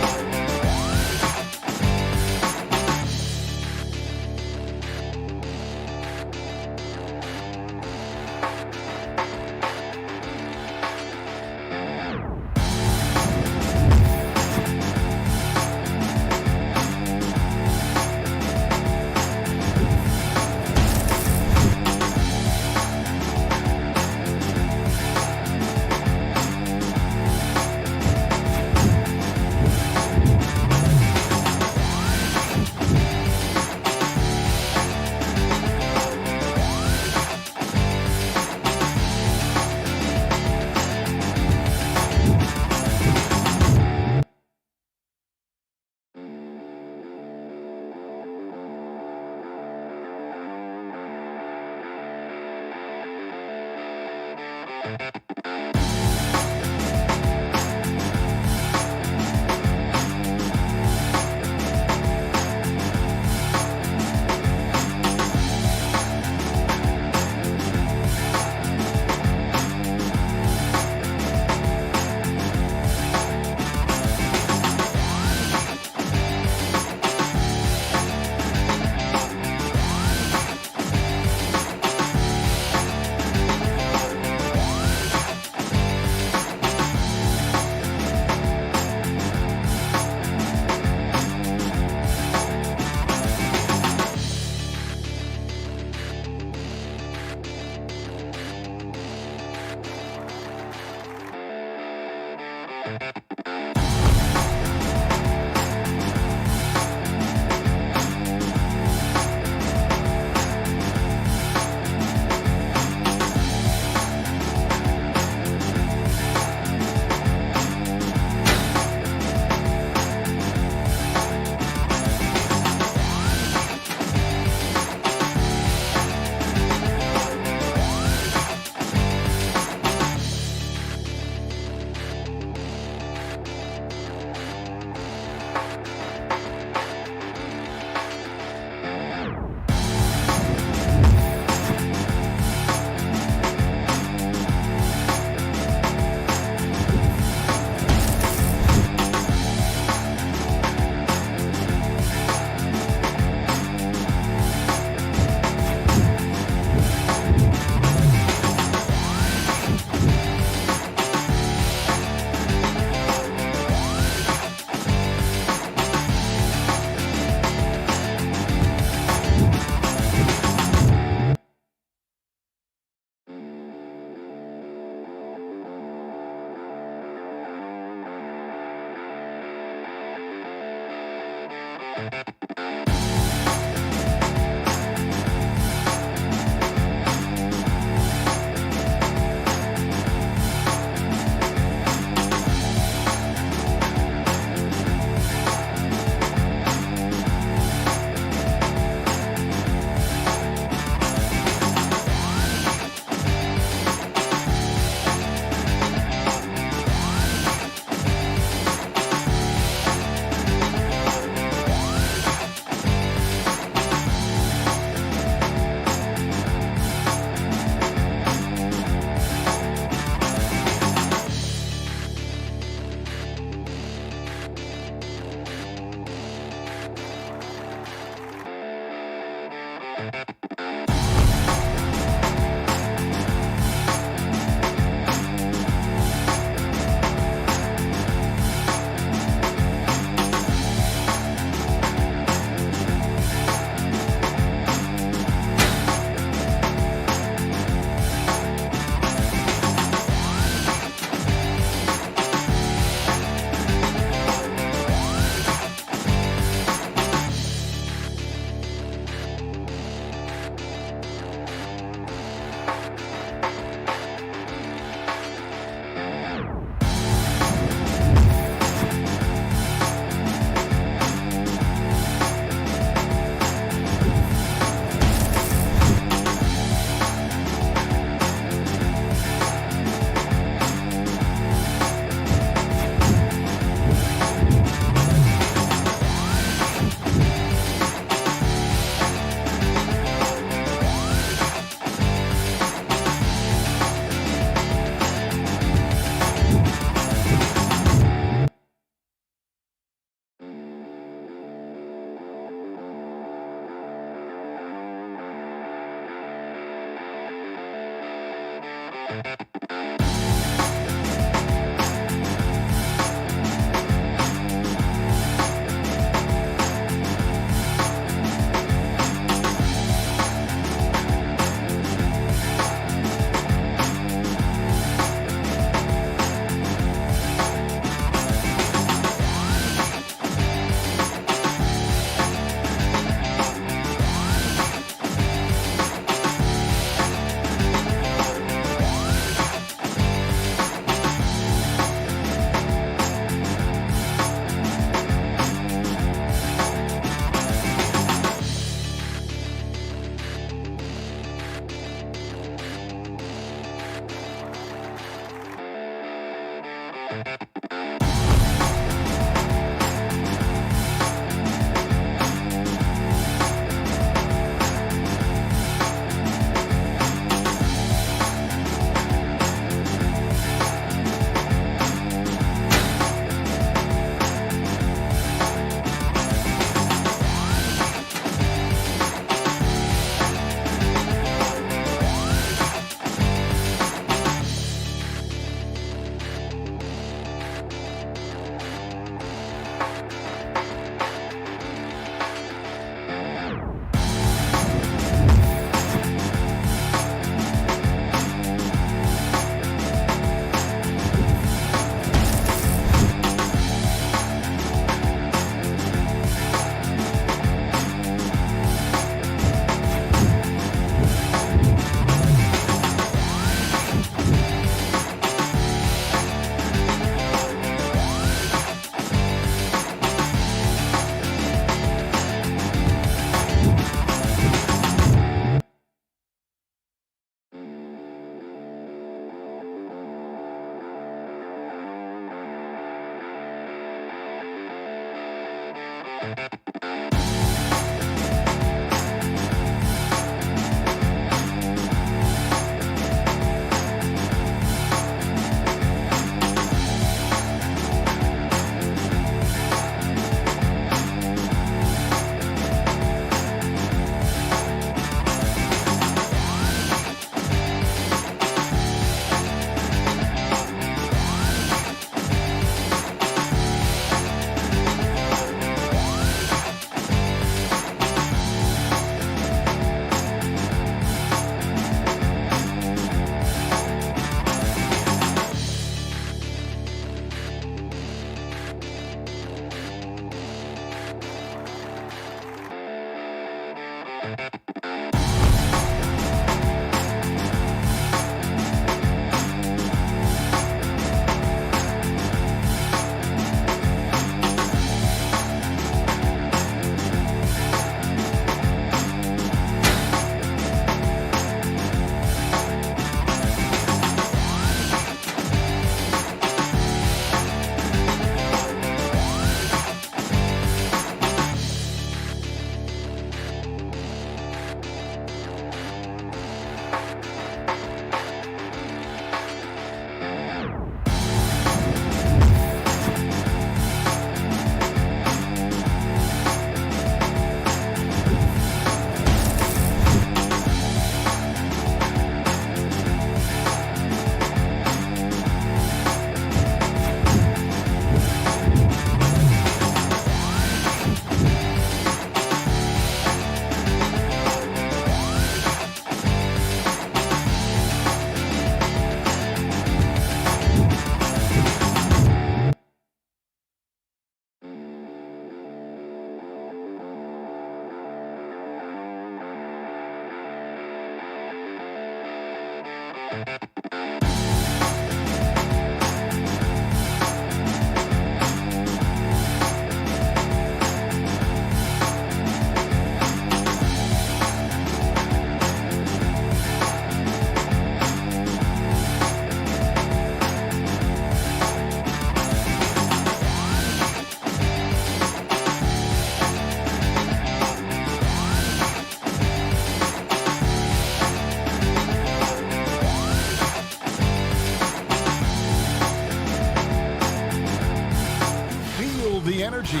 the energy.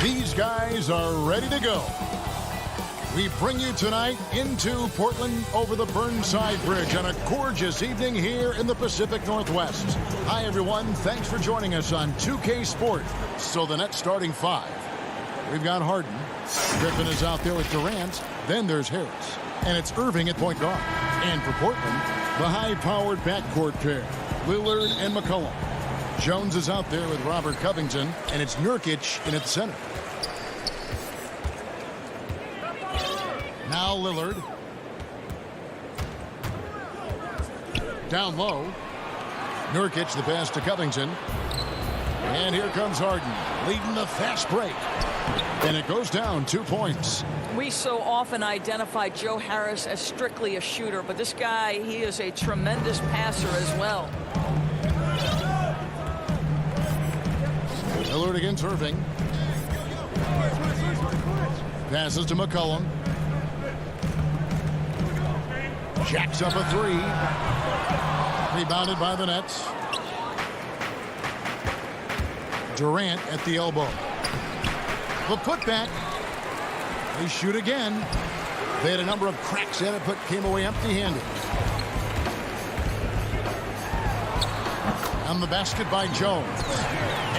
These guys are ready to go. We bring you tonight into Portland over the Burnside Bridge on a gorgeous evening here in the Pacific Northwest. Hi, everyone. Thanks for joining us on 2K Sport. So the net starting 5. We've got Harden. Griffin is out there with Durant. Then there's Harris. And it's Irving at point guard. And for Portland, the high-powered backcourt pair, Lillard and McCollum. Jones is out there with Robert Covington, and it's Nurkic in at center. Now Lillard. Down low. Nurkic the pass to Covington. And here comes Harden, leading the fast break. And it goes down 2 points. We so often identify Joe Harris as strictly a shooter, but this guy, he is a tremendous passer as well. Lillard against Irving. Passes to McCollum. Jacks up a 3. Rebounded by the Nets. Durant at the elbow. The putback. They shoot again. They had a number of cracks at it, but came away empty-handed. On the basket by Jones.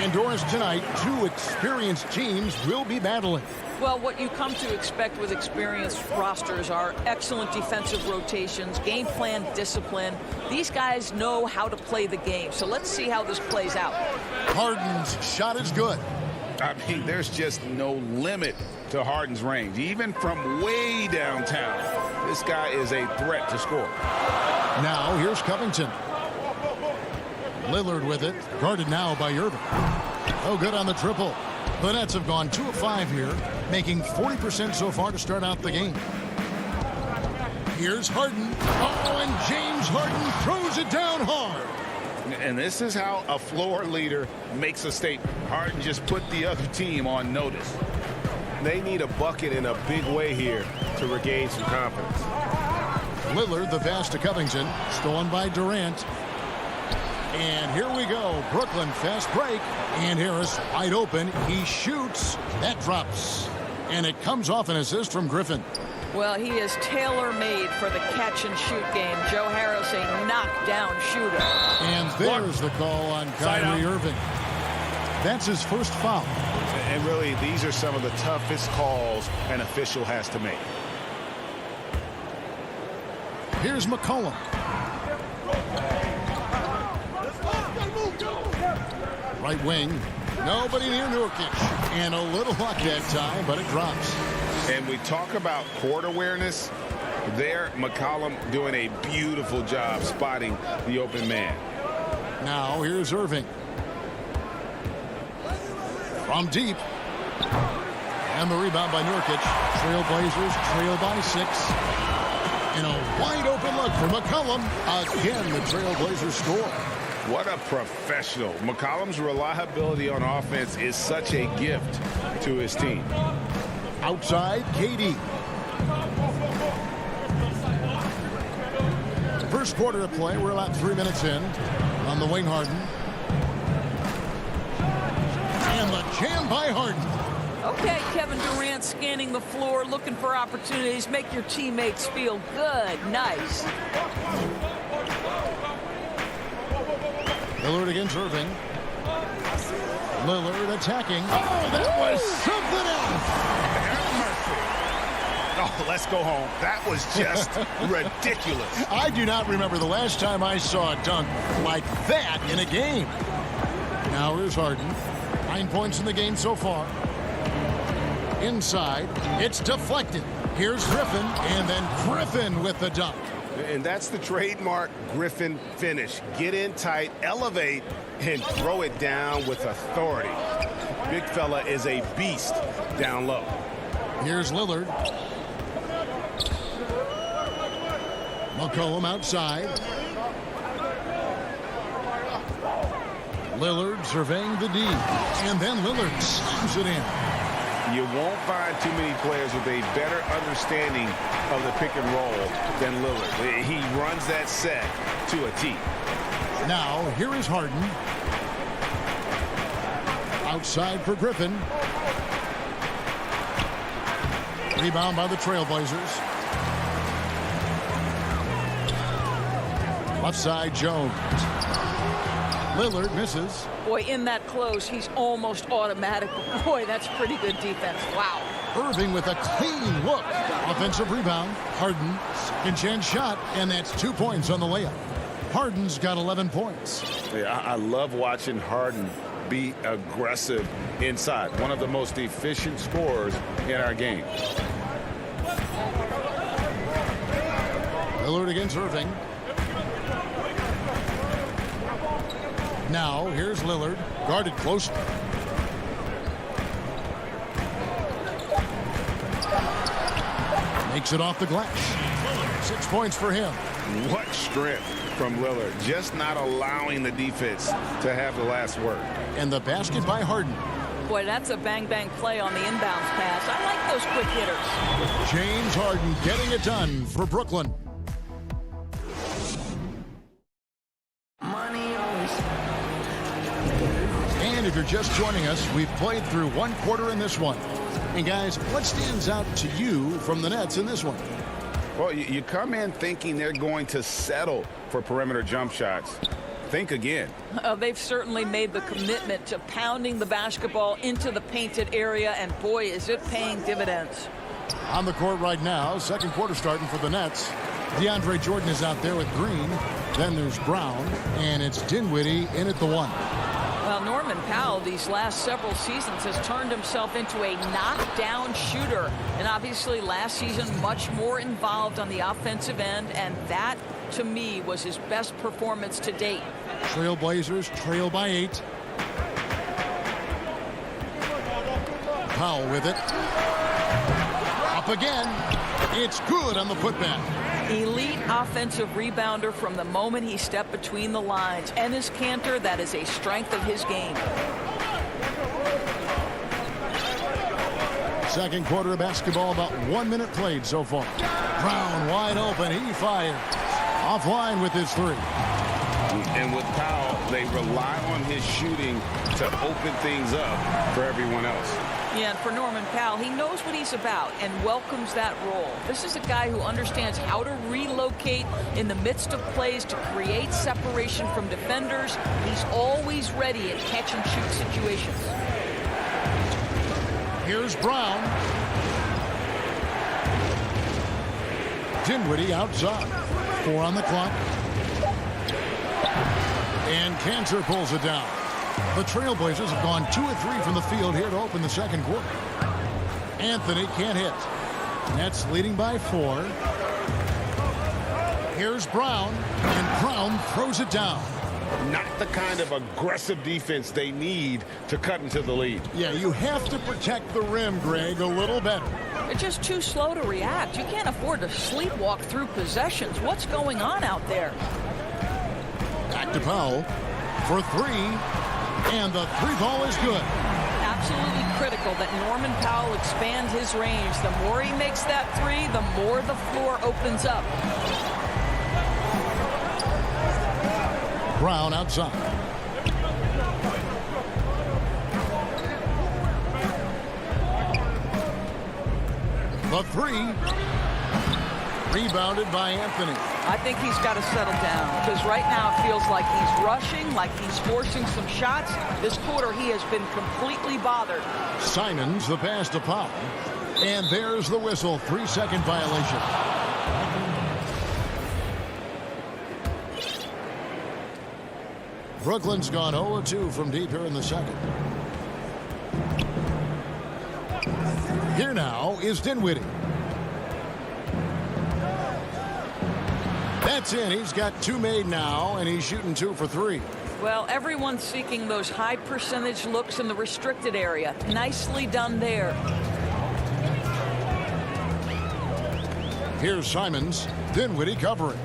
Indoors tonight, 2 experienced teams will be battling. Well, what you come to expect with experienced rosters are excellent defensive rotations, game plan discipline. These guys know how to play the game, so let's see how this plays out. Harden's shot is good. I mean, there's just no limit to Harden's range. Even from way downtown, this guy is a threat to score. Now, here's Covington. Lillard with it, guarded now by Irving. Oh, good on the triple. The Nets have gone 2 of 5 here, making 40% so far to start out the game. Here's Harden. Oh, and James Harden throws it down hard. And this is how a floor leader makes a statement. Harden just put the other team on notice. They need a bucket in a big way here to regain some confidence. Lillard, the pass to Covington, stolen by Durant. And here we go. Brooklyn fast break. And Harris wide open. He shoots. That drops. And it comes off an assist from Griffin. Well, he is tailor-made for the catch-and-shoot game. Joe Harris, a knockdown shooter. And there's the call on Kyrie Irving. That's his first foul. And really, these are some of the toughest calls an official has to make. Here's McCollum. Right wing. Nobody near Nurkic. And a little luck that time, but it drops. And we talk about court awareness. There, McCollum doing a beautiful job spotting the open man. Now, here's Irving. From deep. And the rebound by Nurkic. Trailblazers trail by 6. And a wide open look for McCollum. Again, the Trailblazers score. What a professional. McCollum's reliability on offense is such a gift to his team. Outside, KD. First quarter of play. We're about 3 minutes in. On the wing, Harden. And the jam by Harden. Okay, Kevin Durant scanning the floor, looking for opportunities. Make your teammates feel good. Nice. Lillard against Irving. Lillard attacking. Oh, that was something else. Oh, let's go home. That was just ridiculous. I do not remember the last time I saw a dunk like that in a game. Now here's Harden. 9 points in the game so far. Inside. It's deflected. Here's Griffin. And then Griffin with the dunk. And that's the trademark Griffin finish. Get in tight, elevate, and throw it down with authority. Big fella is a beast down low. Here's Lillard. McCollum outside. Lillard surveying the D. And then Lillard slams it in. You won't find too many players with a better understanding of the pick and roll than Lillard. He runs that set to a T. Now, here is Harden. Outside for Griffin. Rebound by the Trailblazers. Left side, Jones. Lillard misses. Boy, in that close, he's almost automatic. Boy, that's pretty good defense. Wow. Irving with a clean look. Offensive rebound. Harden. Second chance shot, and that's 2 points on the layup. Harden's got 11 points. Yeah, I love watching Harden be aggressive inside. One of the most efficient scorers in our game. Lillard against Irving. Now, here's Lillard, guarded closely. Makes it off the glass. 6 points for him. What strength from Lillard. Just not allowing the defense to have the last word. And the basket by Harden. Boy, that's a bang-bang play on the inbounds pass. I like those quick hitters. James Harden getting it done for Brooklyn. And if you're just joining us, we've played through one quarter in this one. And guys, what stands out to you from the Nets in this one? Well, you come in thinking they're going to settle for perimeter jump shots. Think again. They've certainly made the commitment to pounding the basketball into the painted area, and boy, is it paying dividends. On the court right now, second quarter starting for the Nets. DeAndre Jordan is out there with Green. Then there's Brown, and it's Dinwiddie in at the one. Well, Norman Powell these last several seasons has turned himself into a knockdown shooter. And obviously last season much more involved on the offensive end, and that to me was his best performance to date. Trailblazers trail by 8. Powell with it. Up again. It's good on the putback. Elite offensive rebounder from the moment he stepped between the lines. And his canter, that is a strength of his game. Second quarter of basketball, about 1 minute played so far. Brown wide open. He fires. Offline with his three. And with Powell, they rely on his shooting to open things up for everyone else. Yeah, and for Norman Powell, he knows what he's about and welcomes that role. This is a guy who understands how to relocate in the midst of plays to create separation from defenders. He's always ready in catch-and-shoot situations. Here's Brown. Dinwiddie outside. 4 on the clock. And Cantor pulls it down. The Trailblazers have gone 2 of 3 from the field here to open the second quarter. Anthony can't hit. Nets leading by 4. Here's Brown, and Brown throws it down. Not the kind of aggressive defense they need to cut into the lead. Yeah, you have to protect the rim, Greg, a little better. They're just too slow to react. You can't afford to sleepwalk through possessions. What's going on out there? Back to Powell for 3. And the 3 ball is good. Absolutely critical that Norman Powell expands his range. The more he makes that 3, the more the floor opens up. Brown outside. The 3. Rebounded by Anthony. I think he's got to settle down because right now it feels like he's rushing, like he's forcing some shots. This quarter he has been completely bothered. Simons the pass to Powell. And there's the whistle. 3-second violation. Brooklyn's gone 0-2 from deep here in the second. Here now is Dinwiddie. That's in. He's got 2 made now, and he's shooting 2 for 3. Well, everyone's seeking those high percentage looks in the restricted area. Nicely done there. Here's Simons. Dinwiddie covering.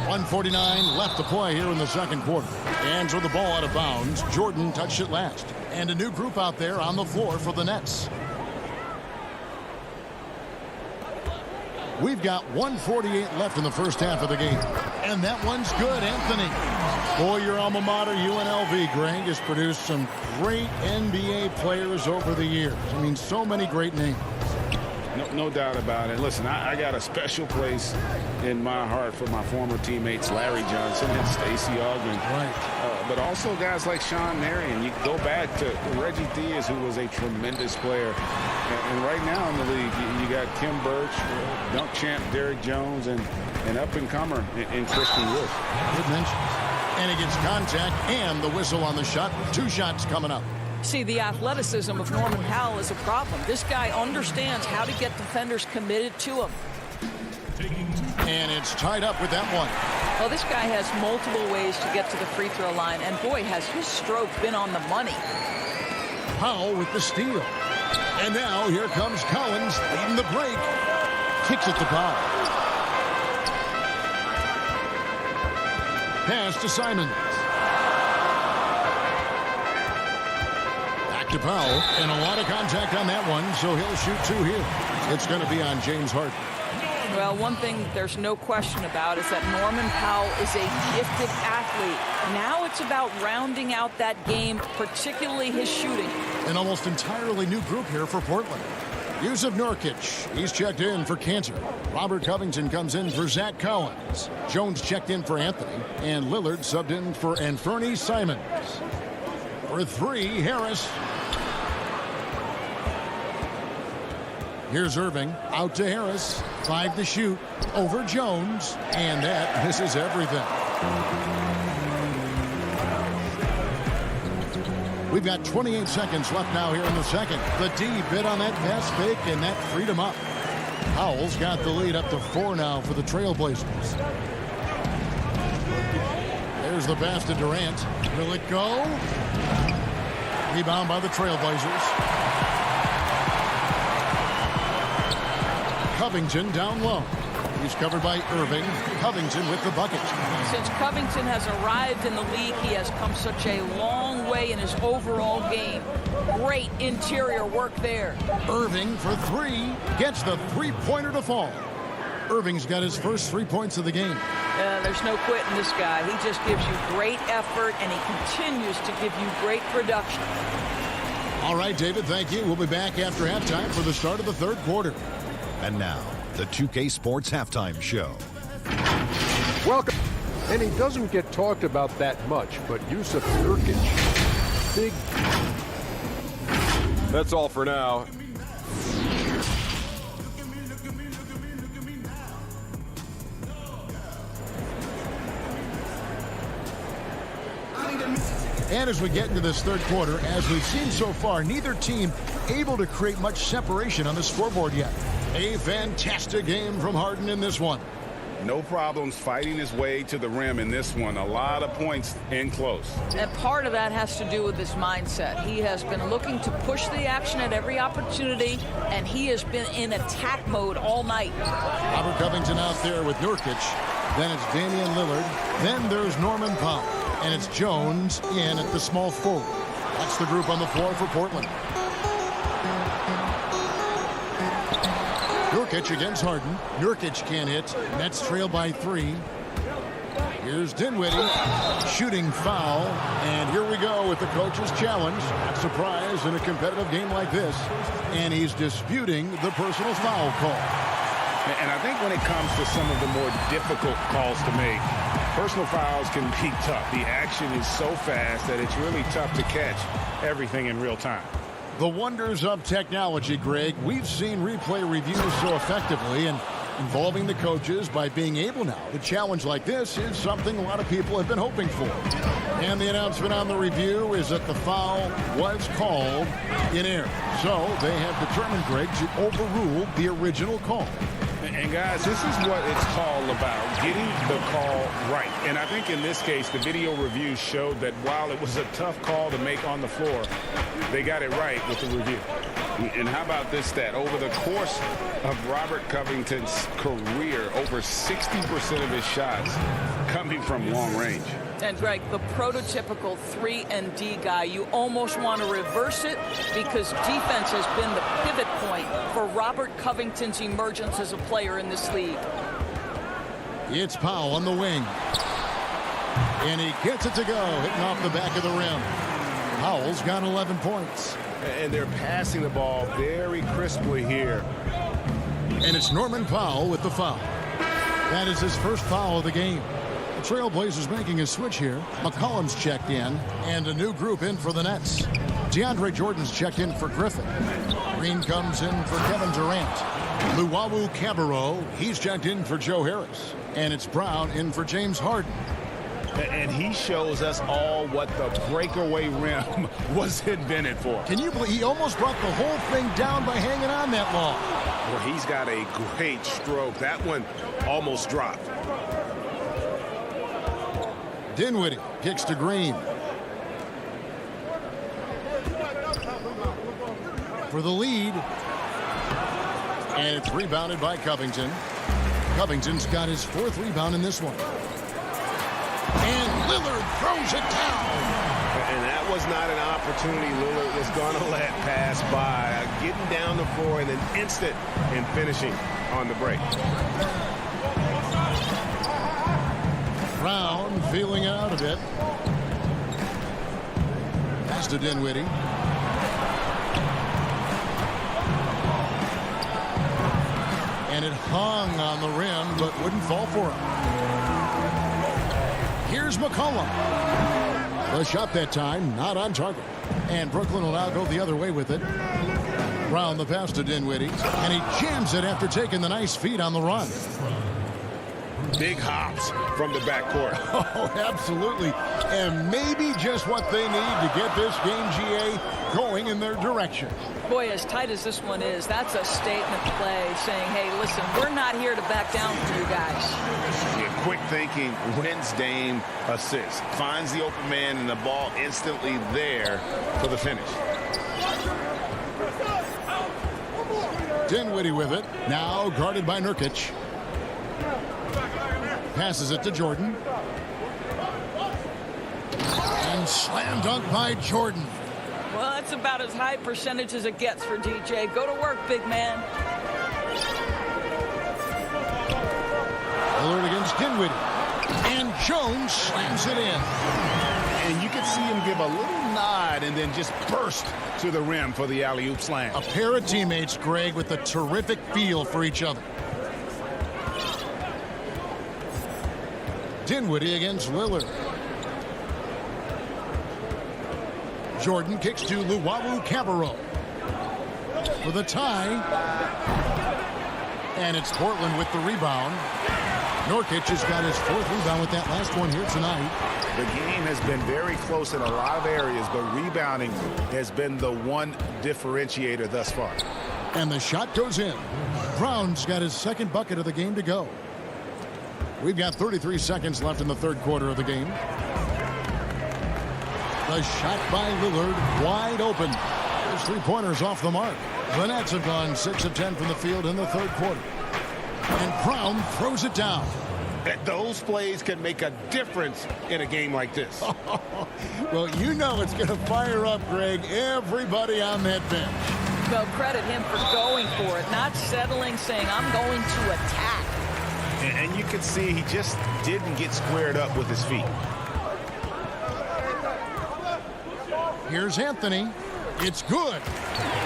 1:49 left to play here in the second quarter. And with the ball out of bounds, Jordan touched it last. And a new group out there on the floor for the Nets. We've got 1:48 left in the first half of the game. And that one's good, Anthony. Boy, your alma mater, UNLV, Greg, has produced some great NBA players over the years. I mean, so many great names. No doubt about it. Listen, I got a special place in my heart for my former teammates Larry Johnson and Stacey Augmon. Right. But also guys like Sean Marion. You go back to Reggie Diaz, who was a tremendous player. And right now in the league, you got Kim Birch, dunk champ Derrick Jones, and an up-and-comer in Christian Wood. Good mention. And he gets contact and the whistle on the shot. 2 shots coming up. See, the athleticism of Norman Powell is a problem. This guy understands how to get defenders committed to him. And it's tied up with that one. Well, this guy has multiple ways to get to the free throw line, and boy, has his stroke been on the money. Powell with the steal. And now here comes Collins leading the break. Kicks it to Powell. Pass to Simons. To Powell, and a lot of contact on that one, so he'll shoot 2 here. It's going to be on James Harden. Well, one thing there's no question about is that Norman Powell is a gifted athlete. Now it's about rounding out that game, particularly his shooting. An almost entirely new group here for Portland. Yusuf Nurkic, he's checked in for Cantor. Robert Covington comes in for Zach Collins. Jones checked in for Anthony, and Lillard subbed in for Anthony Simons. For 3, Harris. Here's Irving, out to Harris, 5 to shoot, over Jones, and that misses everything. We've got 28 seconds left now here in the second. The D bit on that pass fake, and that freed him up. Powell's got the lead up to 4 now for the Trailblazers. There's the pass to Durant. Will it go? Rebound by the Trailblazers. Covington down low. He's covered by Irving. Covington with the bucket. Since Covington has arrived in the league, he has come such a long way in his overall game. Great interior work there. Irving for 3. Gets the 3-pointer to fall. Irving's got his first 3 points of the game. There's no quitting this guy. He just gives you great effort, and he continues to give you great production. All right, David, thank you. We'll be back after halftime for the start of the 3rd quarter. And now, the 2K Sports Halftime Show. Welcome. And he doesn't get talked about that much, but Yusuf Nurkic, big. That's all for now. And as we get into this 3rd quarter, as we've seen so far, neither team able to create much separation on the scoreboard yet. A fantastic game from Harden in this one. No problems fighting his way to the rim in this one. A lot of points in close. And part of that has to do with his mindset. He has been looking to push the action at every opportunity, and he has been in attack mode all night. Robert Covington out there with Nurkic. Then it's Damian Lillard. Then there's Norman Powell. And it's Jones in at the small forward. That's the group on the floor for Portland. Nurkic against Harden. Nurkic can't hit. Nets trail by 3. Here's Dinwiddie. Shooting foul. And here we go with the coach's challenge. Not surprised in a competitive game like this. And he's disputing the personal foul call. And I think when it comes to some of the more difficult calls to make, personal fouls can be tough. The action is so fast that it's really tough to catch everything in real time. The wonders of technology, Greg. We've seen replay reviews so effectively, and involving the coaches by being able now to challenge like this is something a lot of people have been hoping for. And the announcement on the review is that the foul was called in error. So they have determined, Greg, to overrule the original call. And guys, this is what it's all about, getting the call right. And I think in this case, the video review showed that while it was a tough call to make on the floor, they got it right with the review. And how about this stat? Over the course of Robert Covington's career, over 60% of his shots coming from long range. And Greg, the prototypical 3-and-D guy, you almost want to reverse it because defense has been the pivot point for Robert Covington's emergence as a player in this league. It's Powell on the wing. And he gets it to go, hitting off the back of the rim. Powell's got 11 points. And they're passing the ball very crisply here. And it's Norman Powell with the foul. That is his first foul of the game. The Trailblazers making a switch here. McCollum's checked in, and a new group in for the Nets. DeAndre Jordan's checked in for Griffin. Green comes in for Kevin Durant. Luwawu Cabarrot, he's checked in for Joe Harris. And it's Brown in for James Harden. And he shows us all what the breakaway rim was invented for. Can you believe he almost brought the whole thing down by hanging on that long? Well, he's got a great stroke. That one almost dropped. Dinwiddie kicks to Green. For the lead. And it's rebounded by Covington. Covington's got his 4th rebound in this one. And Lillard throws it down. And that was not an opportunity Lillard was going to let pass by. Getting down the floor in an instant and finishing on the break. Brown feeling out of it. Pass to Dinwiddie. And it hung on the rim, but wouldn't fall for him. Here's McCollum. The shot that time, not on target. And Brooklyn will now go the other way with it. Brown the pass to Dinwiddie. And he jams it after taking the nice feed on the run. Big hops from the backcourt. Oh, absolutely. And maybe just what they need to get this game, GA, going in their direction. Boy, as tight as this one is, that's a statement play saying, hey, listen, we're not here to back down for you guys. Yeah, quick thinking wins Dame assist. Finds the open man and the ball instantly there for the finish. Dinwiddie with it. Now guarded by Nurkic. Passes it to Jordan. And slam dunk by Jordan. Well, that's about as high percentage as it gets for DJ. Go to work, big man. Lillard against Dinwiddie. And Jones slams it in. And you can see him give a little nod and then just burst to the rim for the alley-oop slam. A pair of teammates, Greg, with a terrific feel for each other. Dinwiddie against Lillard. Jordan kicks to Luwawu Cabarrot for the tie. And it's Portland with the rebound. Nurkic has got his 4th rebound with that last one here tonight. The game has been very close in a lot of areas, but rebounding has been the one differentiator thus far. And the shot goes in. Brown's got his 2nd bucket of the game to go. We've got 33 seconds left in the 3rd quarter of the game. The shot by Lillard, wide open. His 3-pointers off the mark. The Nets have gone 6 of 10 from the field in the 3rd quarter. And Brown throws it down. Those plays can make a difference in a game like this. Well, you know it's going to fire up, Greg, everybody on that bench. Well, credit him for going for it, not settling, saying, I'm going to attack. And you can see he just didn't get squared up with his feet. Here's Anthony. It's good.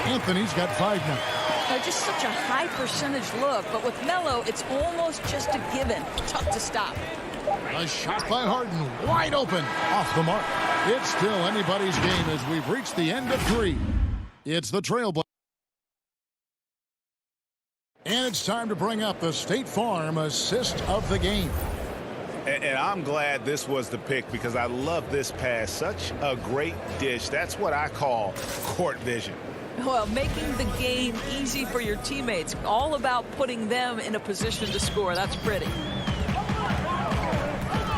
Anthony's got 5 now. Just such a high percentage look, but with Melo, it's almost just a given. Tough to stop. A shot by Harden, wide open, off the mark. It's still anybody's game as we've reached the end of 3. It's the Trailblazers. And it's time to bring up the State Farm assist of the game. And I'm glad this was the pick because I love this pass. Such a great dish. That's what I call court vision. Well, making the game easy for your teammates. All about putting them in a position to score. That's pretty.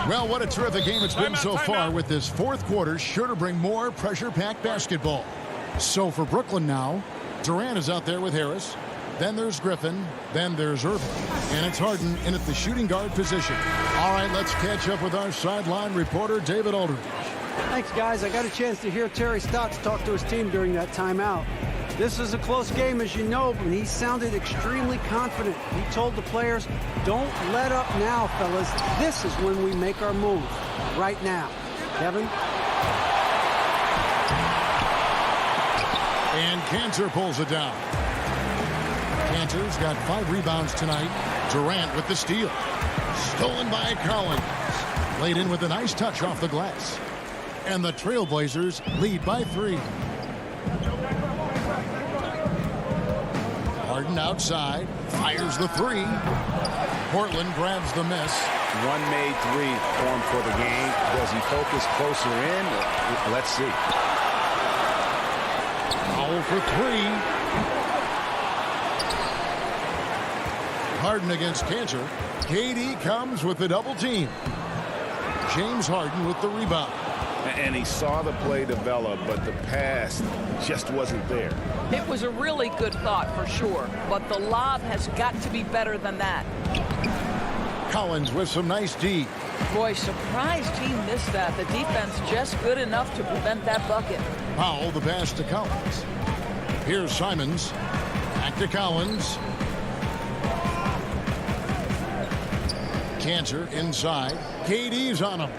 Well, what a terrific game it's been so far with this 4th quarter. Sure to bring more pressure-packed basketball. So for Brooklyn now, Durant is out there with Harris. Then there's Griffin. Then there's Irving. And it's Harden in at the shooting guard position. All right, let's catch up with our sideline reporter, David Aldridge. Thanks, guys. I got a chance to hear Terry Stotts talk to his team during that timeout. This is a close game, as you know, but he sounded extremely confident. He told the players, don't let up now, fellas. This is when we make our move. Right now. Kevin? And Cantor pulls it down. Cantor's got 5 rebounds tonight. Durant with the steal. Stolen by Collins. Laid in with a nice touch off the glass. And the Trailblazers lead by 3. Harden outside. Fires the 3. Portland grabs the miss. One made 3 for him for the game. Does he focus closer in? Let's see. Foul for 3. Harden against Cantor. KD comes with the double team. James Harden with the rebound. And he saw the play develop, but the pass just wasn't there. It was a really good thought for sure, but the lob has got to be better than that. Collins with some nice D. Boy, surprised he missed that. The defense just good enough to prevent that bucket. Powell the pass to Collins. Here's Simons. Back to Collins. Cantor inside. KD's on him.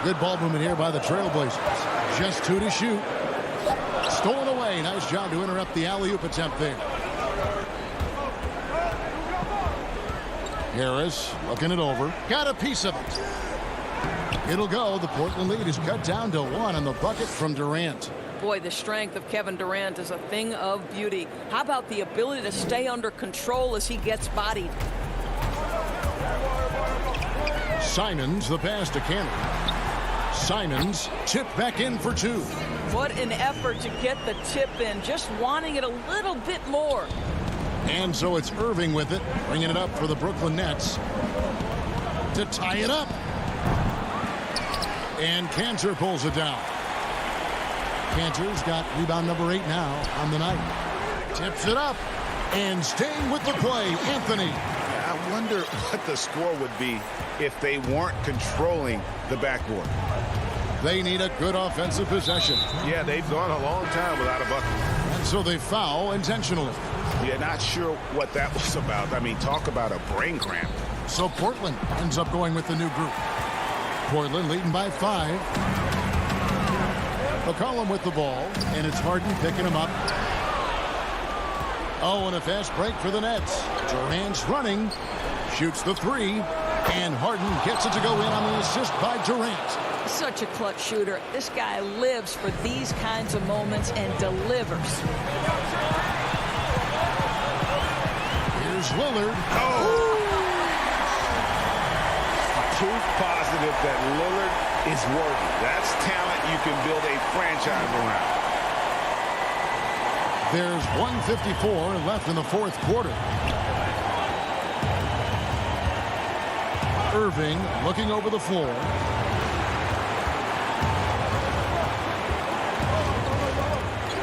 Good ball movement here by the Trailblazers. Just 2 to shoot. Stolen away. Nice job to interrupt the alley-oop attempt there. Harris looking it over. Got a piece of it. It'll go. The Portland lead is cut down to 1 on the bucket from Durant. Boy, the strength of Kevin Durant is a thing of beauty. How about the ability to stay under control as he gets bodied? Simons the pass to Cantor. Simons tipped back in for 2. What an effort to get the tip in, just wanting it a little bit more. And so it's Irving with it, bringing it up for the Brooklyn Nets to tie it up. And Cantor pulls it down. Cantor's got rebound number 8 now on the night. Tips it up and staying with the play, Anthony. I wonder what the score would be if they weren't controlling the backboard. They need a good offensive possession. Yeah, they've gone a long time without a bucket. And so they foul intentionally. Yeah, not sure what that was about. I mean, talk about a brain cramp. So Portland ends up going with the new group. Portland leading by 5. McCollum with the ball, and it's Harden picking him up. Oh, and a fast break for the Nets. Durant's running, shoots the 3, and Harden gets it to go in on the assist by Durant. Such a clutch shooter. This guy lives for these kinds of moments and delivers. Here's Lillard. Oh! Proof positive that Lillard is worthy. That's talent you can build a franchise around. There's 1:54 left in the 4th quarter. Irving looking over the floor.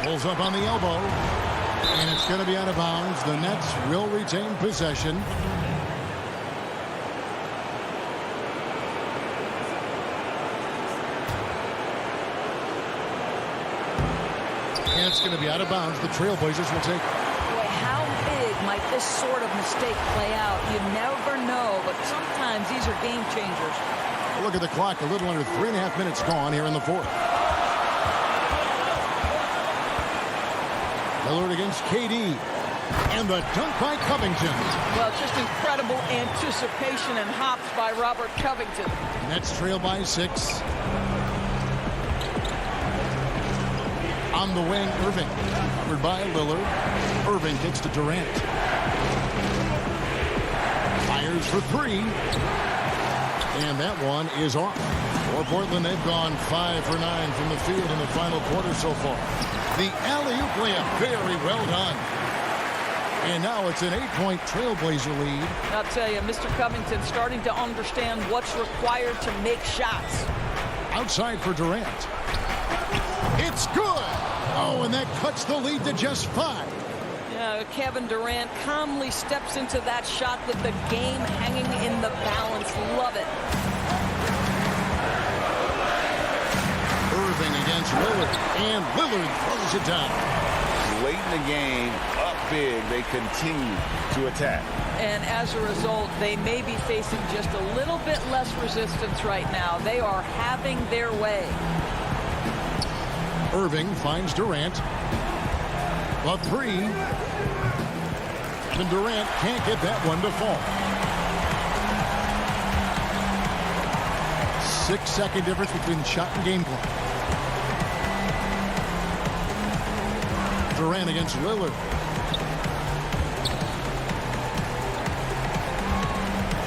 Pulls up on the elbow. And it's going to be out of bounds. The Nets will retain possession. And it's going to be out of bounds. The Trailblazers will take it. Boy, how big might this sort of mistake play out? You never know, but sometimes these are game changers. Look at the clock. A little under 3.5 minutes gone here in the 4th. Lillard against KD. And the dunk by Covington. Well, just incredible anticipation and hops by Robert Covington. Nets trail by 6. On the wing, Irving. Covered by Lillard. Irving gets to Durant. Fires for 3. And that one is off. For Portland, they've gone 5 for 9 from the field in the final quarter so far. The alley-oop layup, very well done. And now it's an 8-point Trailblazer lead. I'll tell you, Mr. Covington starting to understand what's required to make shots. Outside for Durant. It's good. Oh, and that cuts the lead to just 5. Yeah, Kevin Durant calmly steps into that shot with the game hanging in the balance. Love it. Irving against Lillard, and Lillard throws it down. the game up big, they continue to attack. And as a result, they may be facing just a little bit less resistance right now. They are having their way. Irving finds Durant. A three. And Durant can't get that one to fall. 6-second difference between shot and game clock. Durant against Lillard.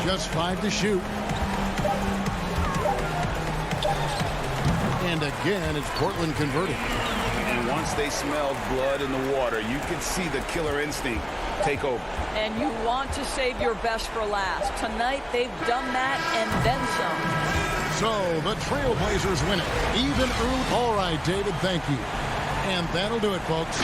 Just 5 to shoot. And again, it's Portland converted. And once they smelled blood in the water, you could see the killer instinct take over. And you want to save your best for last. Tonight, they've done that and then some. So the Trailblazers win it. Even Earl. All right, David, thank you. And that'll do it, folks.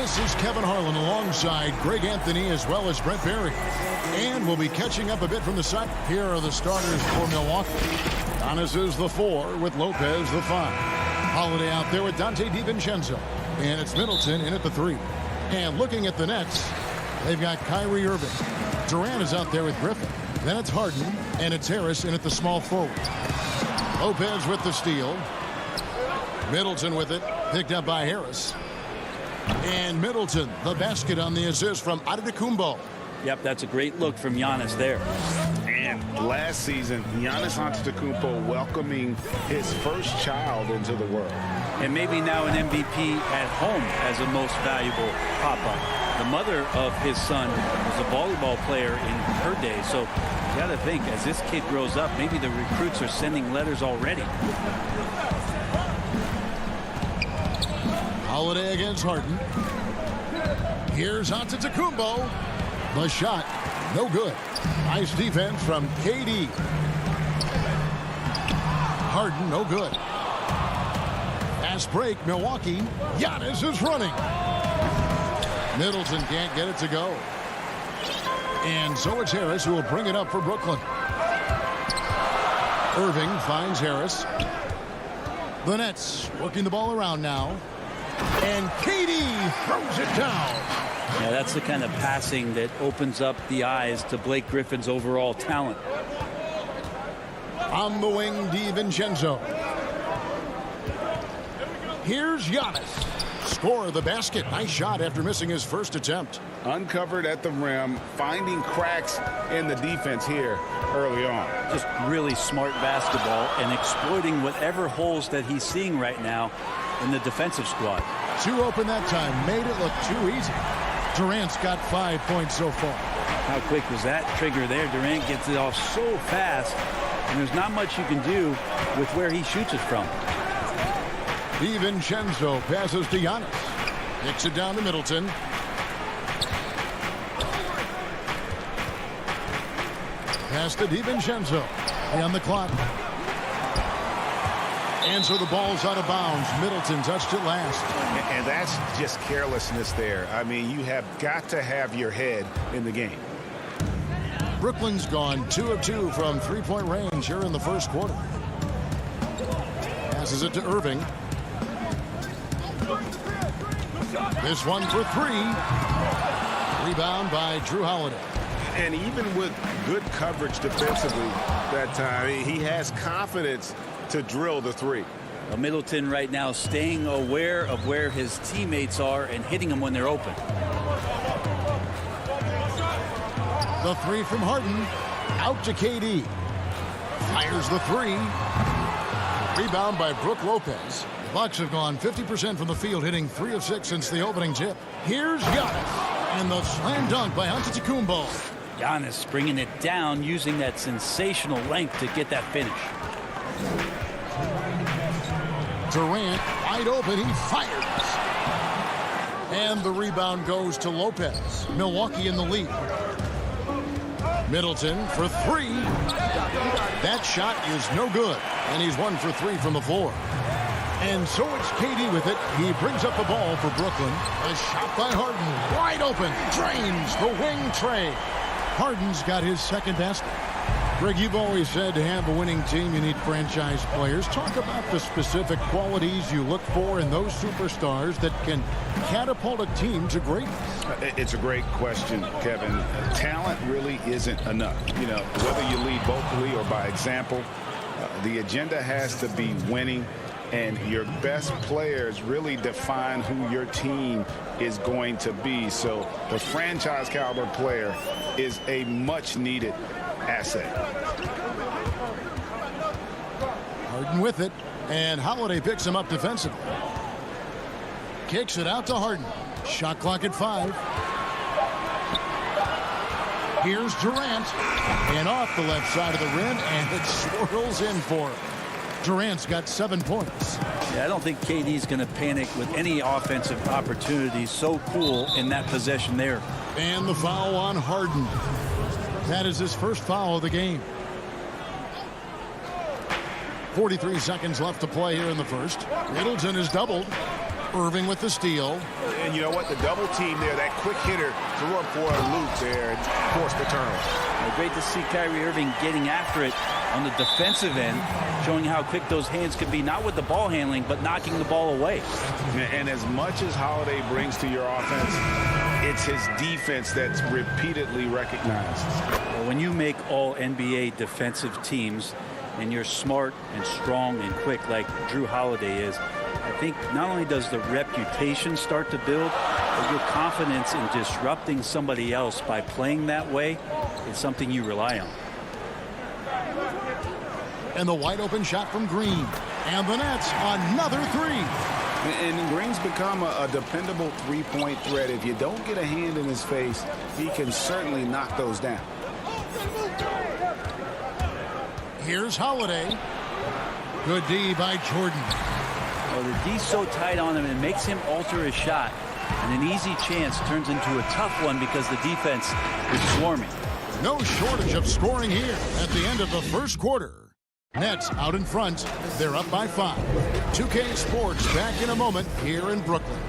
This is Kevin Harlan alongside Greg Anthony as well as Brent Barry. And we'll be catching up a bit from the side. Here are the starters for Milwaukee. Giannis is the 4 with Lopez the 5. Holiday out there with Dante DiVincenzo. And it's Middleton in at the 3. And looking at the Nets, they've got Kyrie Irving. Durant is out there with Griffin. Then it's Harden, and it's Harris in at the small forward. Lopez with the steal. Middleton with it, picked up by Harris. And Middleton, the basket on the assist from Antetokounmpo. Yep, that's a great look from Giannis there. And last season, Giannis Antetokounmpo welcoming his first child into the world. And maybe now an MVP at home as a most valuable pop-up. The mother of his son was a volleyball player in her day. So you got to think, as this kid grows up, maybe the recruits are sending letters already. Holiday against Harden. Here's Antetokounmpo. The shot, no good. Nice defense from KD. Harden, no good. Fast break, Milwaukee. Giannis is running. Middleton can't get it to go. And so it's Harris who will bring it up for Brooklyn. Irving finds Harris. The Nets working the ball around now. And KD throws it down. Yeah, that's the kind of passing that opens up the eyes to Blake Griffin's overall talent. On the wing, DiVincenzo. Here's Giannis. Score the basket. Nice shot after missing his first attempt. Uncovered at the rim, finding cracks in the defense here early on. Just really smart basketball and exploiting whatever holes that he's seeing right now in the defensive squad. 2 open that time. Made it look too easy. Durant's got 5 points so far. How quick was that trigger there? Durant gets it off so fast, and there's not much you can do with where he shoots it from. DiVincenzo passes to Giannis. Kicks it down to Middleton. Pass to DiVincenzo. On the clock. And so the ball's out of bounds. Middleton touched it last. And that's just carelessness there. I mean, you have got to have your head in the game. Brooklyn's gone 2 of 2 from three-point range here in the first quarter. Passes it to Irving. This one for 3. Rebound by Drew Holiday. And even with good coverage defensively that time, he has confidence to drill the 3. Well, Middleton right now staying aware of where his teammates are and hitting them when they're open. The 3 from Harden. Out to KD. Fires the 3. Rebound by Brook Lopez. The Bucks have gone 50% from the field, hitting 3 of 6 since the opening tip. Here's Giannis. And the slam dunk by Antetokounmpo. Giannis bringing it down, using that sensational length to get that finish. Durant wide open. He fires. And the rebound goes to Lopez. Milwaukee in the lead. Middleton for 3. That shot is no good. And he's 1 for 3 from the floor. And so it's KD with it. He brings up the ball for Brooklyn. A shot by Harden. Wide open. Drains the wing tray. Harden's got his second basket. Greg, you've always said to have a winning team, you need franchise players. Talk about the specific qualities you look for in those superstars that can catapult a team to greatness. It's a great question, Kevin. Talent really isn't enough. You know, whether you lead vocally or by example, the agenda has to be winning, and your best players really define who your team is going to be. So the franchise caliber player is a much needed asset. Harden with it, and Holiday picks him up defensively. Kicks it out to Harden. Shot clock at 5. Here's Durant, and off the left side of the rim, and it swirls in for him. Durant's got 7 points. Yeah, I don't think KD's going to panic with any offensive opportunities. So cool in that possession there. And the foul on Harden. That is his first foul of the game. 43 seconds left to play here in the first. Middleton is doubled. Irving with the steal. And you know what? The double team there, that quick hitter threw up for a loop there and forced the turnover. Great to see Kyrie Irving getting after it on the defensive end, showing how quick those hands can be, not with the ball handling, but knocking the ball away. And as much as Holiday brings to your offense, it's his defense that's repeatedly recognized. Well, when you make all NBA defensive teams and you're smart and strong and quick like Drew Holiday is, I think not only does the reputation start to build, but your confidence in disrupting somebody else by playing that way is something you rely on. And the wide open shot from Green. And the Nets, another three. And Green's become a dependable three-point threat. If you don't get a hand in his face, he can certainly knock those down. Here's Holiday. Good D by Jordan. Well, the D's so tight on him, it makes him alter his shot. And an easy chance turns into a tough one because the defense is swarming. No shortage of scoring here at the end of the first quarter. Nets out in front. They're up by 5. 2K Sports back in a moment here in Brooklyn.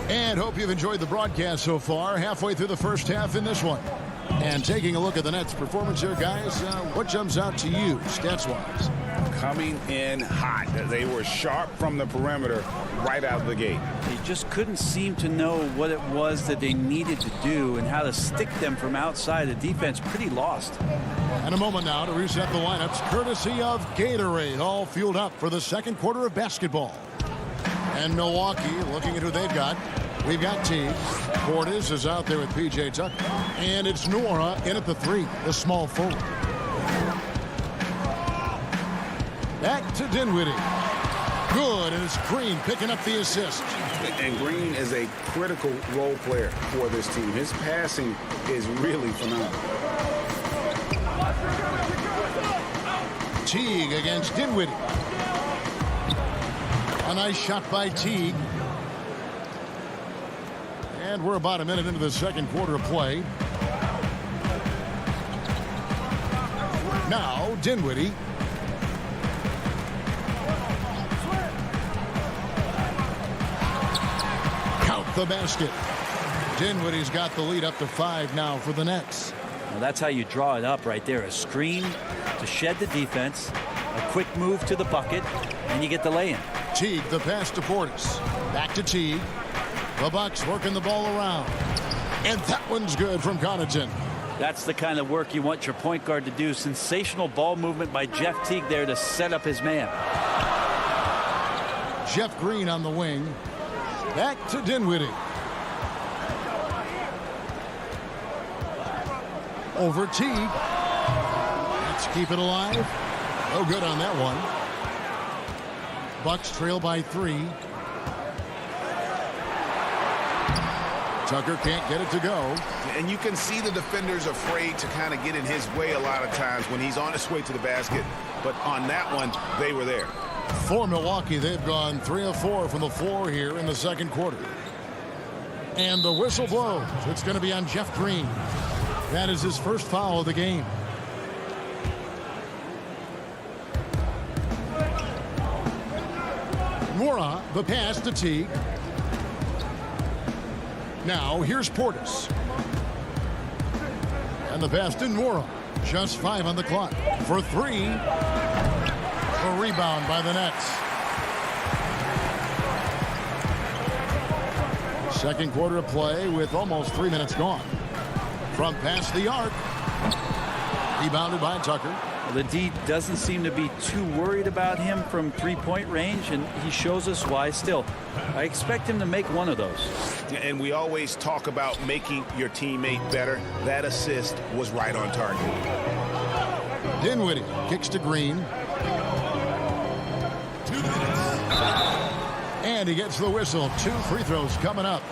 And hope you've enjoyed the broadcast so far. Halfway through the first half in this one. And taking a look at the Nets' performance here, guys, what jumps out to you stats-wise? Coming in hot. They were sharp from the perimeter right out of the gate. They just couldn't seem to know what it was that they needed to do and how to stick them from outside. The defense pretty lost. And a moment now to reset the lineups, courtesy of Gatorade, all fueled up for the second quarter of basketball. And Milwaukee, looking at who they've got. We've got Teague. Portis is out there with P.J. Tucker. And it's Nwora in at the 3, the small forward. Back to Dinwiddie. Good, and it's Green picking up the assist. And Green is a critical role player for this team. His passing is really phenomenal. Teague against Dinwiddie. A nice shot by Teague. And we're about a minute into the second quarter of play. Now Dinwiddie. Count the basket. Dinwiddie's got the lead up to 5 now for the Nets. Well, that's how you draw it up right there. A screen to shed the defense, a quick move to the bucket, and you get the lay-in. Teague, the pass to Portis. Back to Teague. The Bucks working the ball around. And that one's good from Connaughton. That's the kind of work you want your point guard to do. Sensational ball movement by Jeff Teague there to set up his man. Jeff Green on the wing. Back to Dinwiddie. Over Teague. Let's keep it alive. No good on that one. Bucks trail by 3. Tucker can't get it to go. And you can see the defenders afraid to kind of get in his way a lot of times when he's on his way to the basket. But on that one, they were there. For Milwaukee, they've gone 3 of 4 from the floor here in the second quarter. And the whistle blows. It's going to be on Jeff Green. That is his first foul of the game. Nwora, the pass to Teague. Now here's Portis. And the pass to Nwora. Just 5 on the clock. For 3. A rebound by the Nets. Second quarter of play with almost 3 minutes gone. From past the arc. Rebounded by Tucker. Well, the D doesn't seem to be too worried about him from three-point range, and he shows us why. Still, I expect him to make one of those. And we always talk about making your teammate better. That assist was right on target. Dinwiddie kicks to Green. And he gets the whistle. 2 free throws coming up.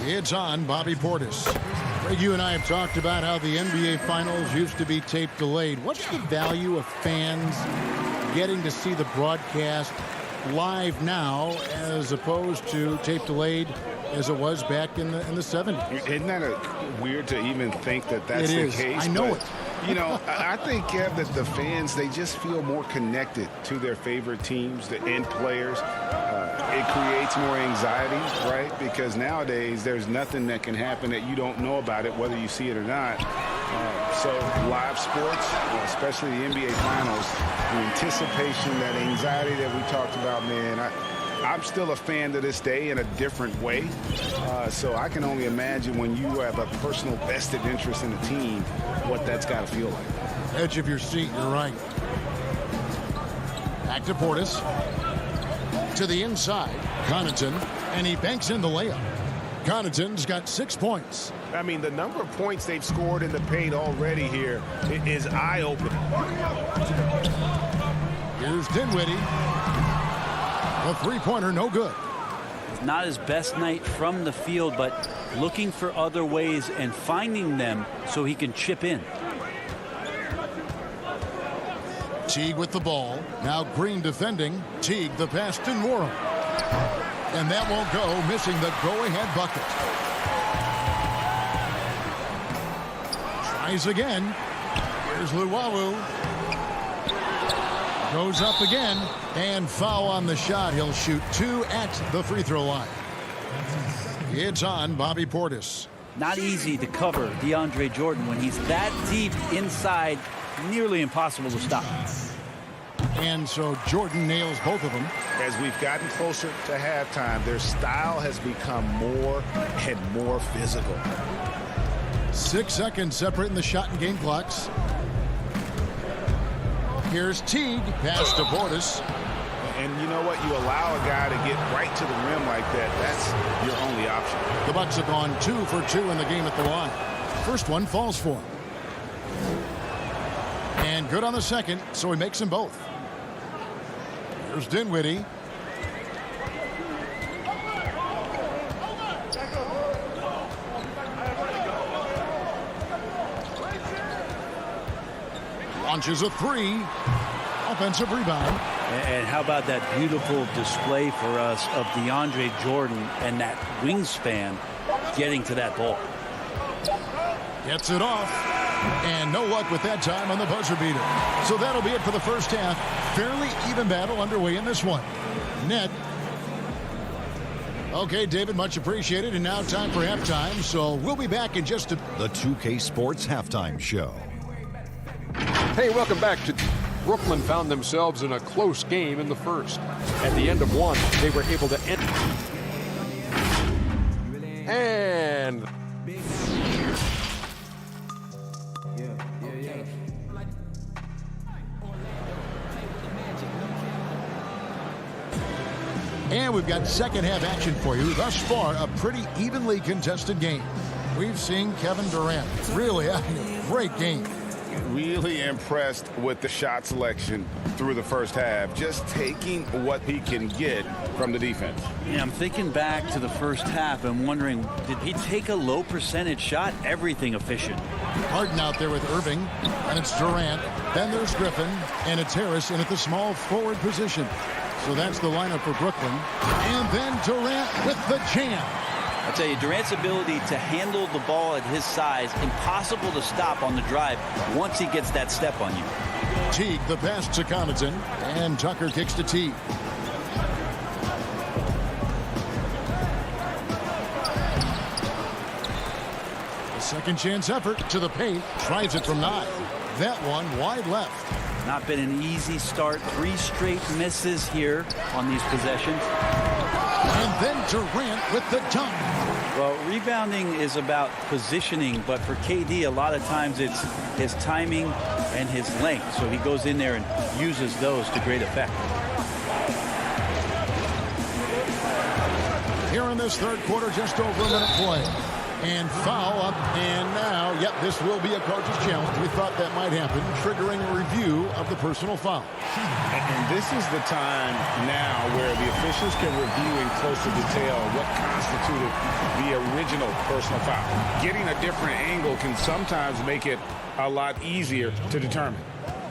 It's on Bobby Portis. Greg, you and I have talked about how the NBA Finals used to be tape delayed. What's the value of fans getting to see the broadcast live now as opposed to tape delayed as it was back in the 70s? Isn't that weird to even think that that's the case? I know it. You know, I think, Kev, that the fans, they just feel more connected to their favorite teams and players. It creates more anxiety, right? Because nowadays there's nothing that can happen that you don't know about it, whether you see it or not. So live sports, especially the NBA Finals, the anticipation, that anxiety that we talked about, man, I'm still a fan to this day in a different way. So I can only imagine when you have a personal vested interest in a team, what that's got to feel like. Edge of your seat, you're right. Back to Portis. To the inside, Connaughton, and he banks in the layup. Connaughton's got 6 points. I mean, the number of points they've scored in the paint already here is eye-opening. Here's Dinwiddie. The three-pointer, no good. Not his best night from the field, but looking for other ways and finding them so he can chip in. Teague with the ball. Now Green defending. Teague the pass to Norham. And that won't go, missing the go-ahead bucket. Tries again. Here's Luwawu. Goes up again. And foul on the shot. He'll shoot 2 at the free throw line. It's on Bobby Portis. Not easy to cover DeAndre Jordan when he's that deep inside. Nearly impossible to stop. And so Jordan nails both of them. As we've gotten closer to halftime, their style has become more and more physical. 6 seconds separating the shot and game clocks. Here's Teague. Pass to Portis. And you know what? You allow a guy to get right to the rim like that. That's your only option. The Bucks have gone 2 for 2 in the game at the line. First one falls for him. And good on the second, so he makes them both. Here's Dinwiddie. Launches a three. Offensive rebound. And how about that beautiful display for us of DeAndre Jordan and that wingspan getting to that ball. Gets it off. And no luck with that time on the buzzer beater. So that'll be it for the first half. Fairly even battle underway in this one. Net. Okay, David, much appreciated. And now time for halftime. So we'll be back in just a... The 2K Sports Halftime Show. Hey, welcome back to... Brooklyn found themselves in a close game in the first. At the end of one, they were able to end. And... And we've got second half action for you. Thus far, a pretty evenly contested game. We've seen Kevin Durant really having a great game. Really impressed with the shot selection through the first half. Just taking what he can get from the defense. Yeah, I'm thinking back to the first half and wondering, did he take a low percentage shot? Everything efficient. Harden out there with Irving, and it's Durant. Then there's Griffin, and it's Harris in at the small forward position. So that's the lineup for Brooklyn. And then Durant with the jam. I tell you, Durant's ability to handle the ball at his size, impossible to stop on the drive once he gets that step on you. Teague, the pass to Connaughton, and Tucker kicks to Teague. A second chance effort to the paint, tries it from 9. That one wide left. Not been an easy start. 3 straight misses here on these possessions. And then Durant with the dunk. Well, rebounding is about positioning, but for KD, a lot of times it's his timing and his length. So he goes in there and uses those to great effect. Here in this third quarter, just over a minute play. And foul up, and now, yep, this will be a coach's challenge. We thought that might happen, triggering a review of the personal foul. And this is the time now where the officials can review in closer detail what constituted the original personal foul. Getting a different angle can sometimes make it a lot easier to determine.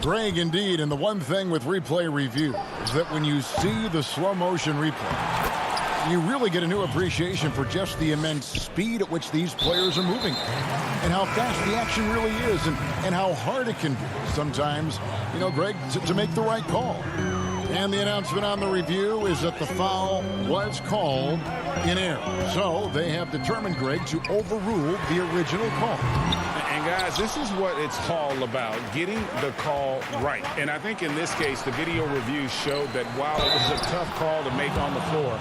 Greg, indeed, and the one thing with replay review is that when you see the slow motion replay, You really get a new appreciation for just the immense speed at which these players are moving and how fast the action really is and how hard it can be sometimes, you know, Greg, to make the right call. And the announcement on the review is that the foul was called in error. So they have determined, Greg, to overrule the original call. And guys, this is what it's all about, getting the call right. And I think in this case, the video review showed that while it was a tough call to make on the floor,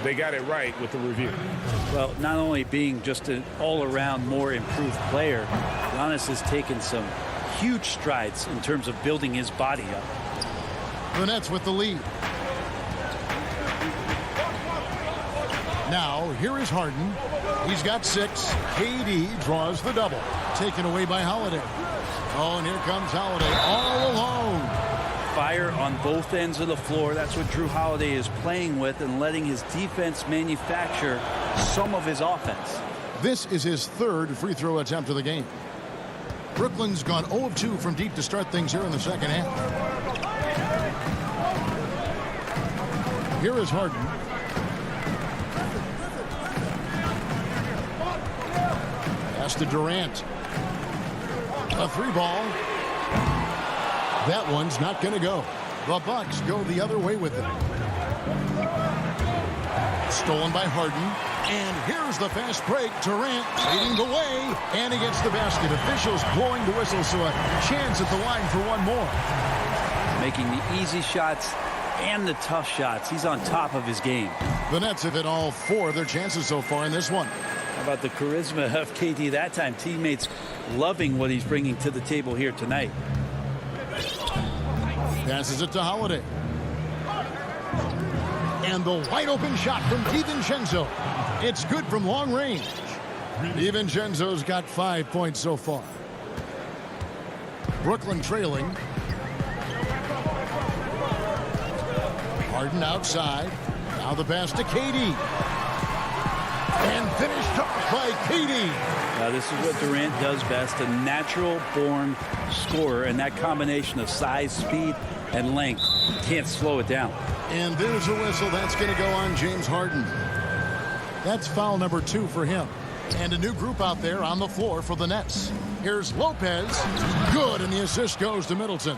they got it right with the review. Well, not only being just an all-around more improved player, Giannis has taken some huge strides in terms of building his body up. The Nets with the lead. Now, here is Harden. He's got 6. KD draws the double. Taken away by Holiday. Oh, and here comes Holiday all alone. Fire on both ends of the floor. That's what Drew Holiday is playing with and letting his defense manufacture some of his offense. This is his 3rd free throw attempt of the game. Brooklyn's gone 0 of 2 from deep to start things here in the second half. Here is Harden. Pass to Durant. A 3-ball. That one's not going to go. The Bucks go the other way with it. Stolen by Harden. And here's the fast break. Durant leading the way. And he gets the basket. Officials blowing the whistle, so a chance at the line for one more. Making the easy shots and the tough shots. He's on top of his game. The Nets have hit all 4 of their chances so far in this one. How about the charisma of KD that time? Teammates loving what he's bringing to the table here tonight. Passes it to Holiday. And the wide open shot from DiVincenzo. It's good from long range. DiVincenzo's got 5 points so far. Brooklyn trailing. Harden outside. Now the pass to KD. And finished off by KD. Now this is what Durant does best, a natural-born scorer, and that combination of size, speed, and length can't slow it down. And there's a whistle. That's going to go on James Harden. That's foul number 2 for him. And a new group out there on the floor for the Nets. Here's Lopez. Good, and the assist goes to Middleton.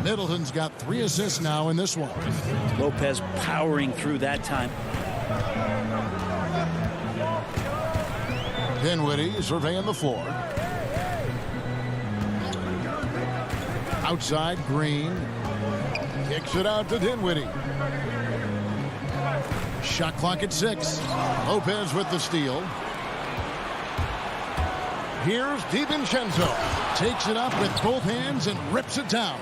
Middleton's got 3 assists now in this one. Lopez powering through that time. Dinwiddie surveying the floor. Outside, Green. Kicks it out to Dinwiddie. Shot clock at 6. Lopez with the steal. Here's DiVincenzo. Takes it up with both hands and rips it down.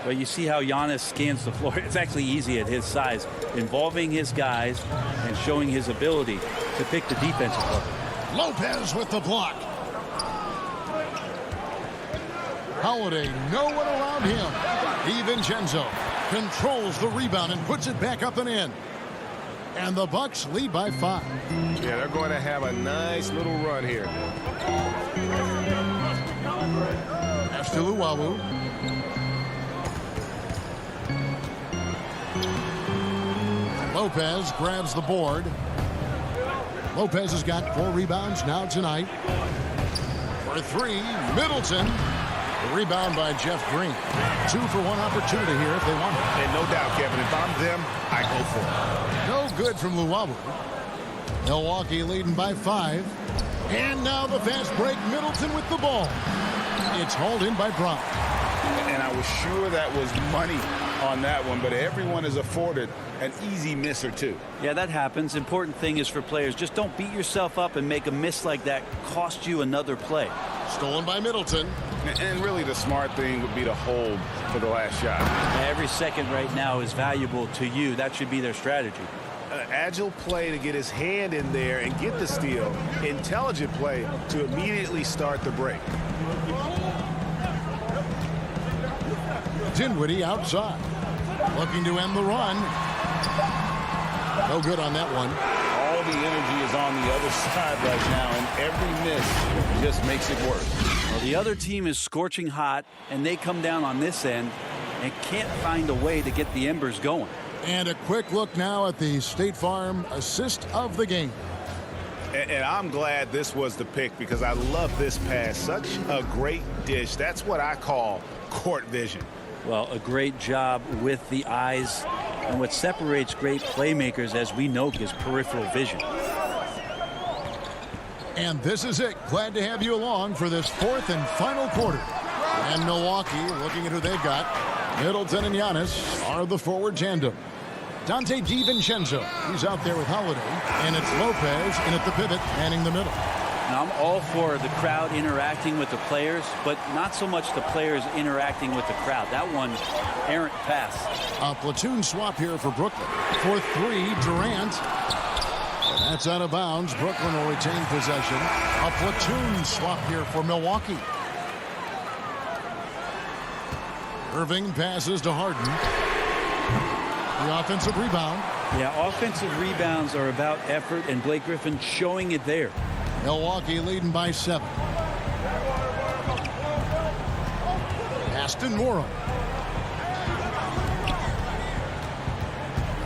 Well, you see how Giannis scans the floor. It's actually easy at his size, involving his guys and showing his ability to pick the defensive play. Lopez with the block. Holiday, no one around him. DiVincenzo controls the rebound and puts it back up and in. And the Bucks lead by 5. Yeah, they're going to have a nice little run here. Pass to Luwawu. Lopez grabs the board. Lopez has got 4 rebounds now tonight. For 3, Middleton. The rebound by Jeff Green. 2 for 1 opportunity here if they want it. And no doubt, Kevin, if I'm them, I go for it. No good from Luwawu. Milwaukee leading by 5. And now the fast break. Middleton with the ball. It's hauled in by Brown. And I was sure that was money on that one, but everyone is afforded an easy miss or 2. Yeah, that happens. Important thing is for players, just don't beat yourself up and make a miss like that cost you another play. Stolen by Middleton. And really the smart thing would be to hold for the last shot. Every second right now is valuable to you. That should be their strategy. Agile play to get his hand in there and get the steal. Intelligent play to immediately start the break. Dinwiddie outside. Looking to end the run. No good on that one. All the energy is on the other side right now, and every miss just makes it worse. Well, the other team is scorching hot, and they come down on this end, and can't find a way to get the embers going. And a quick look now at the State Farm assist of the game. And I'm glad this was the pick because I love this pass. Such a great dish. That's what I call court vision. Well, a great job with the eyes. And what separates great playmakers, as we know, is peripheral vision. And this is it. Glad to have you along for this fourth and final quarter. And Milwaukee, looking at who they've got, Middleton and Giannis are the forward tandem. Dante DiVincenzo, he's out there with Holiday, and it's Lopez in at the pivot, manning the middle. Now, I'm all for the crowd interacting with the players, but not so much the players interacting with the crowd. That one, errant pass. A platoon swap here for Brooklyn. For three, Durant. And that's out of bounds. Brooklyn will retain possession. A platoon swap here for Milwaukee. Irving passes to Harden. The offensive rebound. Yeah, offensive rebounds are about effort, and Blake Griffin showing it there. Milwaukee leading by 7. Aston Morrow.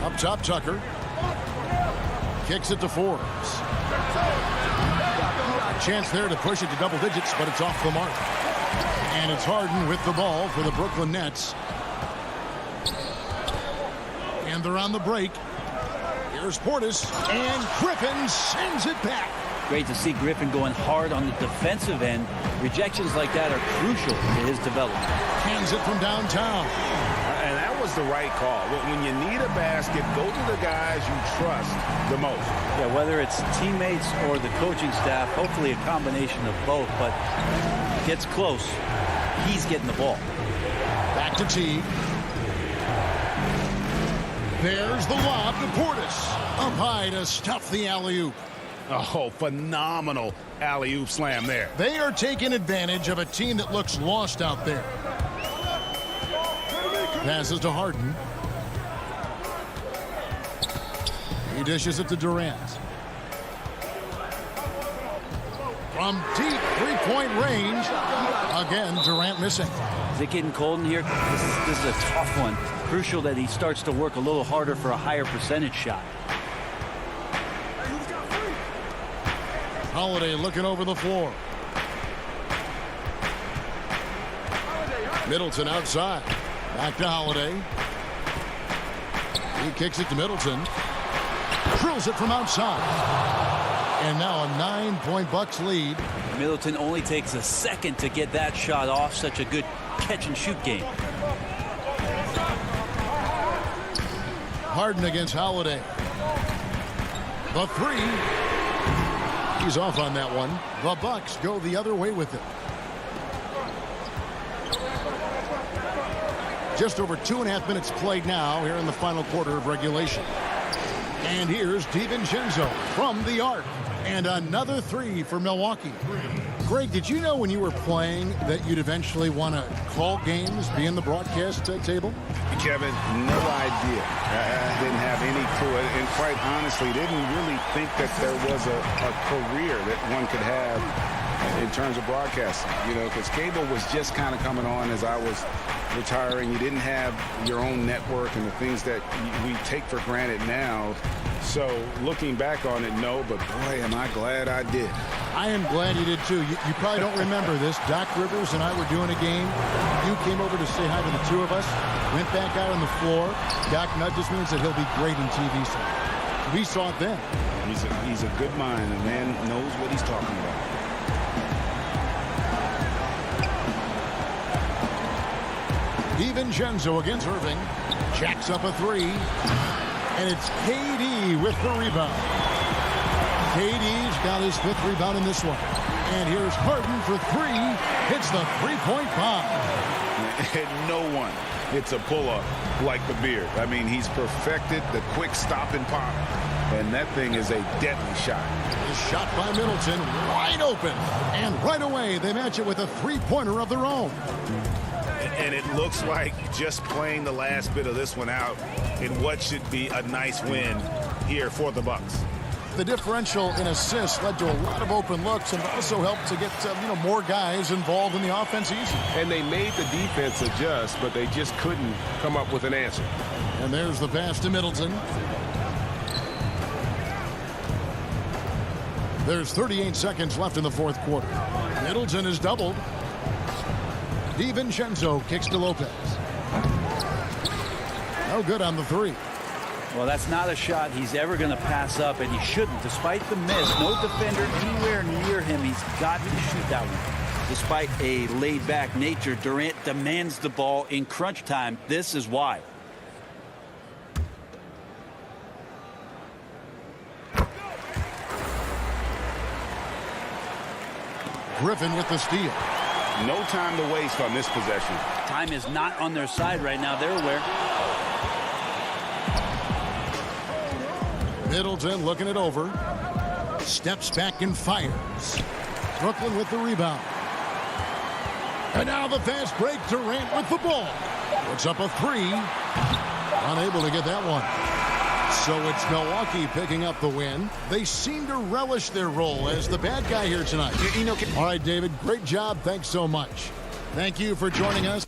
Up top, Tucker. Kicks it to Forbes. A chance there to push it to double digits, but it's off the mark. And it's Harden with the ball for the Brooklyn Nets. And they're on the break. Here's Portis, and Griffin sends it back. Great to see Griffin going hard on the defensive end. Rejections like that are crucial to his development. Hands it from downtown. And that was the right call. When you need a basket, go to the guys you trust the most. Yeah, whether it's teammates or the coaching staff, hopefully a combination of both, but gets close. He's getting the ball. Back to Teague. There's the lob to Portis. Up high to stuff the alley-oop. Oh, phenomenal alley-oop slam there. They are taking advantage of a team that looks lost out there. Passes to Harden. He dishes it to Durant. From deep three-point range. Again, Durant missing. Is it getting cold in here? This is a tough one. Crucial that he starts to work a little harder for a higher percentage shot. Holiday looking over the floor. Middleton outside. Back to Holiday. He kicks it to Middleton. Drills it from outside. And now a 9-point Bucks lead. Middleton only takes a second to get that shot off. Such a good catch-and-shoot game. Harden against Holiday. The three. He's off on that one. The Bucks go the other way with it. Just over 2.5 minutes played now here in the final quarter of regulation. And here's DiVincenzo from the arc. And another three for Milwaukee. Greg, did you know when you were playing that you'd eventually want to call games, be in the broadcast table? Kevin, no idea. I didn't have any clue. And quite honestly, didn't really think that there was a career that one could have in terms of broadcasting. You know, because cable was just kind of coming on as I was retiring. You didn't have your own network and the things that we take for granted now. So looking back on it, no, but boy, am I glad I did. I am glad you did too. You probably don't remember this. Doc Rivers and I were doing a game. You came over to say hi to the two of us. Went back out on the floor. Doc nudges me and said he'll be great in TV. So we saw it then. He's a good mind. The man knows what he's talking about. DiVincenzo against Irving. Jacks up a three. And it's KD with the rebound. KD's got his 5th rebound in this one. And here's Harden for three. Hits the three-point bomb. And no one hits a pull-up like the Beard. I mean, he's perfected the quick stop and pop. And that thing is a deadly shot. The shot by Middleton, wide open. And right away, they match it with a three-pointer of their own. And it looks like just playing the last bit of this one out in what should be a nice win here for the Bucks. The differential in assists led to a lot of open looks and also helped to get more guys involved in the offense easy. And they made the defense adjust, but they just couldn't come up with an answer. And there's the pass to Middleton. There's 38 seconds left in the fourth quarter. Middleton is doubled. DiVincenzo kicks to Lopez. No good on the three. Well, that's not a shot he's ever going to pass up, and he shouldn't. Despite the miss, no defender anywhere near him. He's got to shoot that one. Despite a laid-back nature, Durant demands the ball in crunch time. This is why. Griffin with the steal. No time to waste on this possession. Time is not on their side right now. They're aware. Middleton looking it over. Steps back and fires. Brooklyn with the rebound. And now the fast break. Durant with the ball. Puts up a three. Unable to get that one. So it's Milwaukee picking up the win. They seem to relish their role as the bad guy here tonight. All right, David, great job. Thanks so much. Thank you for joining us.